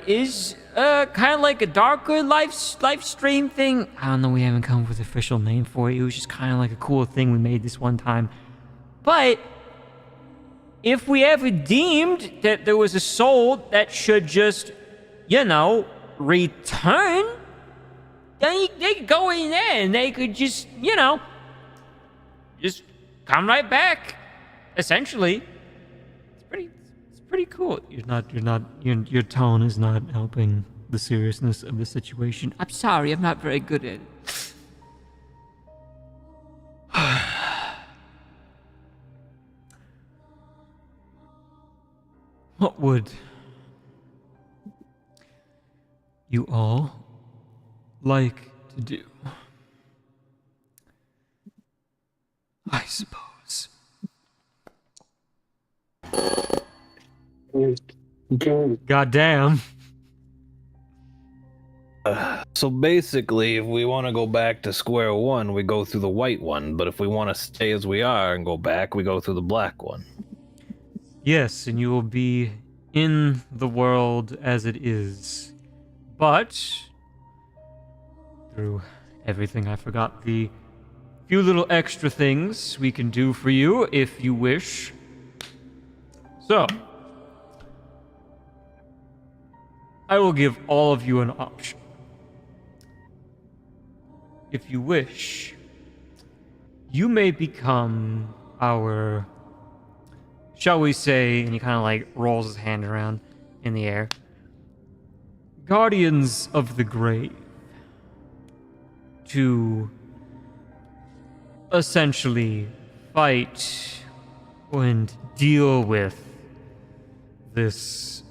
is kind of like a darker live stream thing. I don't know, we haven't come up with an official name for it. It was just kind of like a cool thing we made this one time. But if we ever deemed that there was a soul that should just, return, then they could go in there and they could just, just come right back, essentially. It's pretty cool. Your tone is not helping the seriousness of the situation. I'm sorry, I'm not very good at it. What would you all like to do? I suppose. Goddamn. So basically, if we want to go back to square one, we go through the white one. But if we want to stay as we are and go back, we go through the black one. Yes, and you will be in the world as it is. But through everything, I forgot the few little extra things we can do for you if you wish. So, I will give all of you an option. If you wish, you may become our, shall we say, and he kind of like rolls his hand around in the air, guardians of the grave, to essentially fight and deal with this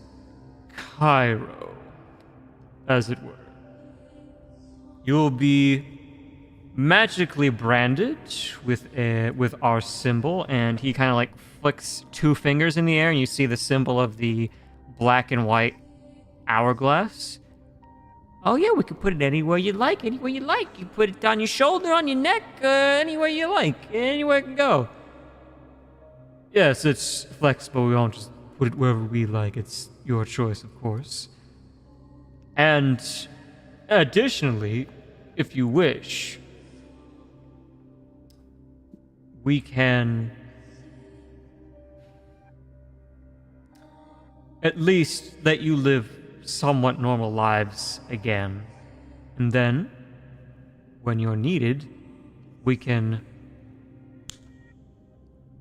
Cairo, as it were. You'll be magically branded with our symbol, and he kind of like flicks two fingers in the air, and you see the symbol of the black and white hourglass. Oh yeah, we can put it anywhere you like, anywhere you like. You put it on your shoulder, on your neck, anywhere you like. Anywhere it can go. Yes, it's flexible. We won't just put it wherever we like. It's your choice, of course. And additionally, if you wish, we can at least let you live somewhat normal lives again. And then, when you're needed, we can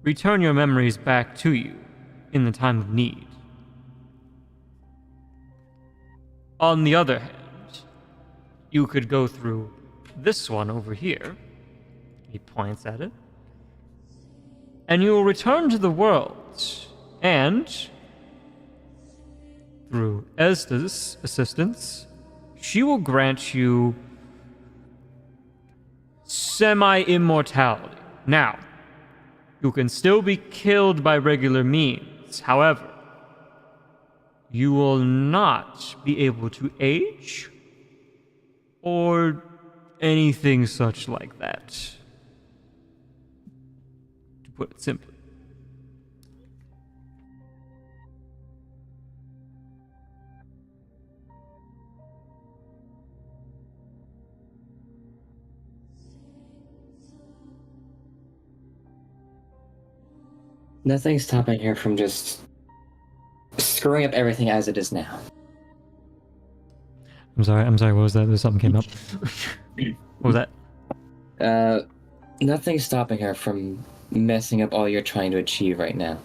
return your memories back to you in the time of need. On the other hand, you could go through this one over here. He points at it. And you will return to the world, and through Esda's assistance, she will grant you semi-immortality. Now, you can still be killed by regular means. However, you will not be able to age or anything such like that, to put it simply. Nothing's stopping her from just screwing up everything as it is now. I'm sorry, what was that? There's something came up. What was that? Nothing's stopping her from messing up all you're trying to achieve right now.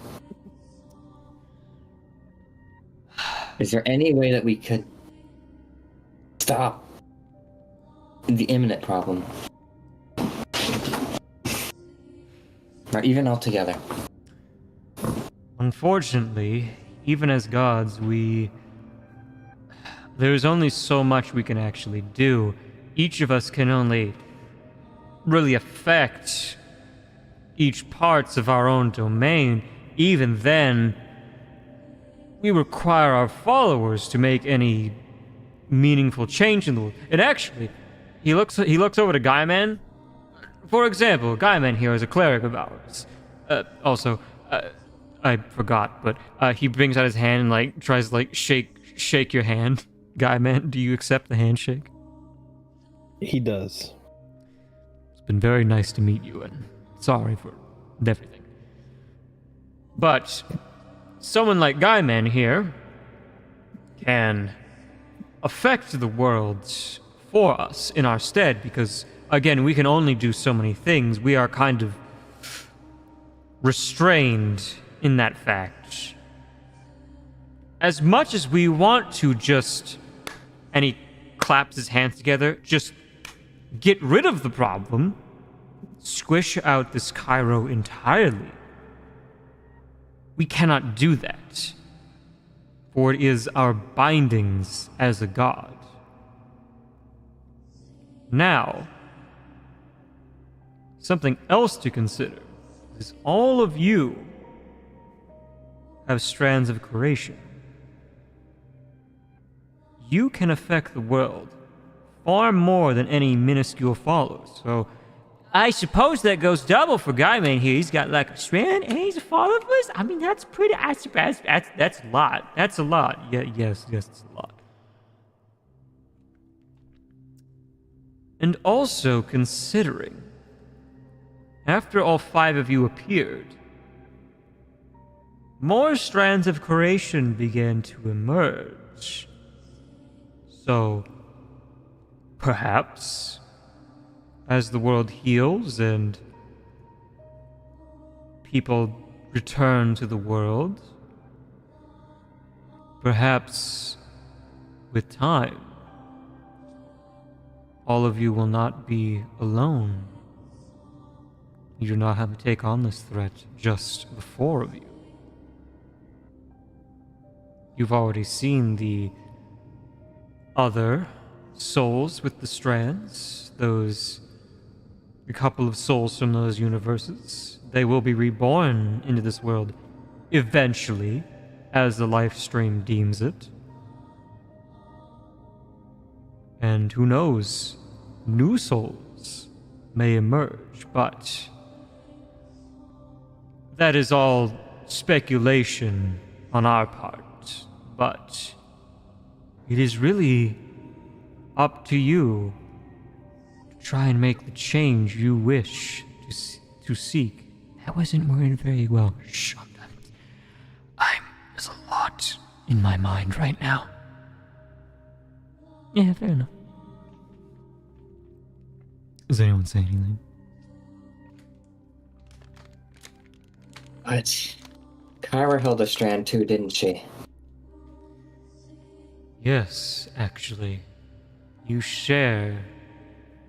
Is there any way that we could stop the imminent problem? Or even altogether? Unfortunately, even as gods, there's only so much we can actually do. Each of us can only really affect each parts of our own domain. Even then, we require our followers to make any meaningful change in the world. And actually, he looks over to Guyman. For example, Guyman here is a cleric of ours. I forgot, but he brings out his hand and like tries to like shake your hand. Guyman, do you accept the handshake? He does. It's been very nice to meet you, and sorry for everything. But someone like Guyman here can affect the world for us in our stead, because again, we can only do so many things. We are kind of restrained in that fact. As much as we want to just, and he claps his hands together, just get rid of the problem, squish out this Cairo entirely, we cannot do that, for it is our bindings as a god. Now, something else to consider is all of you have strands of creation. You can affect the world far more than any minuscule follower. So, I suppose that goes double for Guyman here. He's got like a strand and he's a follower of us. I mean, that's pretty. That's a lot. That's a lot. Yeah, yes, it's a lot. And also considering, after all 5 of you appeared, more strands of creation began to emerge. So, perhaps, as the world heals and people return to the world, perhaps with time, all of you will not be alone. You do not have to take on this threat, just the 4 of you. You've already seen the other souls with the strands, a couple of souls from those universes. They will be reborn into this world eventually, as the life stream deems it. And who knows, new souls may emerge, but that is all speculation on our part. But it is really up to you to try and make the change you wish to seek. That wasn't worded very well. Shh. There's a lot in my mind right now. Yeah, fair enough. Does anyone say anything? But Kyra held a strand too, didn't she? Yes, actually. You share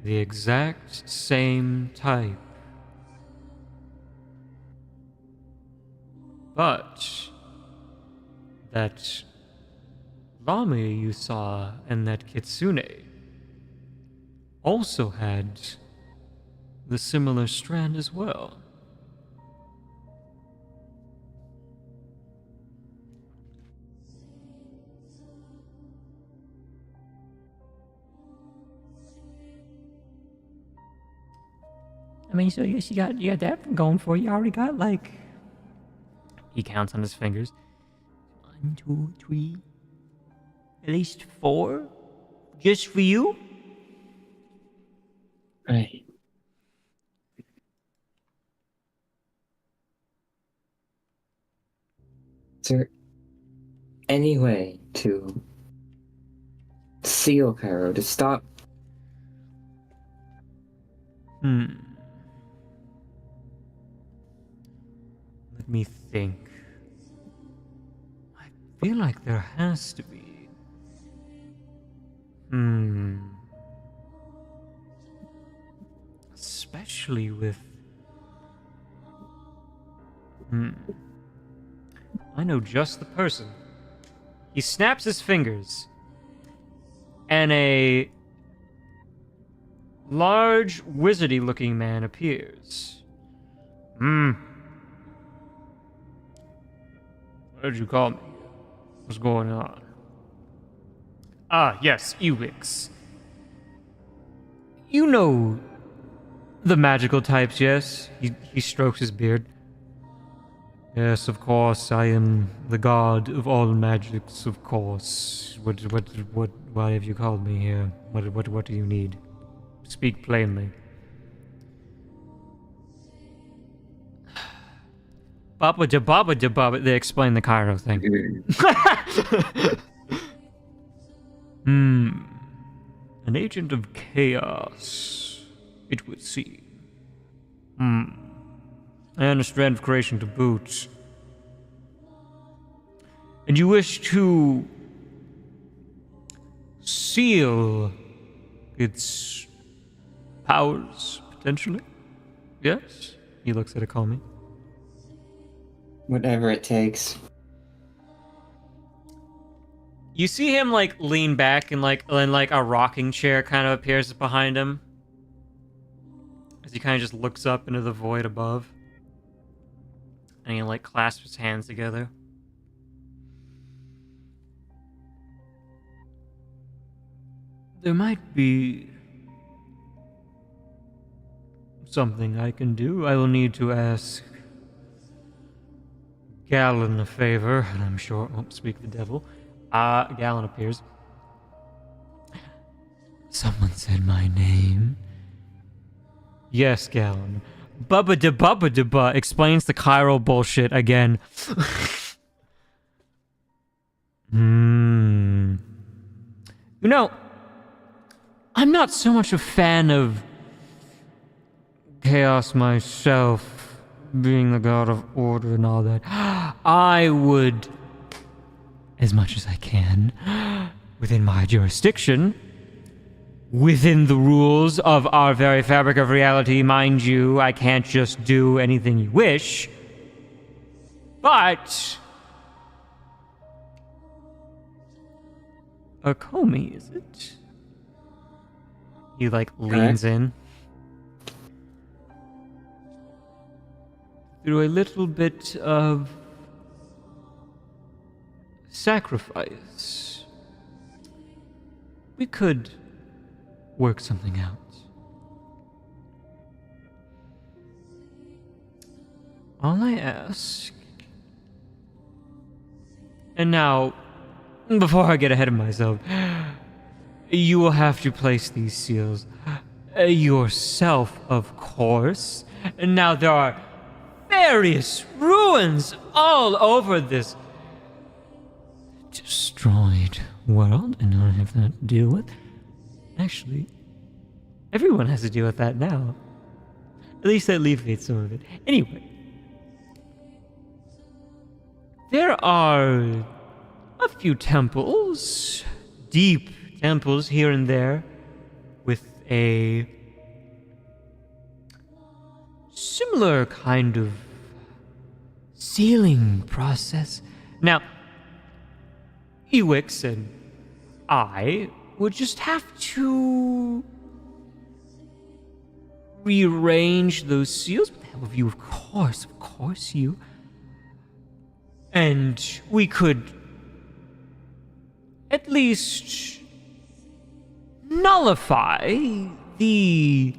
the exact same type. But that Lami you saw and that Kitsune also had the similar strand as well. I mean, so you got that going for you. You already got like, he counts on his fingers. 1, 2, 3, at least 4, just for you. Right. Is there any way to seal, Cairo, to stop. Let me think. I feel like there has to be. Especially with. I know just the person. He snaps his fingers, and a large, wizardy-looking man appears. What did you call me? What's going on? Ah, yes, Ewix. You know the magical types, yes? He strokes his beard. Yes, of course, I am the god of all magics, of course. Why have you called me here? What do you need? Speak plainly. Baba da baba da baba. They explain the Cairo thing. An agent of chaos, it would seem. And a strand of creation to boot. And you wish to seal its powers, potentially? Yes? He looks at Akami. Whatever it takes. You see him like lean back and like a rocking chair kind of appears behind him. As he kind of just looks up into the void above. And he like clasps his hands together. There might be something I can do. I will need to ask Galen a favor, and I'm sure it won't speak the devil. Galen appears. Someone said my name. Yes, Galen. Bubba da ba explains the Cairo bullshit again. You know, I'm not so much a fan of chaos myself, being the god of order and all that. I would, as much as I can, within my jurisdiction, within the rules of our very fabric of reality, mind you, I can't just do anything you wish, but a Comey, is it? He like leans in. Through a little bit of sacrifice, we could work something out. All I ask, and now, before I get ahead of myself, you will have to place these seals yourself, of course. And now there are various ruins all over this destroyed world, and I have that to deal with. Actually, everyone has to deal with that now. At least that alleviates some of it. Anyway, there are a few temples, deep temples here and there, with a similar kind of sealing process. Now, Ewix and I would just have to rearrange those seals with the help of you, of course, you. And we could at least nullify the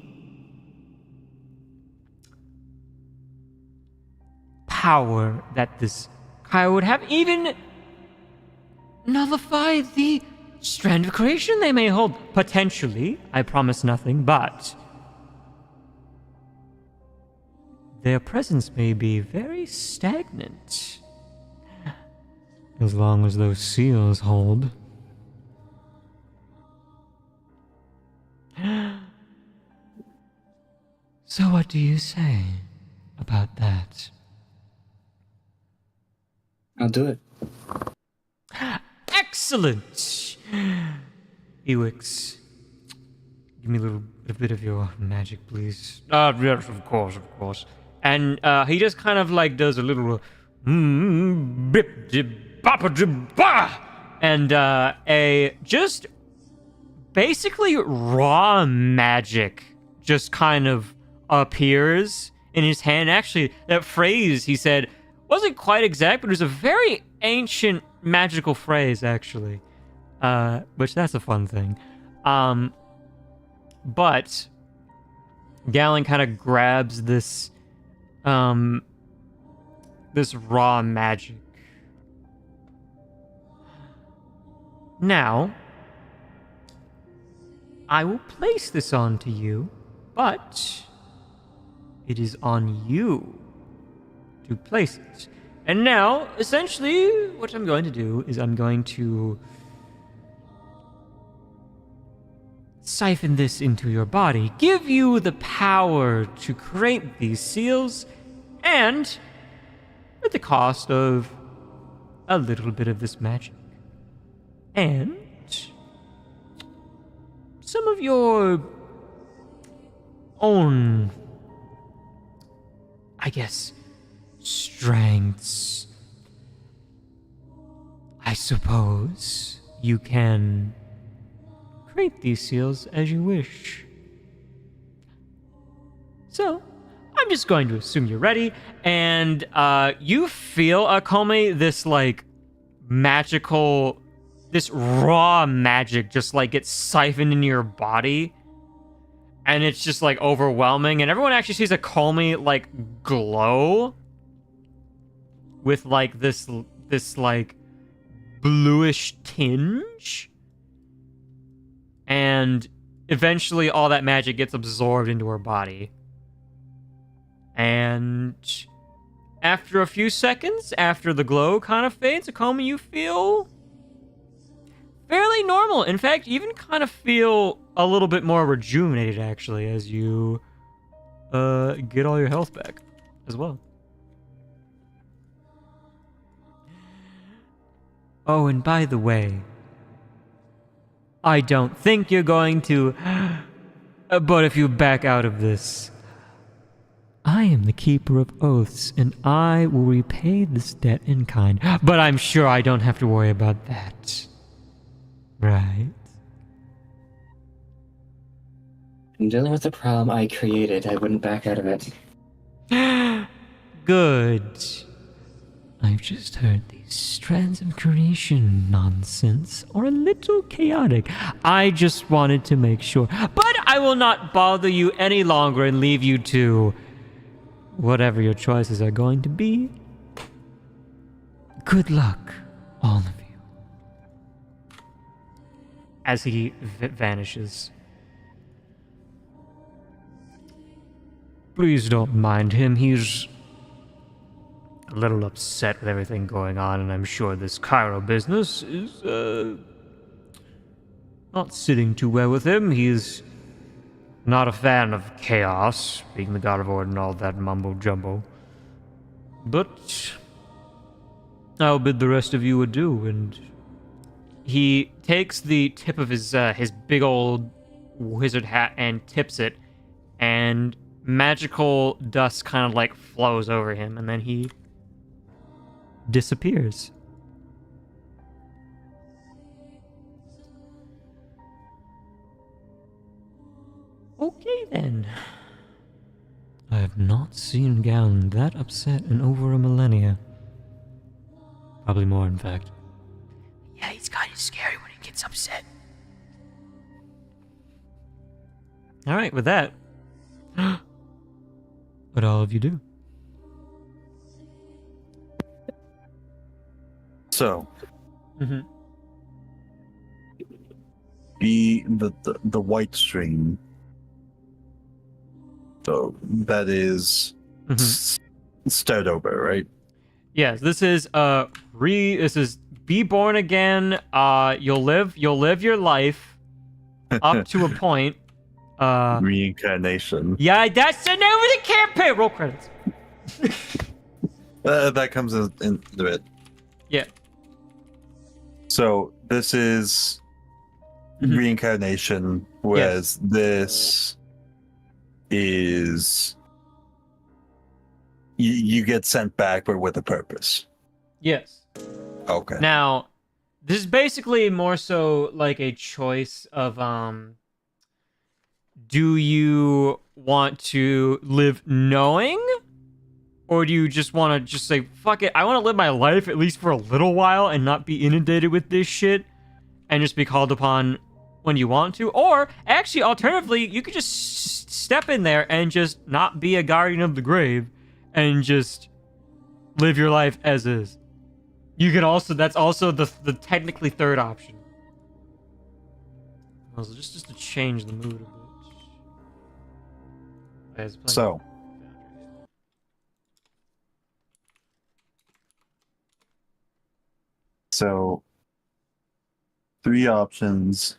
power that this Cairo would have, even nullify the strand of creation they may hold. Potentially, I promise nothing, but their presence may be very stagnant. As long as those seals hold. So what do you say about that? I'll do it. Excellent! Ewix, give me a bit of your magic, please. Yes, of course, of course. And he just kind of like does a little bip jib bop jib bah, and a just basically raw magic just kind of appears in his hand. Actually, that phrase he said wasn't quite exact, but it was a very ancient magical phrase, actually. Which that's a fun thing. But Galen kind of grabs this this raw magic. Now, I will place this onto you, but it is on you to place it. And now, essentially, what I'm going to do is I'm going to siphon this into your body, give you the power to create these seals, and at the cost of a little bit of this magic. And some of your own, I guess, strengths. I suppose you can create these seals as you wish. So, I'm just going to assume you're ready, and you feel, Akomi, this like magical, this raw magic just like gets siphoned into your body, and it's just like overwhelming, and everyone actually sees Akomi like glow with like this like bluish tinge. And eventually all that magic gets absorbed into her body. And after a few seconds, after the glow kind of fades, Akomi, you feel fairly normal. In fact, you even kind of feel a little bit more rejuvenated, actually, as you get all your health back as well. Oh, and by the way, I don't think you're going to, but if you back out of this, I am the keeper of oaths, and I will repay this debt in kind. But I'm sure I don't have to worry about that. Right? I'm dealing with the problem I created. I wouldn't back out of it. Good. I've just heard these strands of creation nonsense are a little chaotic. I just wanted to make sure. But I will not bother you any longer and leave you to whatever your choices are going to be. Good luck, all of you. As he vanishes. Please don't mind him. He's a little upset with everything going on, and I'm sure this Cairo business is not sitting too well with him. He's not a fan of chaos, being the god of order and all that mumbo jumbo. But I'll bid the rest of you adieu. And he takes the tip of his big old wizard hat and tips it, and magical dust kind of like flows over him, and then he disappears. Okay then. I have not seen Galen that upset in over a millennia. Probably more, in fact. Yeah, he's kind of scary when he gets upset. Alright, with that, what all of you do? So, Mm-hmm. the white stream. So that is start over, right? Yes, this is be born again. You'll live your life up to a point. Reincarnation. Yeah, that's the name of the campaign. Roll credits. That comes into it. Yeah. So this is Mhm. reincarnation, whereas this is you get sent back, but with a purpose. Yes. Okay. Now, this is basically more so like a choice of do you want to live knowing, or do you just want to just say fuck it, I want to live my life at least for a little while and not be inundated with this shit and just be called upon when you want to? Or actually, alternatively, you could just step in there and just not be a guardian of the grave and just live your life as is. You can also, that's also the technically third option. Also, just to change the mood a bit. Guys, playing- So 3 options.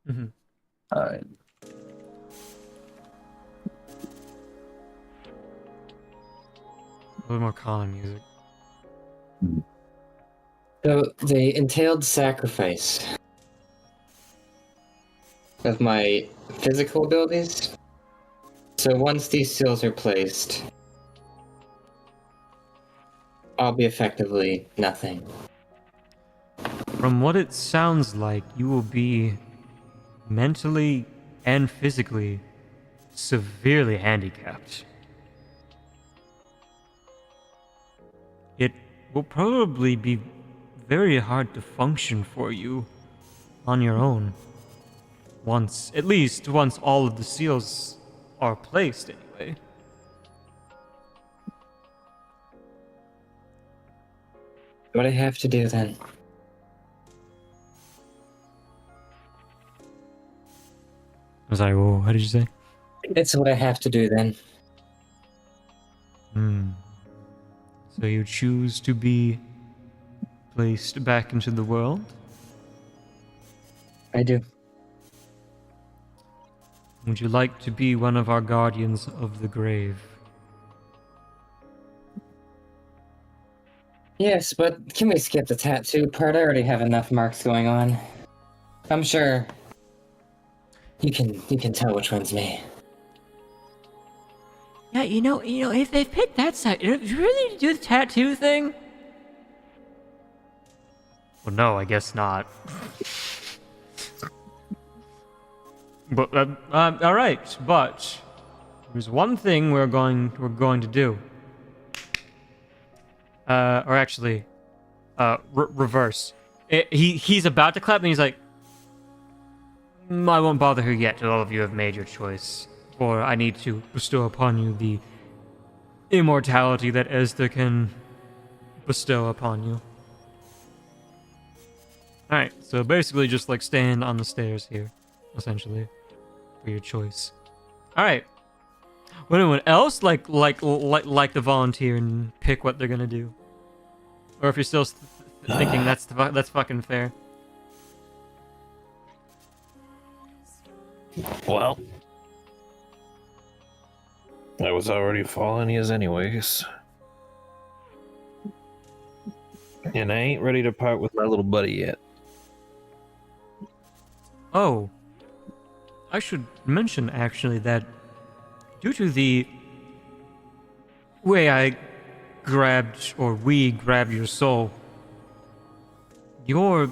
Mhm. All right. A little more calm music. So they entailed sacrifice of my physical abilities. So once these seals are placed, I'll be effectively nothing. From what it sounds like, you will be mentally and physically severely handicapped. It will probably be very hard to function for you on your own. At least once all of the seals are placed, anyway. What I have to do then? I'm sorry, what did you say? It's what I have to do then. So you choose to be placed back into the world? I do. Would you like to be one of our guardians of the grave? Yes, but can we skip the tattoo part? I already have enough marks going on. I'm sure you can tell which one's me. Yeah, you know, if they picked that side, you really need to do the tattoo thing? Well, no, I guess not. But all right. But there's one thing we're going to do. Or actually, reverse. He's about to clap, and he's like, "I won't bother her yet till all of you have made your choice. For I need to bestow upon you the immortality that Esda can bestow upon you." Alright, so basically just like stand on the stairs here, essentially, for your choice. Alright. Would anyone else like to volunteer and pick what they're gonna do? Or if you're still thinking that's fucking fair. Well, I was already following his anyways. And I ain't ready to part with my little buddy yet. Oh, I should mention actually that due to the way we grabbed your soul, your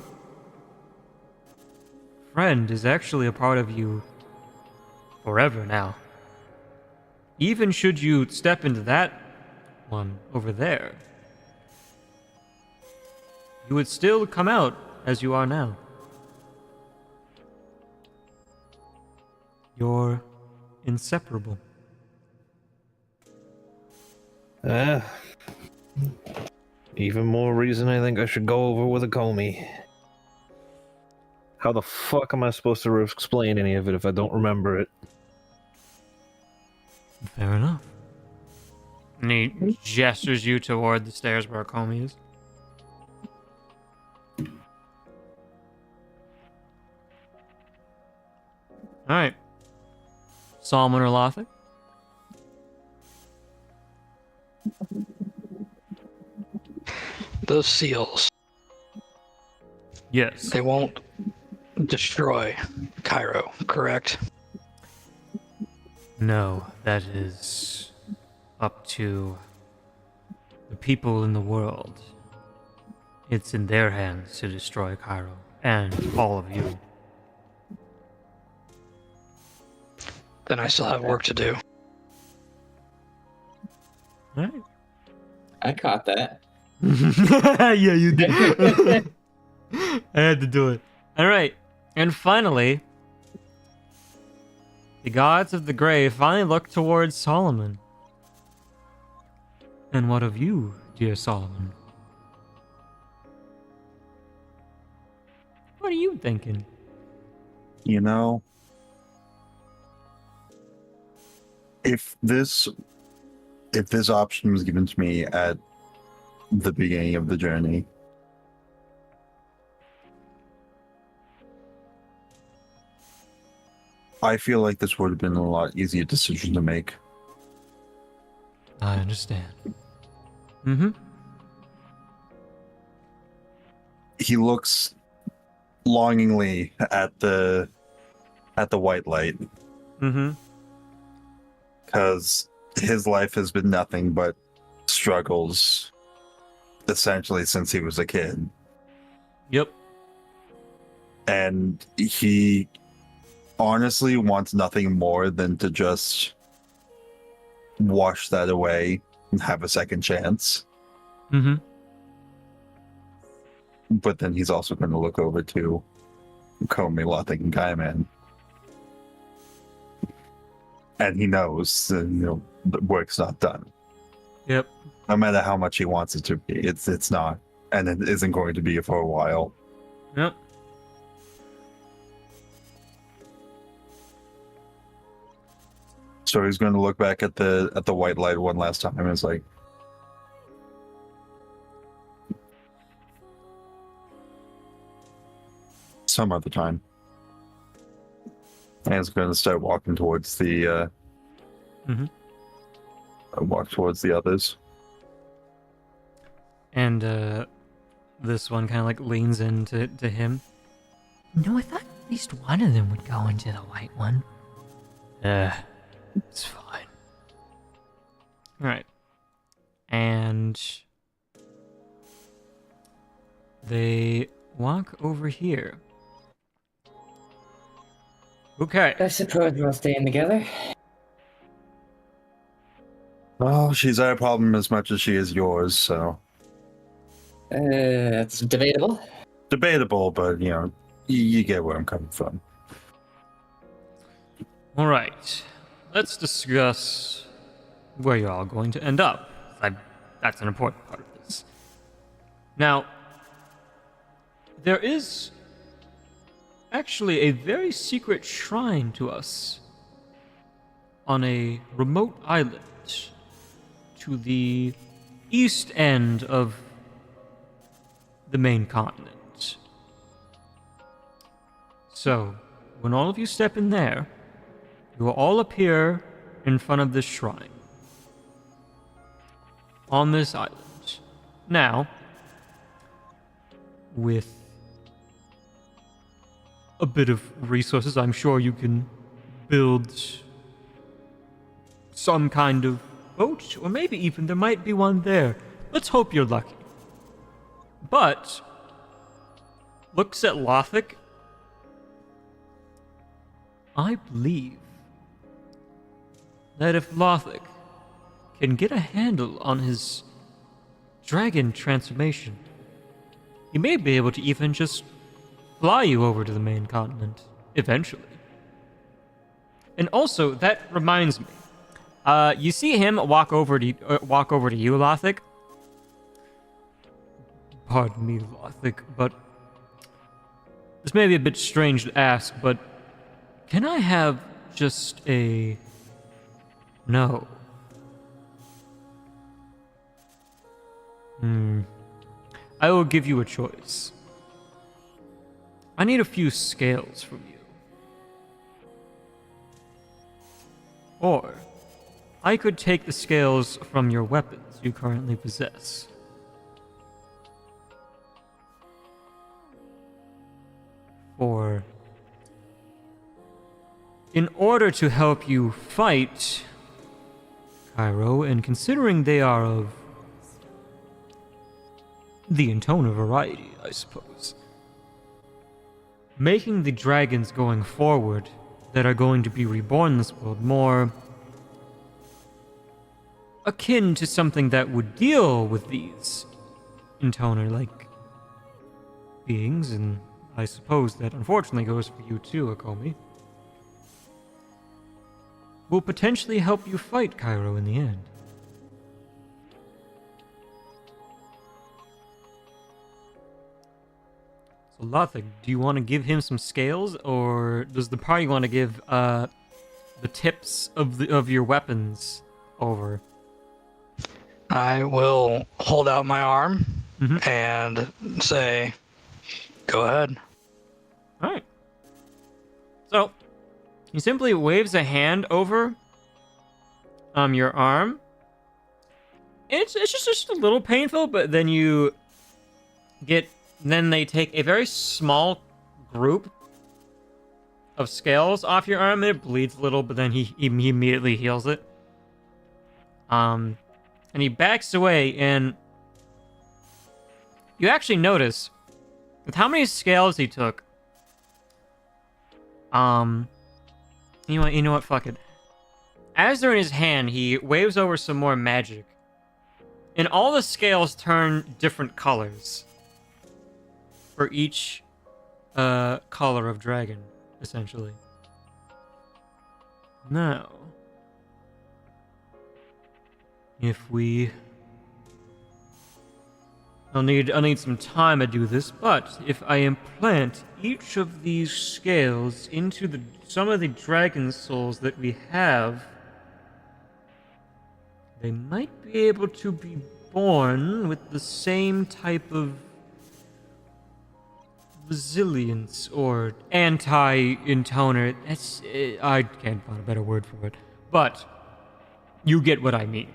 friend is actually a part of you forever now. Even should you step into that one over there, you would still come out as you are now. You're inseparable. Even more reason I think I should go over with a Comey. How the fuck am I supposed to explain any of it if I don't remember it? Fair enough. And he gestures you toward the stairs where Comey is. All right. Solomon or Lothic? Those seals, Yes. they won't destroy Cairo, correct? No, that is up to the people in the world. It's in their hands to destroy Cairo and all of you. Then I still have work to do. All right. I caught that. Yeah, you did. I had to do it. All right. And finally, the gods of the grave finally look towards Solomon. And what of you, dear Solomon? What are you thinking? You know, if this option was given to me at the beginning of the journey, I feel like this would have been a lot easier decision to make. I understand. Mm-hmm. He looks longingly at the white light, Mm-hmm. because his life has been nothing but struggles essentially since he was a kid. Yep. And he honestly wants nothing more than to just wash that away and have a second chance. Mm-hmm. But then he's also going to look over to Comey, Lothing, and Gaiman. And he knows that, the work's not done. Yep. No matter how much he wants it to be, it's not. And it isn't going to be for a while. Yep. So he's going to look back at the white light one last time and it's like, some other time. And he's going to start walking towards the walk towards the others. And this one kind of like leans into him. No, I thought at least one of them would go into the white one. It's fine. All right. And they walk over here. Okay. I suppose we're staying together. Well, she's our problem as much as she is yours, so It's debatable. debatable, but you get where I'm coming from. All right. Let's discuss where you're all going to end up. That's an important part of this. Now, there is actually a very secret shrine to us on a remote island to the east end of the main continent. So, when all of you step in there, you will all appear in front of this shrine on this island. Now, with a bit of resources, I'm sure you can build some kind of boat, or maybe even there might be one there. Let's hope you're lucky. But looks at Lothic. I believe that if Lothic can get a handle on his dragon transformation, he may be able to even just fly you over to the main continent eventually. And also, that reminds me, you see him walk over to you, Lothic. Pardon me, Lothic, but this may be a bit strange to ask, but can I have just a no? I will give you a choice. I need a few scales from you. Or I could take the scales from your weapons you currently possess. Or in order to help you fight Cairo, and considering they are of the intoner variety, I suppose, making the dragons going forward that are going to be reborn in this world more akin to something that would deal with these intoner-like beings, and I suppose that unfortunately goes for you too, Akomi, will potentially help you fight Cairo in the end. So Lothig, do you want to give him some scales, or does the party want to give the tips of your weapons over? I will hold out my arm Mhm. and say, "Go ahead." All right. So he simply waves a hand over your arm. It's just a little painful, but then you get. Then they take a very small group of scales off your arm, and it bleeds a little, but then he immediately heals it. And he backs away, and you actually notice with how many scales he took. You know what? Fuck it. As they're in his hand, he waves over some more magic, and all the scales turn different colors for each color of dragon, essentially. Now, if we... I'll need some time to do this, but if I implant each of these scales into some of the dragon souls that we have, they might be able to be born with the same type of resilience or anti-intoner. I can't find a better word for it, but you get what I mean.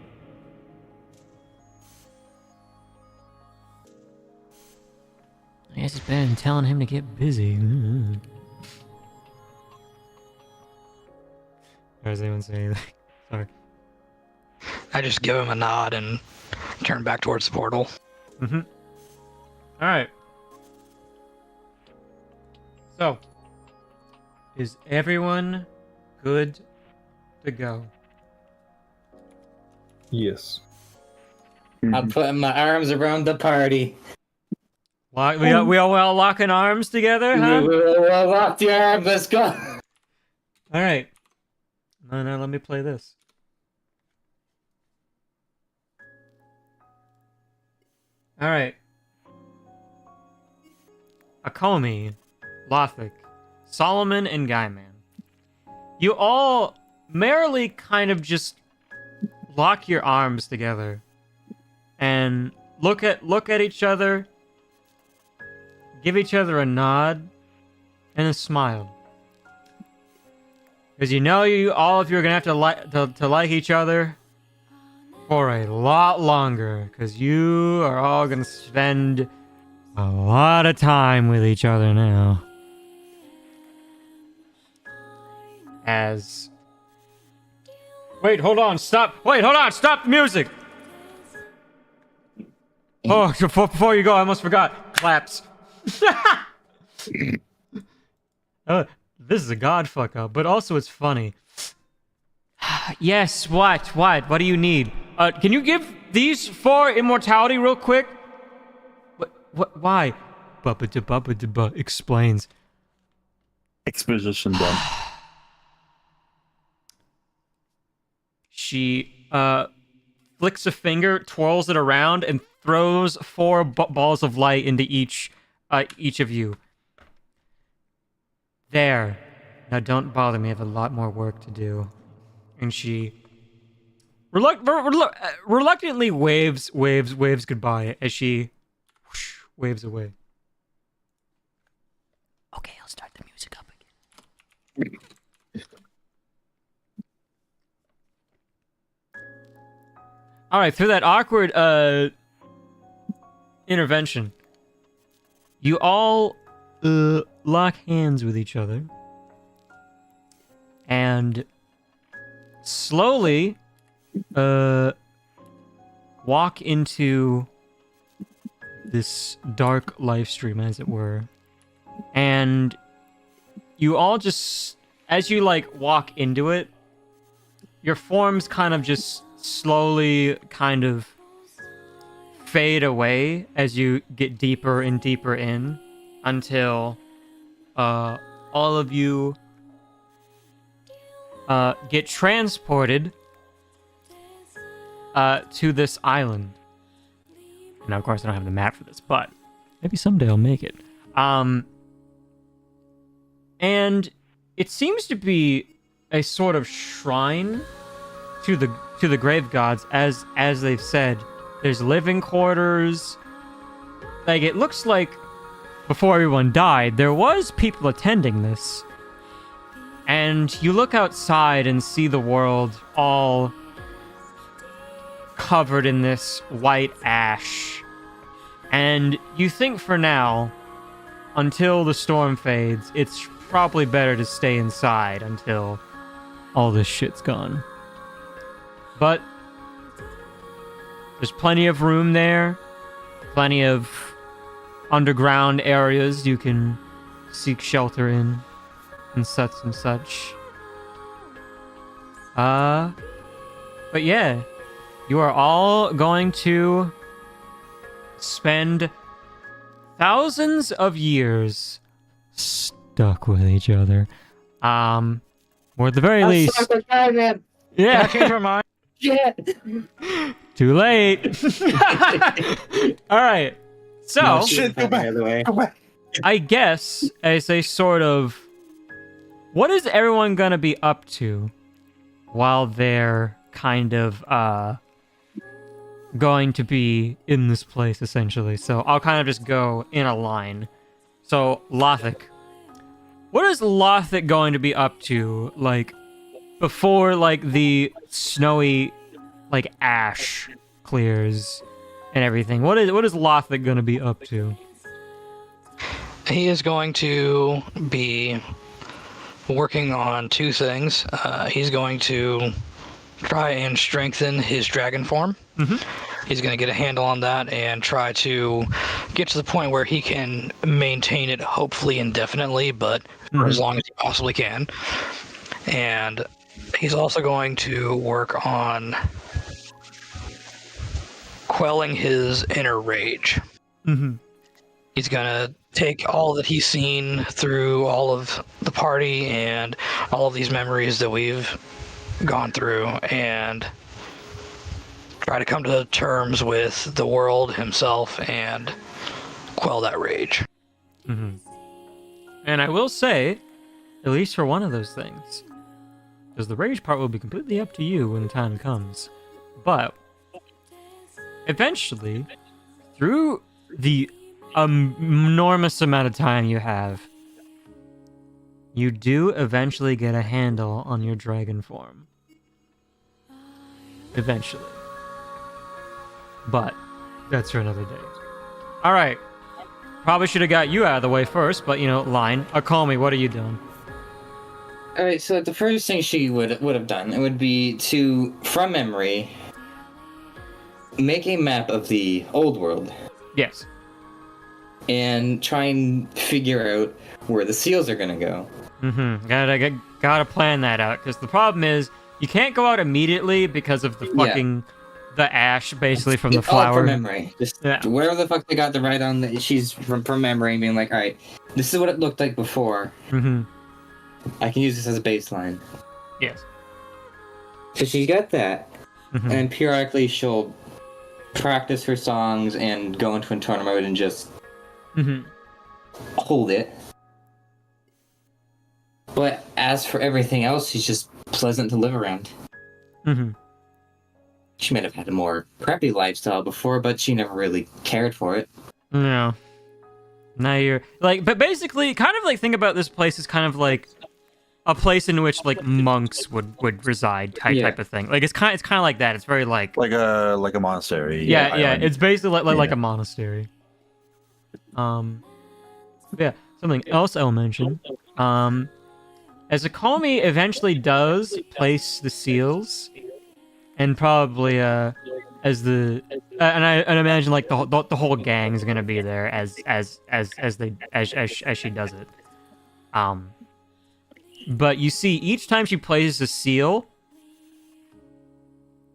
I guess it's better than telling him to get busy. Or does anyone say anything? Sorry. I just give him a nod and turn back towards the portal. Mm-hmm. Alright. So, is everyone good to go? Yes. I'm putting my arms around the party. We all locking arms together, huh? We'll lock the arms. Let's go. Alright. No, let me play this. Alright. Akomi, Lothik, Solomon, and Guyman. You all merrily kind of just lock your arms together and look at each other, give each other a nod and a smile. Because you know all of you are gonna have to like each other for a lot longer, because you are all gonna spend a lot of time with each other now. Wait, hold on, stop the music! Oh, before you go, I almost forgot. Claps. This is a god fuck up, but also it's funny. Yes, what do you need? Can you give these 4 immortality real quick? What, why? Bubba explains. Exposition done. She flicks a finger, twirls it around, and throws 4 balls of light into each of you. There. Now don't bother me, I have a lot more work to do. And she reluctantly waves goodbye as she waves away. Okay, I'll start the music up again. All right, through that awkward intervention, you all lock hands with each other and slowly walk into this dark live stream, as it were. And you all just, as you like walk into it, your forms kind of just slowly kind of fade away as you get deeper and deeper in until all of you get transported to this island. Now, of course, I don't have the map for this, but maybe someday I'll make it. And it seems to be a sort of shrine to the grave gods, as they've said. There's living quarters. Like, it looks like before everyone died, there was people attending this. And you look outside and see the world all covered in this white ash. And you think for now, until the storm fades, it's probably better to stay inside until all this shit's gone. But there's plenty of room there, plenty of underground areas you can seek shelter in, and such and such. But yeah, you are all going to spend thousands of years stuck with each other. Or at the very least, yeah. Change my mind. Too late. All right. So, No, Shit, go back. the other way. Go back. I guess as a sort of, what is everyone gonna be up to while they're kind of going to be in this place, essentially? So I'll kind of just go in a line. So Lothic, what is Lothic going to be up to, like, before like the snowy like ash clears and everything? What is Lothic gonna be up to? He is going to be working on two things. He's going to try and strengthen his dragon form. He's going to get a handle on that and try to get to the point where he can maintain it, hopefully indefinitely, but for as long as he possibly can. And he's also going to work on quelling his inner rage. He's going to take all that he's seen through all of the party and all of these memories that we've gone through and try to come to terms with the world himself and quell that rage. And I will say, at least for one of those things, because the rage part will be completely up to you when the time comes, but eventually, through the enormous amount of time you have, you do eventually get a handle on your dragon form. Eventually. But that's for another day. Alright. Probably should have got you out of the way first, but, you know, line. Call me, what are you doing? Alright, so the first thing she would have done, it would be to, from memory, make a map of the old world Yes. and try and figure out where the seals are gonna go. Gotta plan that out, because the problem is, you can't go out immediately because of the fucking... the ash, basically, from the flower. From memory. Just wherever the fuck they got the right on the, she's from memory, being like, alright, this is what it looked like before. I can use this as a baseline. Yes. So she got that, and then periodically she'll practice her songs and go into internal mode and just hold it. But as for everything else, she's just pleasant to live around. She might have had a more crappy lifestyle before, but she never really cared for it. No. Now you're like, but basically, kind of like think about this place as kind of like a place in which like monks would reside type of thing. Like it's kind of like that. It's very like a monastery. yeah. Island. It's basically like Yeah. a monastery. Yeah. Something else I'll mention. As Akomi eventually does place the seals, and probably as the and I imagine like the whole gang is gonna be there as she does it. But you see, each time she places a seal,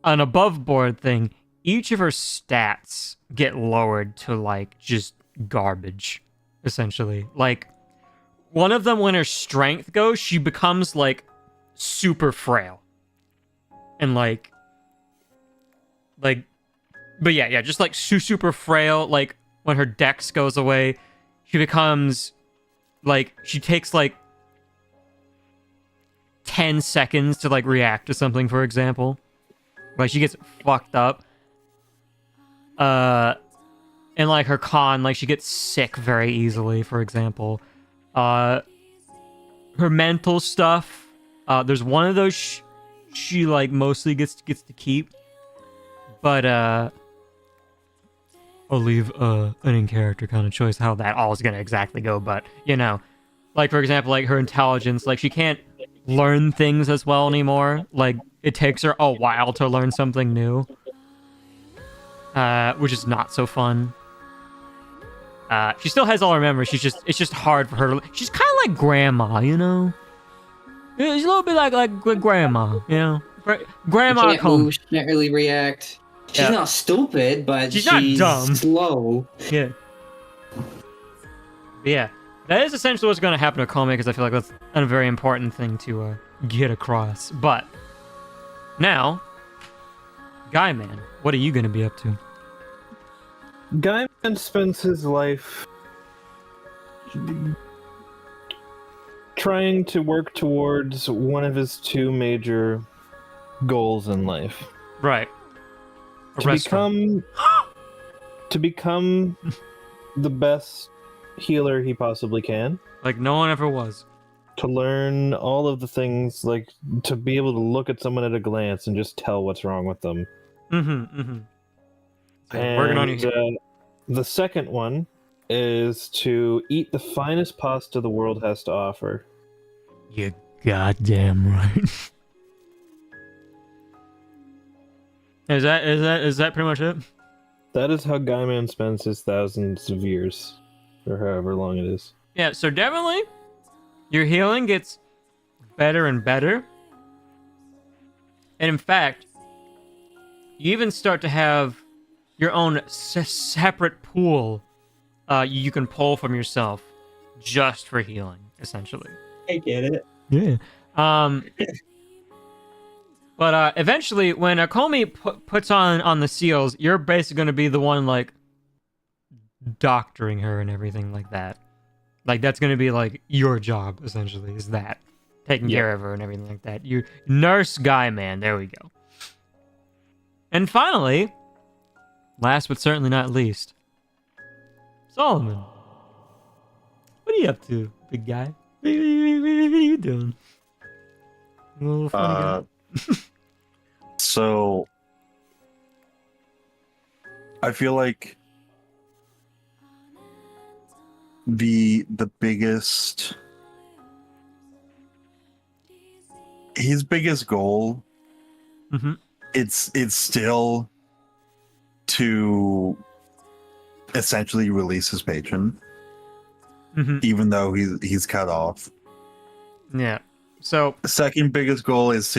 an above board thing, each of her stats get lowered to like just garbage, essentially. Like one of them, when her strength goes, she becomes like super frail, and like, but yeah, just like super frail. Like when her dex goes away, she becomes like she takes like 10 seconds to like react to something, for example. Like she gets fucked up. And like her con, like she gets sick very easily, for example. Her mental stuff, there's one of those she like mostly gets to keep. But I'll leave an in-character kind of choice how that all is gonna exactly go, but you know. Like for example, like her intelligence, like she can't learn things as well anymore. Like it takes her a while to learn something new, which is not so fun. She still has all her memories. It's just hard for her to. She's kind of like grandma, you know. She's a little bit like grandma, you know. Grandma She can't move, she can't really react. She's not stupid, but she's not dumb. Slow. Yeah. But yeah. That is essentially what's going to happen to Kome, because I feel like that's a very important thing to get across. But now, Guy Man, what are you going to be up to? Gaiman spends his life trying to work towards one of his two major goals in life. Right. To become the best healer he possibly can. Like no one ever was. To learn all of the things, like to be able to look at someone at a glance and just tell what's wrong with them. So And working on you. The second one is to eat the finest pasta the world has to offer. You're goddamn right. Is that pretty much it? That is how Gaiman spends his thousands of years, or however long it is. Yeah, so definitely your healing gets better and better. And in fact, you even start to have your own separate pool you can pull from yourself just for healing, essentially. I get it. Yeah. But eventually, when Akomi puts on the seals, you're basically going to be the one, like, doctoring her and everything like that. Like, that's going to be, like, your job, essentially, is that. Taking care of her and everything like that. You nurse Guy Man. There we go. And finally, last but certainly not least, Solomon. What are you up to, big guy? What are you doing? A little funny guy. So I feel like the biggest his biggest goal it's still to essentially release his patron, even though he's cut off. Yeah. So the second biggest goal is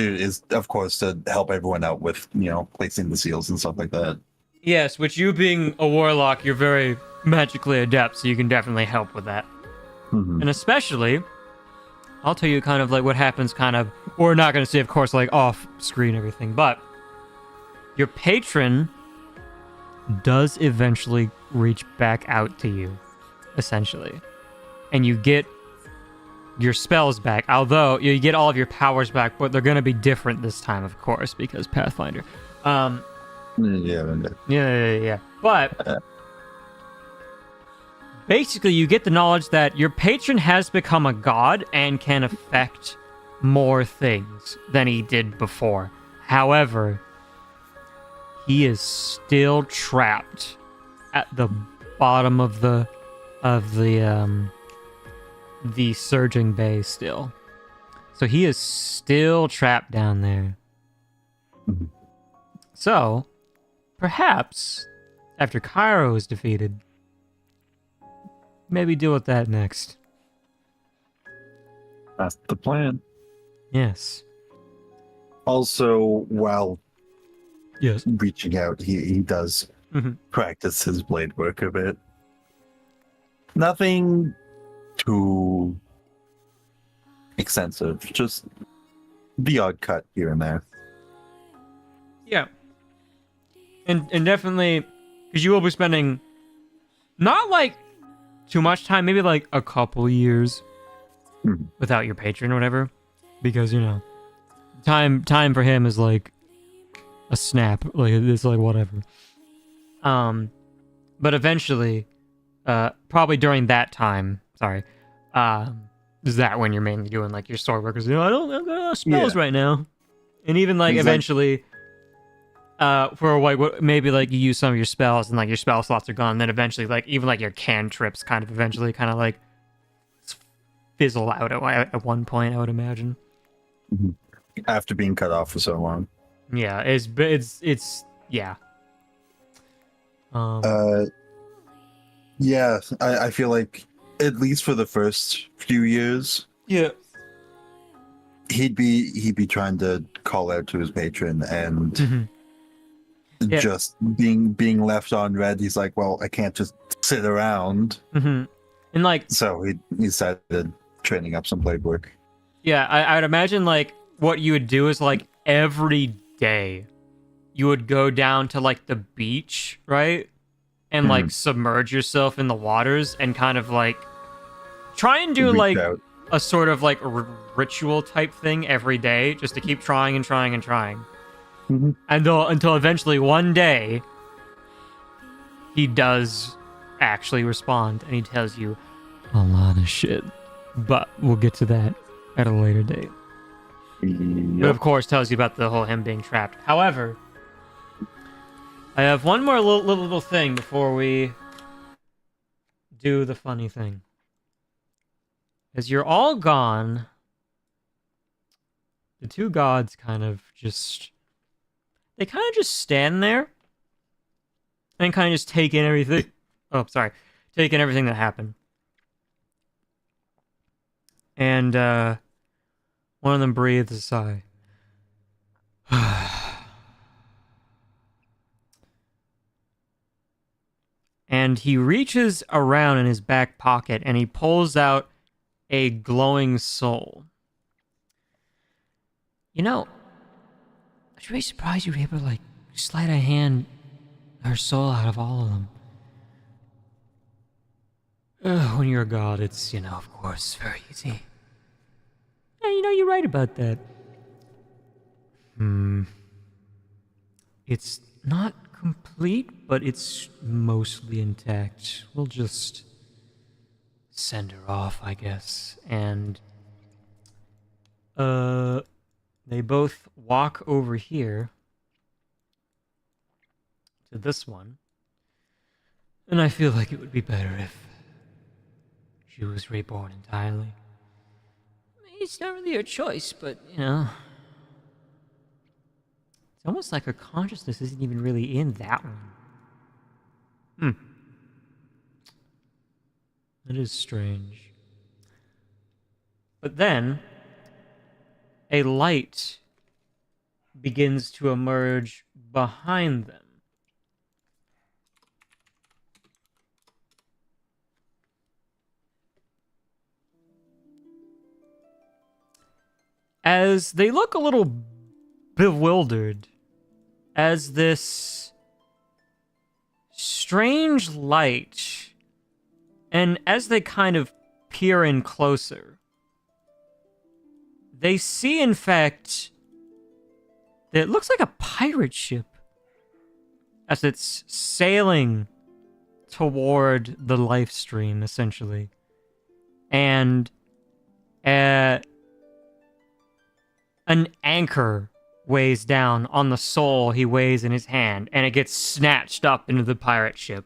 of course to help everyone out with, you know, placing the seals and stuff like that. Yes, which you being a warlock, you're very magically adept, so you can definitely help with that. And especially, I'll tell you kind of like what happens kind of, we're not going to say, of course, like off screen everything, but your patron does eventually reach back out to you, essentially. And you get your spells back, although you get all of your powers back, but they're going to be different this time, of course, because Pathfinder. Yeah. But basically, you get the knowledge that your patron has become a god and can affect more things than he did before. However, he is still trapped at the bottom of the surging bay still. So he is still trapped down there. So, perhaps after Cairo is defeated, maybe deal with that next. That's the plan. Yes. Also, while Yes. reaching out, he does Mhm. practice his blade work a bit. Nothing too extensive, just the odd cut here and there. Yeah. And definitely, because you will be spending not like too much time, maybe like a couple years without your patron or whatever, because you know, time for him is like a snap, like it's like whatever. But eventually, probably during that time, is that when you're mainly doing like your sword work? Because you know, I don't have spells right now, and even like He's eventually. For like maybe like you use some of your spells and like your spell slots are gone, then eventually like even like your cantrips kind of eventually kind of like fizzle out at one point, I would imagine. After being cut off for so long. Yeah, it's yeah. Yeah, I feel like at least for the first few years, Yeah. he'd be trying to call out to his patron and Yeah. just being left on red. He's like, well, I can't just sit around. And like So he started training up some blade work. yeah, I would imagine like what you would do is like every day you would go down to like the beach, right? And like submerge yourself in the waters and kind of like try and do Reach like out. a sort of like ritual type thing every day just to keep trying and trying and trying. Until eventually one day he does actually respond and he tells you a lot of shit. But we'll get to that at a later date. But of course tells you about the whole him being trapped. However, I have one more little thing before we do the funny thing. As you're all gone, the two gods kind of just stand there and kind of just take in everything. Oh, sorry. Take in everything that happened. And one of them breathes a sigh. And he reaches around in his back pocket and he pulls out a glowing soul. You know, I was really surprised you were able to, like, sleight of hand her soul out of all of them. When you're a god, it's, you know, of course, very easy. Yeah, you know, you're right about that. It's not complete, but it's mostly intact. We'll just send her off, I guess. And, they both walk over here to this one. And I feel like it would be better if she was reborn entirely. I mean, it's not really her choice, but, you know. It's almost like her consciousness isn't even really in that one. That is strange. But then, a light begins to emerge behind them. As they look a little bewildered, as this strange light, and as they kind of peer in closer, they see, in fact, that it looks like a pirate ship as it's sailing toward the life stream, essentially. And an anchor weighs down on the soul he weighs in his hand, and it gets snatched up into the pirate ship.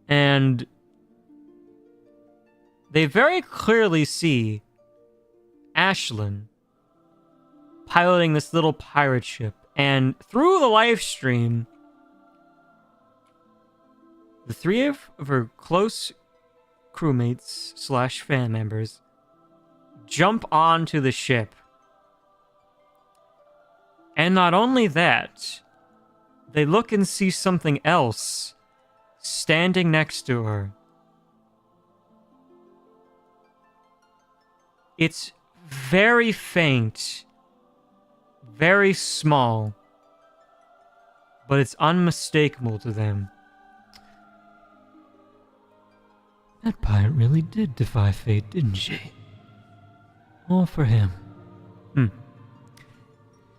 And they very clearly see Ashlyn piloting this little pirate ship, and through the live stream, the three of her close crewmates / fan members jump onto the ship. And not only that, they look and see something else standing next to her. It's very faint, very small, but it's unmistakable to them. That pirate really did defy fate, didn't she? All for him.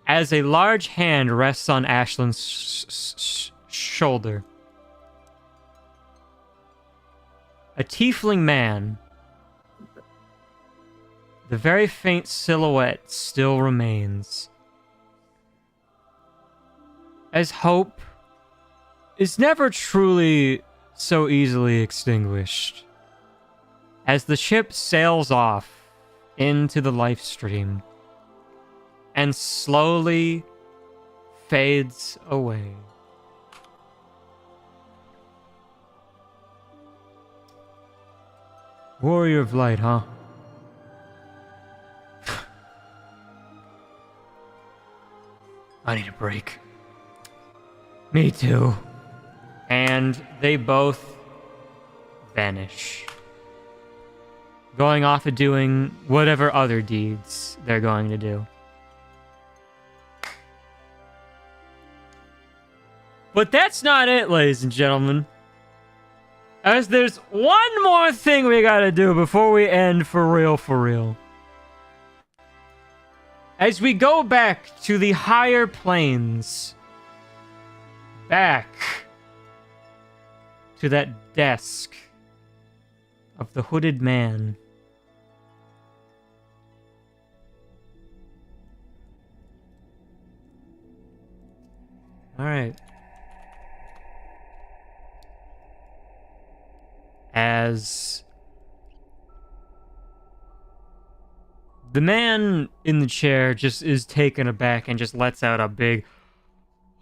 As a large hand rests on Ashlyn's shoulder, a tiefling man, the very faint silhouette still remains. As hope is never truly so easily extinguished. As the ship sails off into the life stream and slowly fades away. Warrior of Light, huh? I need a break. Me too. And they both vanish. Going off and doing whatever other deeds they're going to do. But that's not it, ladies and gentlemen. As there's one more thing we gotta do before we end for real. As we go back to the higher planes, back to that desk of the hooded man. All right. As the man in the chair just is taken aback and just lets out a big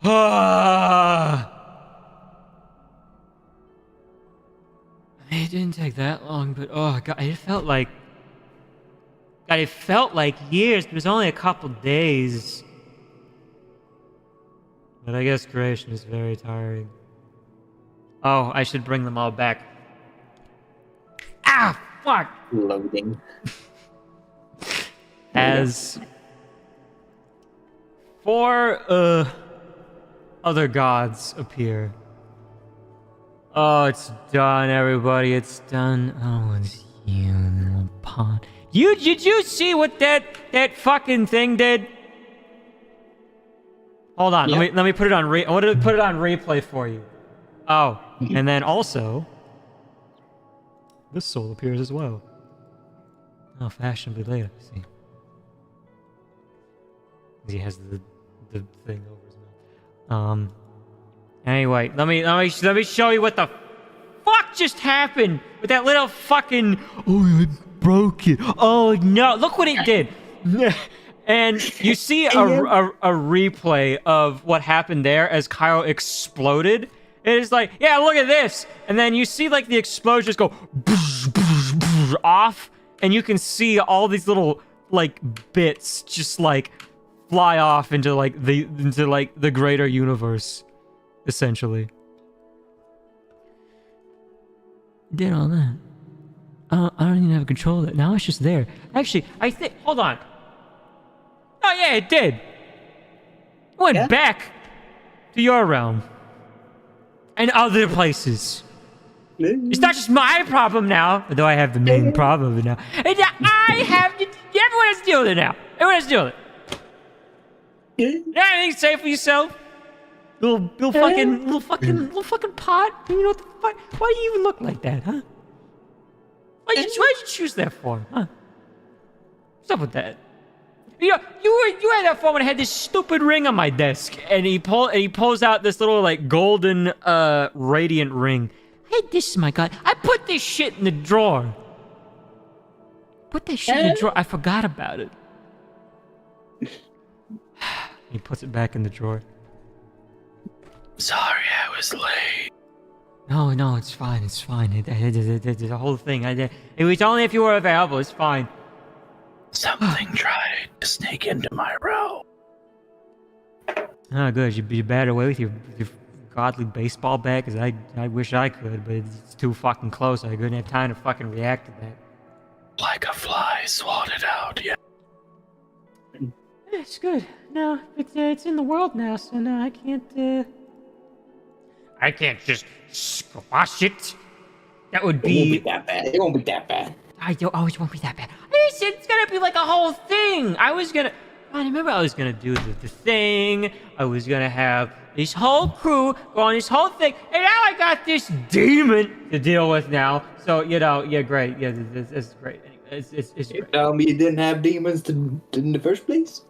ah. I mean, it didn't take that long, but oh god, it felt like years. It was only a couple days. But I guess creation is very tiring. Oh, I should bring them all back. Ah, fuck! Loading. As 4 other gods appear. Oh, it's done, everybody. It's done. Oh, it's you, little pawn. Did you see what that fucking thing did? Hold on. Yep. Let me put it on I want to put it on replay for you. Oh, and then also this soul appears as well. Oh, fashionably later. See. He has the thing over his mouth. Anyway, let me show you what the fuck just happened with that little fucking. Oh, I broke it. Oh no! Look what it did. And you see a replay of what happened there as Kyle exploded. It is like, yeah, look at this, and then you see like the explosions go off, and you can see all these little like bits just like fly off into the greater universe, essentially. Did all that. I don't even have control of it. Now it's just there. Actually, I think. Hold on. Oh yeah, it did. It went back to your realm and other places. It's not just my problem now, although I have the main problem now. And I have to. Everyone has to deal with it now. Everyone has to deal with it. You got anything to say for yourself? Little fucking pot. You know what the fuck? Why do you even look like that, huh? Why'd you choose that for, huh? What's up with that? You know, you had that phone when I had this stupid ring on my desk, and he pulls out this little like golden radiant ring. I had this in my god. I put this shit in the drawer. Put that shit in the drawer. I forgot about it. He puts it back in the drawer. Sorry, I was late. No, it's fine. It's fine. The whole thing. It was only if you were available. It's fine. Something tried to sneak into my row. Oh, good. You better away with your godly baseball bat, because I wish I could, but it's too fucking close. I couldn't have time to fucking react to that. Like a fly swatted out, yeah. It's good. No, it's in the world now, so no, I can't. I can't just squash it. That would It won't be be. that bad. It won't be that bad. It won't be that bad. It's gonna be like a whole thing. I remember I was gonna do the thing. I was gonna have this whole crew go on this whole thing, and now I got this demon to deal with now. So yeah, great. Yeah, this is great. Anyway, it's You great. tell me you didn't have demons in the first place?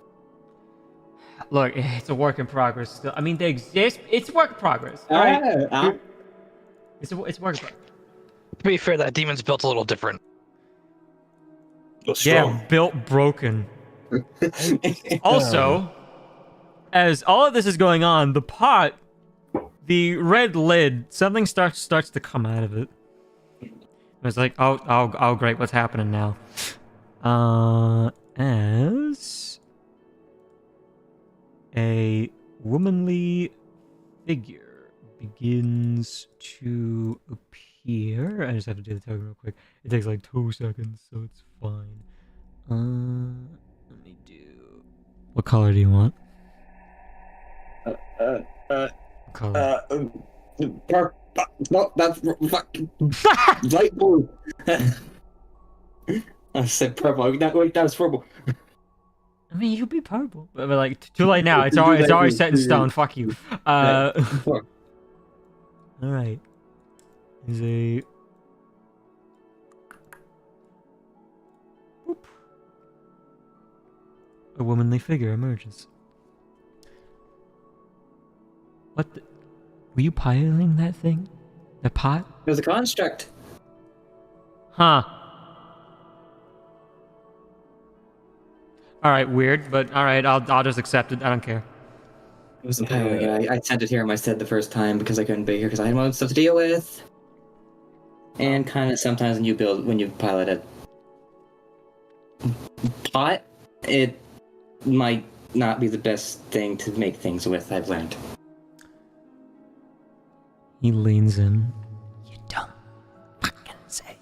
Look, it's a work in progress still. I mean, they exist. It's a work in progress. All right. It's a work in progress. To be fair, that demon's built a little different. Yeah, built broken. Also, as all of this is going on, the pot, the red lid, something starts to come out of it. It's like, oh, great, what's happening now? As a womanly figure begins to appear. I just have to do the token real quick. It takes like 2 seconds, so it's fine. Let me do. What color do you want? What color? No, that's fucking light blue. I said purple. That was purple. I mean, you could be purple, but like too late now. It's already set in stone. Fuck you. All right. Is a. Whoop. A womanly figure emerges. What the? Were you piloting that thing? The pot? It was a construct. Huh. Alright, weird, but alright, I'll just accept it. I don't care. It was a pilot. Yeah, I sent it here in my stead the first time because I couldn't be here because I had my own stuff to deal with. And kind of sometimes when you pilot a pot, it might not be the best thing to make things with, I've learned. He leans in. You don't fucking say.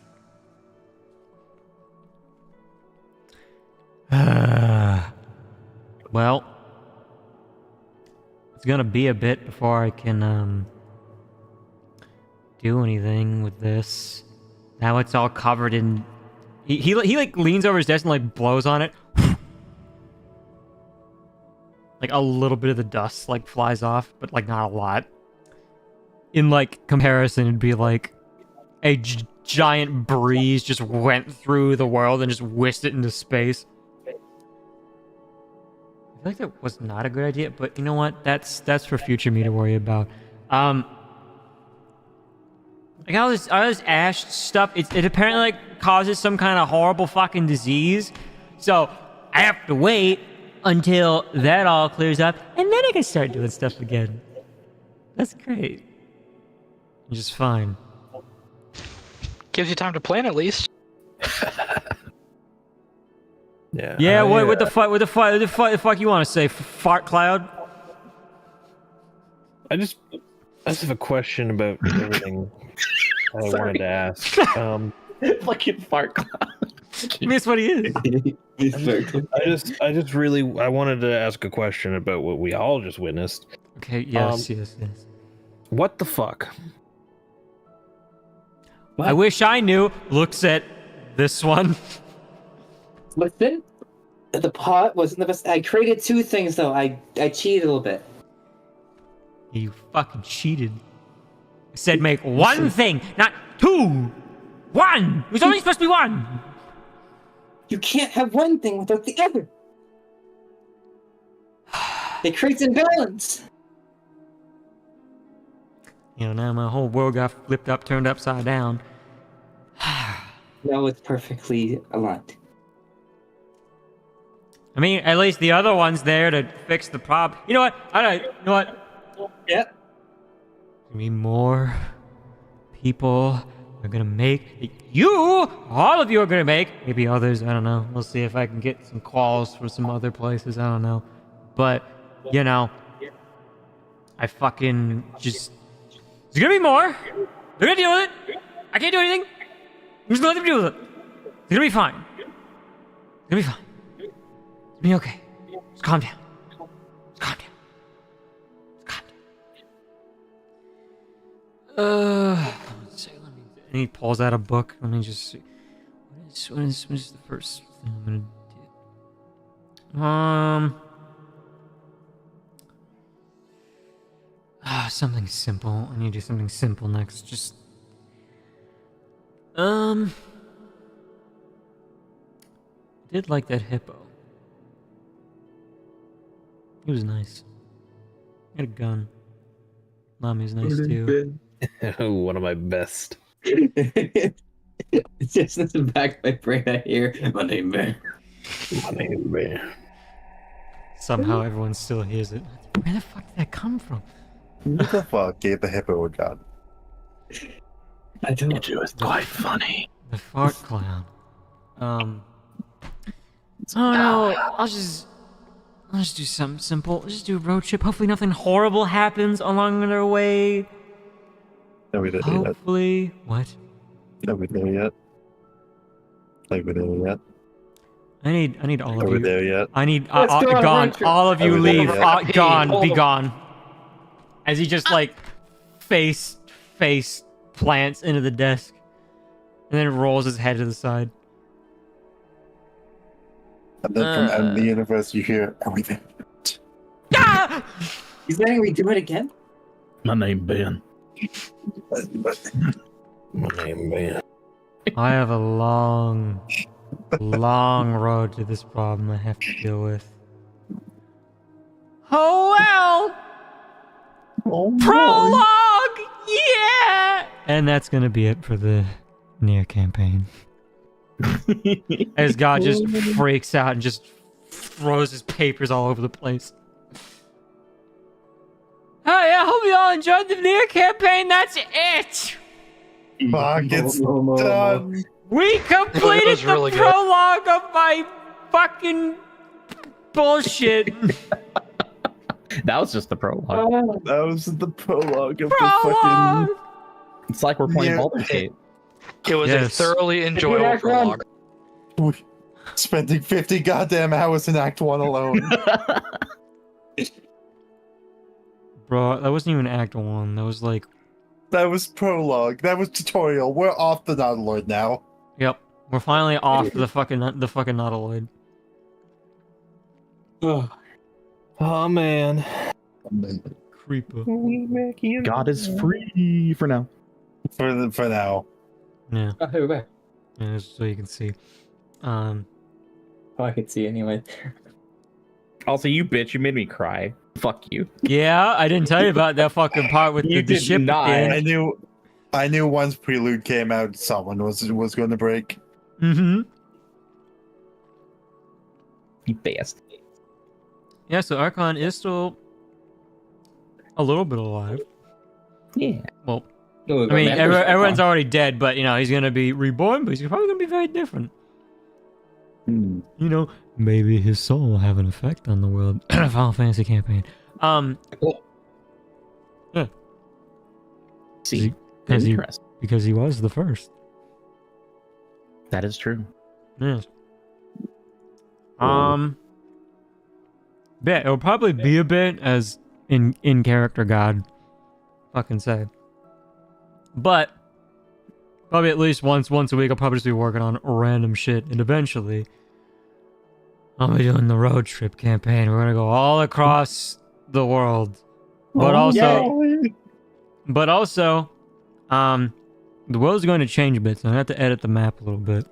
Well, it's gonna be a bit before I can do anything with this. Now it's all covered in. He like leans over his desk and like blows on it. Like a little bit of the dust like flies off, but like not a lot. In like comparison, it'd be like a giant breeze just went through the world and just whisked it into space. I feel like that was not a good idea, but you know what? That's for future me to worry about. Like all this ash stuff, it apparently like causes some kind of horrible fucking disease. So I have to wait until that all clears up, and then I can start doing stuff again. That's great. Just fine. Gives you time to plan at least. Yeah. Yeah. What the fuck you want to say? Fart cloud? I just have a question about everything I wanted to ask. Fucking fart cloud. I mean, that's what he is. I wanted to ask a question about what we all just witnessed. Okay. Yes. Yes. What the fuck? I wish I knew. Looks at this one. Listen, the pot wasn't the best. I created 2 things though. I cheated a little bit. You fucking cheated. I said make one thing, not 2. 1. It was only supposed to be 1. You can't have one thing without the other. It creates imbalance. You know, now my whole world got flipped up, turned upside down. No, it's perfectly aligned. I mean, at least the other one's there to fix the problem. You know what? You know what? Yeah. Gonna be more people are gonna make all of you are gonna make, maybe others, I don't know. We'll see if I can get some calls for some other places, I don't know. But, you know, I fucking just, there's gonna be more. They're gonna deal with it. I can't do anything. I'm just gonna let them deal with it. It's gonna be fine. It's gonna be fine. It's gonna be okay. Just calm down. Just calm down. Let's see, and he pulls out a book. Let me just see. What is the first thing I'm gonna do? Something simple. I need to do something simple next. Just did like that hippo. He was nice. He had a gun. Mommy's nice too. One of my best. It's just in the back of my brain. I hear my name, man. My name, man. Somehow everyone still hears it. Where the fuck did that come from? Who the fuck gave the hippo a gun? I don't. It was quite funny. The fart clown. Oh no! I'll just do something simple. I'll just do a road trip. Hopefully nothing horrible happens along their way. Are we there yet? Hopefully. What? Are we there yet? Are we there yet? I need all Are of we you. there yet? I need Let's go on a gone. road trip. All of you Are we there leave. yet? Gone. Be gone. As he just like face plants into the desk, and then rolls his head to the side. And then from out in the universe, you hear, "Are we there?" Ah! He's letting me do it again? My name, Ben. My name, Ben. I have a long road to this problem I have to deal with. Oh well! Oh, Prologue! Yeah! And that's gonna be it for the NieR campaign. As God just freaks out and just throws his papers all over the place. Oh yeah, I hope you all enjoyed the NieR campaign. That's it! Fuck, it's done. We completed was really the good. prologue of my fucking bullshit. That was just the prologue. That was the prologue of Prologue! It's like we're playing Yeah. Baldur's Gate. It was Yes. a thoroughly enjoyable prologue. the fucking spending 50 goddamn hours in Act 1 alone. Bro, that wasn't even Act 1. That was like, That was prologue. That was tutorial. We're off the Nautiloid now. yep. We're finally off the fucking Nautiloid. Oh man. Creeper. God is free for now. For now. Yeah. Oh, here we go. Yeah, so you can see. Oh, I could see anyway. Also, you bitch, you made me cry. Fuck you. Yeah, I didn't tell you about that fucking part with You the did ship at the not. end. I knew once Prelude came out, someone was going to break. Mm-hmm. You bastard. Yeah, so Archon is still a little bit alive. Yeah. Well, Oh, I mean, everyone's already dead, but, you know, he's gonna be reborn, but he's probably gonna be very different. Hmm. You know, maybe his soul will have an effect on the world. Final Fantasy campaign. See, Because he, interesting. because he was the first. That is true. Yes. Yeah, it'll probably be a bit as in character God fucking said. But probably at least once a week I'll probably just be working on random shit, and eventually I'll be doing the road trip campaign. We're gonna go all across the world. But also the world's going to change a bit, so I have to edit the map a little bit.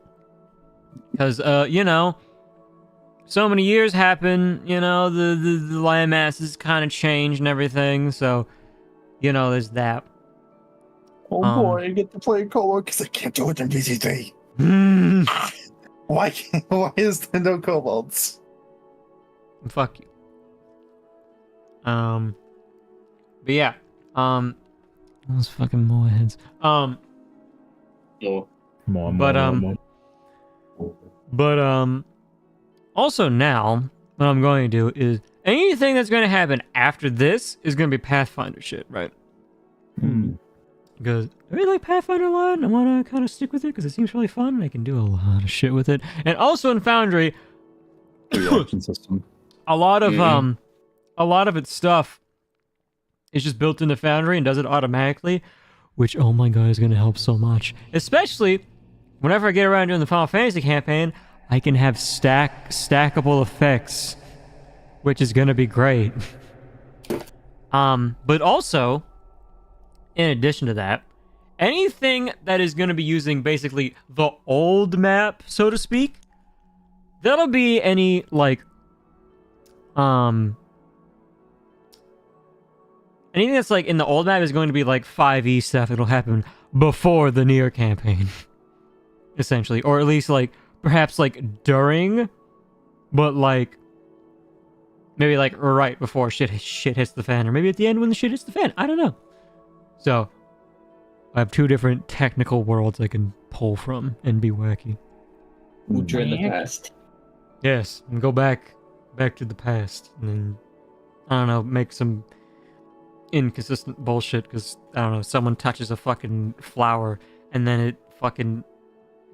Because you know, so many years happen, you know, the land masses kind of change and everything, so, you know, there's that. Oh boy, I get to play Colo because I can't do it in DCT. Hmm. Why is there no kobolds? Fuck you. But yeah, those fucking moorheads. More. But also now, what I'm going to do is anything that's going to happen after this is going to be Pathfinder shit, right? Because I really like Pathfinder a lot, and I want to kind of stick with it because it seems really fun, and I can do a lot of shit with it. And also in Foundry, Reaction system. a lot of its stuff is just built into Foundry and does it automatically, which, oh my god, is going to help so much. Especially whenever I get around doing the Final Fantasy campaign, I can have stackable effects, which is going to be great. But also, in addition to that, anything that is going to be using basically the old map, so to speak, that'll be any, like, anything that's, like, in the old map is going to be, like, 5e stuff. It'll happen before the NieR campaign, essentially. Or at least, like, perhaps, like, during, but, like, maybe, like, right before shit hits the fan. Or maybe at the end when the shit hits the fan. I don't know. So, I have two different technical worlds I can pull from and be wacky. Future in the past. Yes, and go back to the past, and then, I don't know, make some inconsistent bullshit, because, I don't know, someone touches a fucking flower, and then it fucking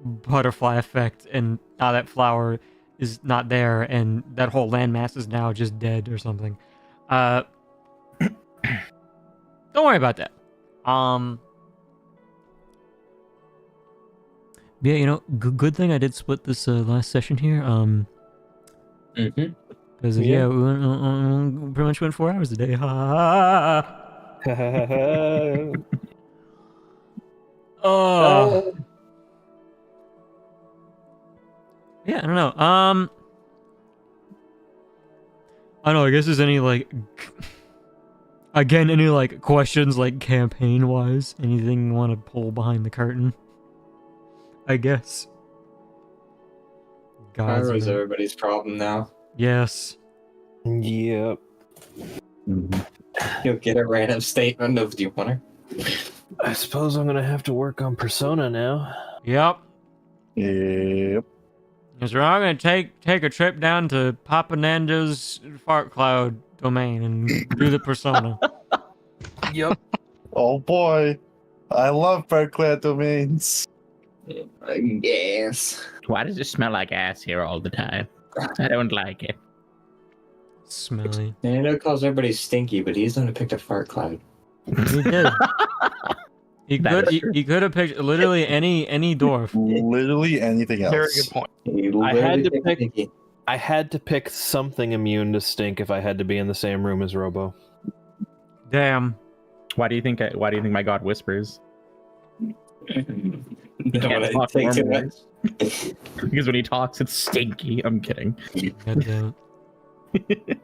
butterfly effect, and now that flower is not there, and that whole landmass is now just dead or something. Don't worry about that. Yeah, you know, good thing I did split this last session here. Because yeah, we pretty much went 4 hours a day. Oh. Yeah, I don't know. I don't know. I guess there's any like, again, any like questions like campaign wise, anything you want to pull behind the curtain? I guess. Pyro's everybody's problem now. Yes. Yep. You'll get a random statement of "Do you want her?" I suppose I'm gonna have to work on Persona now. Yep. Yep. Because we're all gonna take a trip down to Papa Nando's fart cloud domain and do the Persona. Yep. Oh boy, I love Parkland domains. Yes. Why does it smell like ass here all the time? I don't like it. Smelly. Nando calls everybody stinky, but he's the one who picked a fart cloud. He did. He could have picked literally any dwarf. Literally anything else. Very good point. I had to pick something immune to stink if I had to be in the same room as Robo. Damn. Why do you think my god whispers? Because Because when he talks, it's stinky. I'm kidding. God damn it.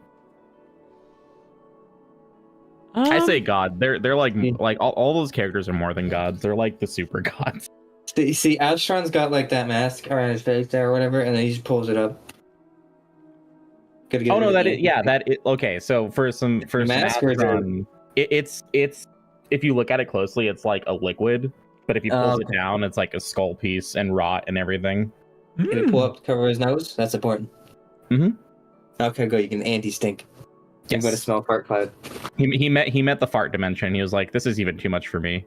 I say god. They're like all those characters are more than gods. They're like the super gods. See, Astron's got like that mask around his face there or whatever, and then he just pulls it up. Oh no, okay. So for some Astron, it's if you look at it closely, it's like a liquid. But if he pulls it down, it's like a skull piece and rot and everything. Can you pull up to cover his nose? That's important. Okay, go. You can anti-stink. I'm going to smell fart cloud. He met the fart dimension. He was like, "This is even too much for me."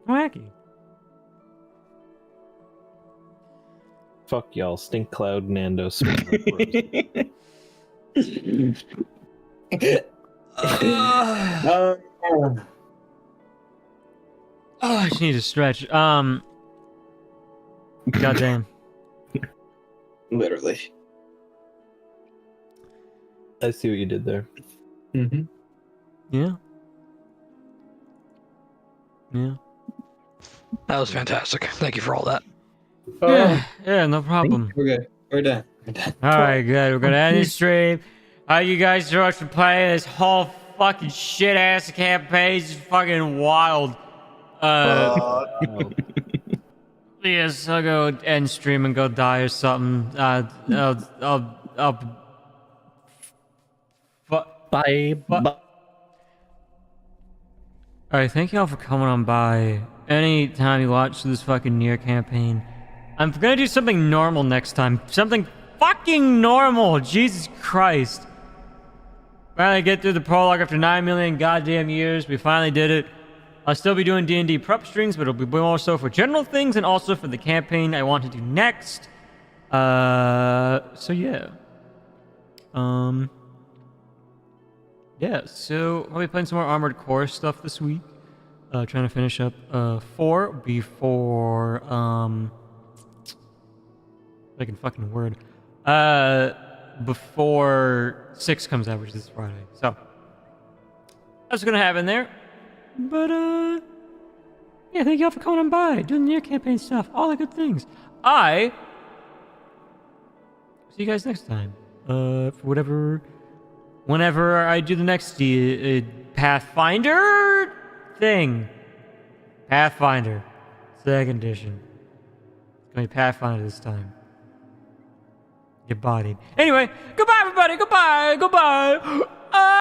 Wacky. Fuck y'all, stink cloud Nando. Oh, I just need to stretch. Goddamn. Literally. I see what you did there. Yeah. Yeah. That was fantastic. Thank you for all that. Yeah, no problem. We're good. We're done. Alright, good. We're gonna end the stream. You guys so much for playing this whole fucking shit ass campaign. It's fucking wild. Yes, I'll go end stream and go die or something. Bye. Bye. Alright, thank y'all for coming on by. Anytime you watch this fucking NieR campaign. I'm gonna do something normal next time. Something fucking normal! Jesus Christ. Finally get through the prologue after 9 million goddamn years. We finally did it. I'll still be doing D&D prep streams, but it'll be more so for general things and also for the campaign I want to do next. So yeah. Yeah, so I'll be playing some more Armored Core stuff this week. Trying to finish up 4 before I can fucking word. Before 6 comes out, which is this Friday. So that's gonna happen there. But yeah, thank y'all for coming on by, doing the NieR campaign stuff, all the good things. See you guys next time. For whenever I do the next Pathfinder thing. Pathfinder, 2nd edition. It's gonna be Pathfinder this time. Get bodied. Anyway, goodbye everybody. Goodbye.